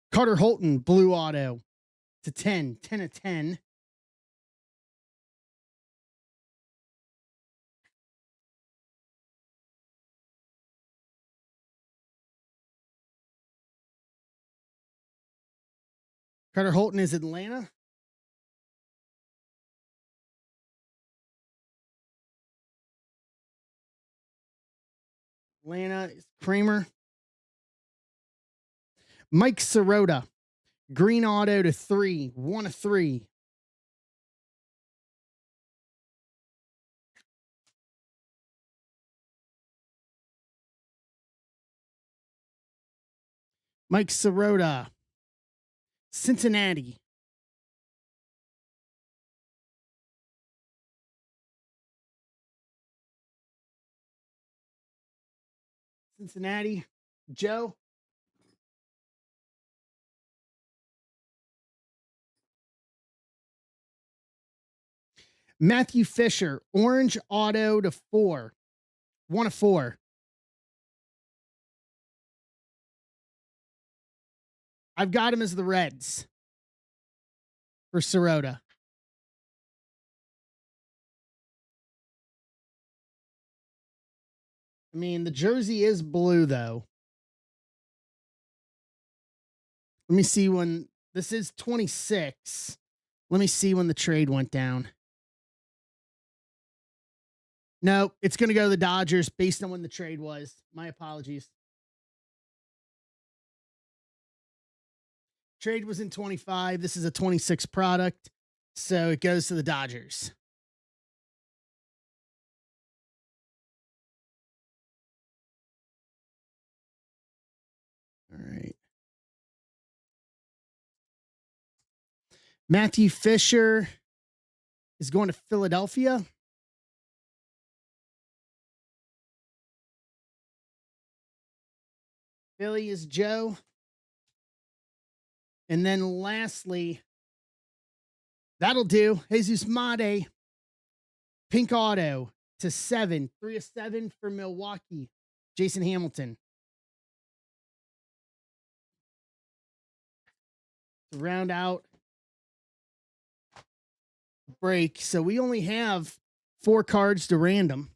Carter Holton, blue auto /10, 10 of 10. Carter Holton is Atlanta. Atlanta is Kramer. Mike Sirota, green auto /3, 1 of 3. Mike Sirota, Cincinnati. Cincinnati, Joe. Matthew Fisher, orange auto /4, 1 of 4. I've got him as the Reds for Sirota. I mean, the jersey is blue, though. Let me see when this is 26. Let me see when the trade went down. No, it's going to go to the Dodgers based on when the trade was. My apologies. Trade was in 25. This is a 26 product. So it goes to the Dodgers. All right. Matthew Fisher is going to Philadelphia. Philly is Joe. And then lastly, that'll do. Jesus Made, pink auto /7, 3 of 7 for Milwaukee. Jason Hamilton. to round out the break. So we only have 4 cards to random.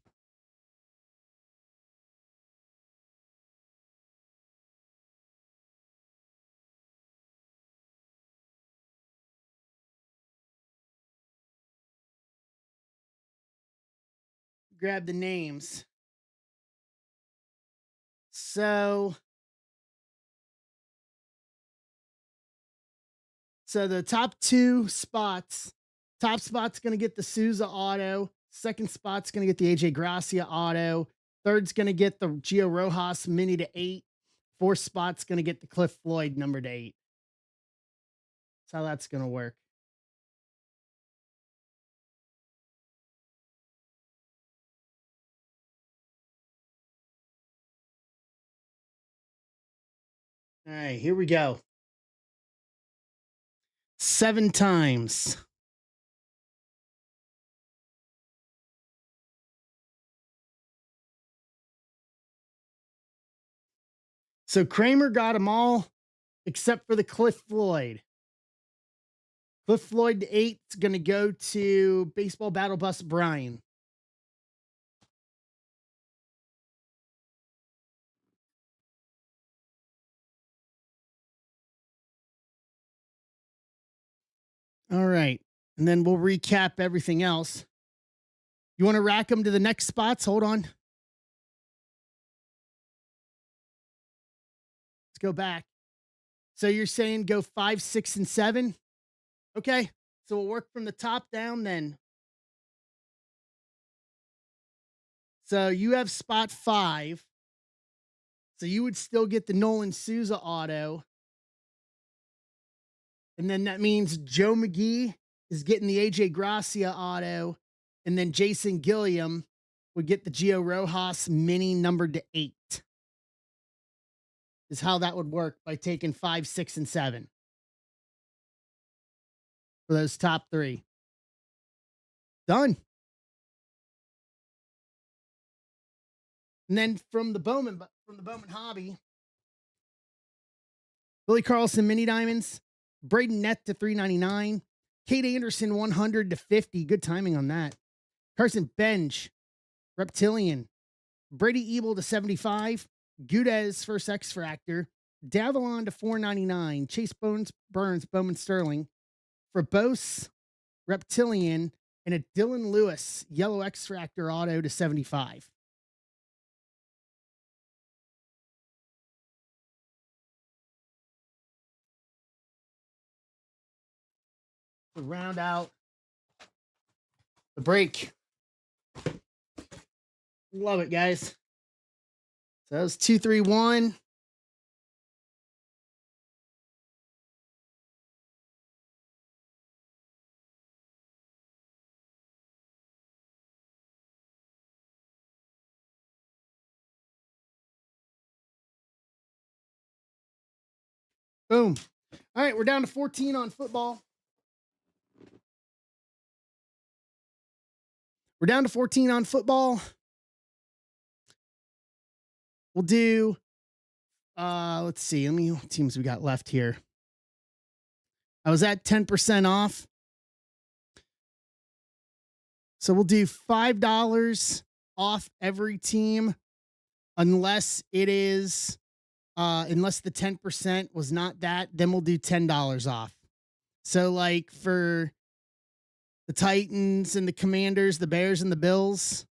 Grab the names. So the top 2 spots, top spot's going to get the Souza auto, second spot's going to get the AJ Gracia auto, third's going to get the Gio Rojas mini to 8, fourth spot's going to get the Cliff Floyd number to 8. That's how that's going to work. All right, here we go. 7 times. So Kramer got them all except for the Cliff Floyd. Cliff Floyd to 8 is going to go to Baseball Battle Bus Brian. All right. And then we'll recap everything else. You want to rack them to the next spots? Hold on. Let's go back. So you're saying go 5, 6, and 7? Okay. So we'll work from the top down then. So you have spot 5. So you would still get the Nolan Souza auto. And then that means Joe McGee is getting the AJ Gracia auto. And then Jason Gilliam would get the Gio Rojas mini numbered to 8. Is how that would work by taking 5, 6, and 7 for those top 3. Done. And then from the Bowman hobby, Billy Carlson mini diamonds, Braden Nett to 399, Kate Anderson 100 to 50. Good timing on that. Carson Benj, Reptilian, Brady Ebel to 75, Gudez first X Factor, Davalon to 499, Chase Burns, Bowman Sterling, Verbose, Reptilian, and a Dylan Lewis yellow X Factor auto to 75. To round out the break. Love it, guys. So that was 2, 3, 1. Boom. All right, we're down to 14 on football. We're down to 14 on football. We'll do let's see. What teams we got left here. I was at 10% off. So we'll do $5 off every team unless it is unless the 10% was not that, then we'll do $10 off. So like for the Titans and the Commanders, the Bears and the Bills,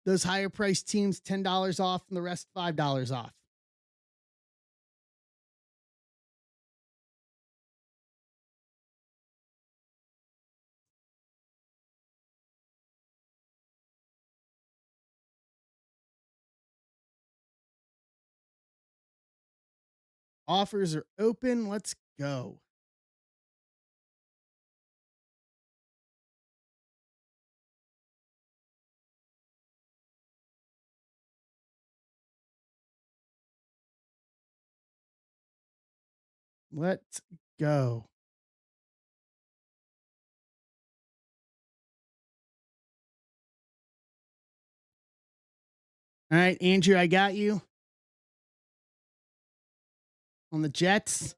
those higher priced teams, $10 off and the rest $5 off. Offers are open. Let's go. Let's go. All right, Andrew, I got you on the Jets.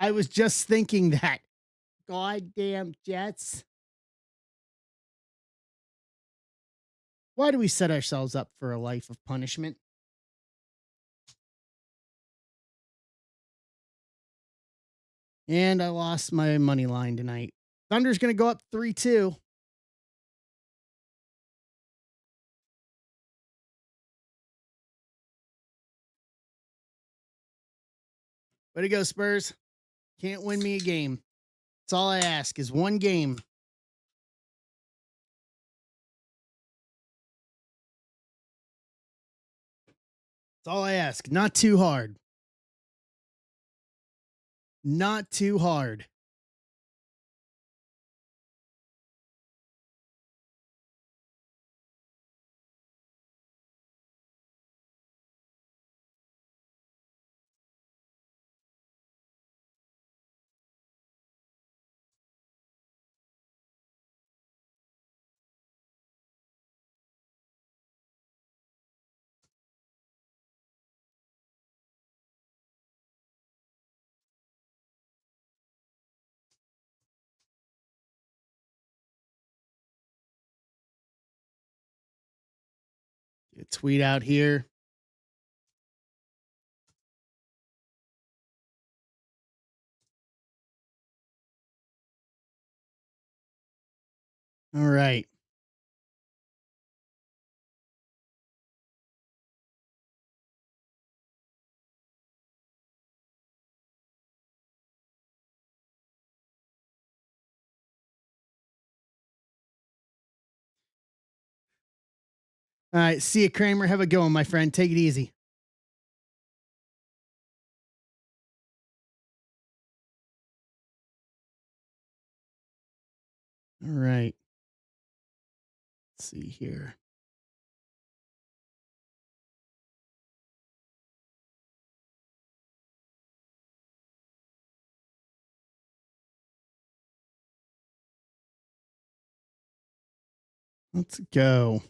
I was just thinking that. Goddamn Jets. Why do we set ourselves up for a life of punishment? And I lost my money line tonight. Thunder's going to go up 3-2. Way to go, Spurs. Can't win me a game. That's all I ask is one game. That's all I ask. Not too hard. Not too hard. Get a tweet out here. All right. All right. See you, Kramer. Have a go, my friend. Take it easy. All right. Let's see here. Let's go.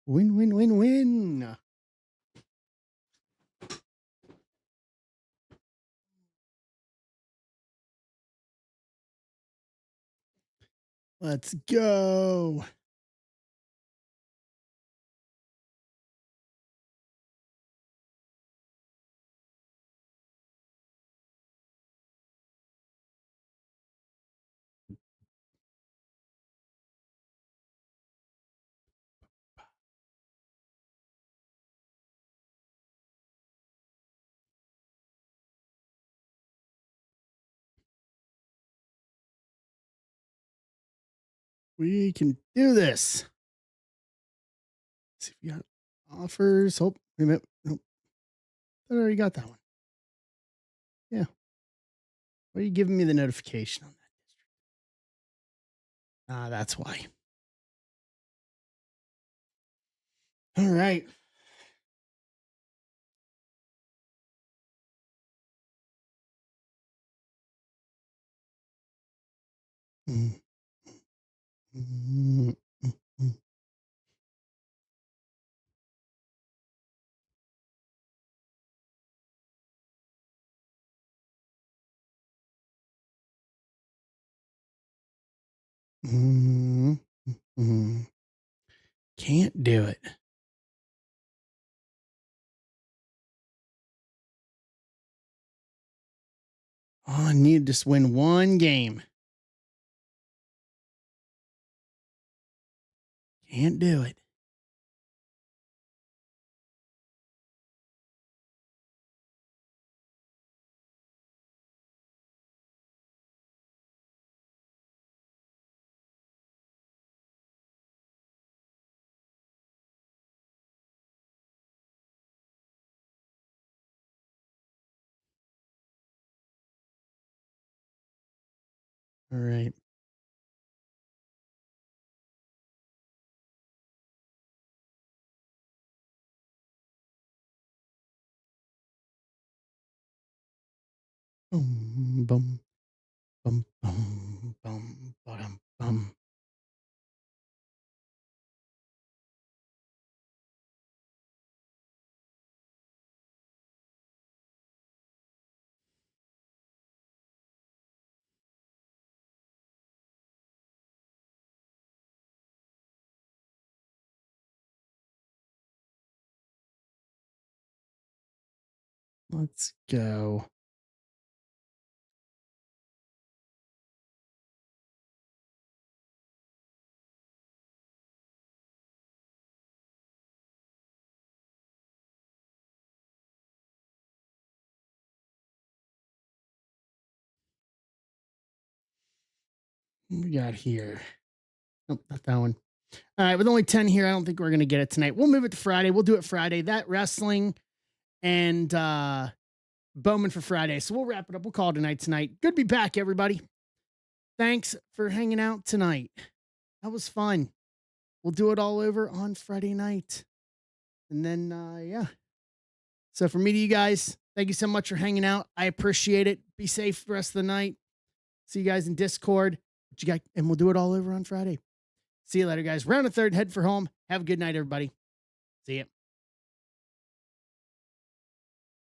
Win, win, win, win. Let's go. We can do this. Let's see if we got offers. Oh, wait a minute. Nope. I already got that one. Yeah. Why are you giving me the notification on that? Ah, that's why. All right. Mm, mm, mm, mm, mm, mm. Can't do it. Oh, I need to just win one game. Can't do it. All right. Boom, boom, bum, bum, bum, bum, bum. Let's go. What we got here? Nope, not that one. All right, with only 10 here, I don't think we're going to get it tonight. We'll move it to Friday. We'll do it Friday. That wrestling and Bowman for Friday. So we'll wrap it up. We'll call it a night tonight. Good to be back, everybody. Thanks for hanging out tonight. That was fun. We'll do it all over on Friday night. And then, yeah. So for me to you guys, thank you so much for hanging out. I appreciate it. Be safe the rest of the night. See you guys in Discord. And we'll do it all over on Friday. See you later, guys. Round of third, head for home. Have a good night, everybody. See ya.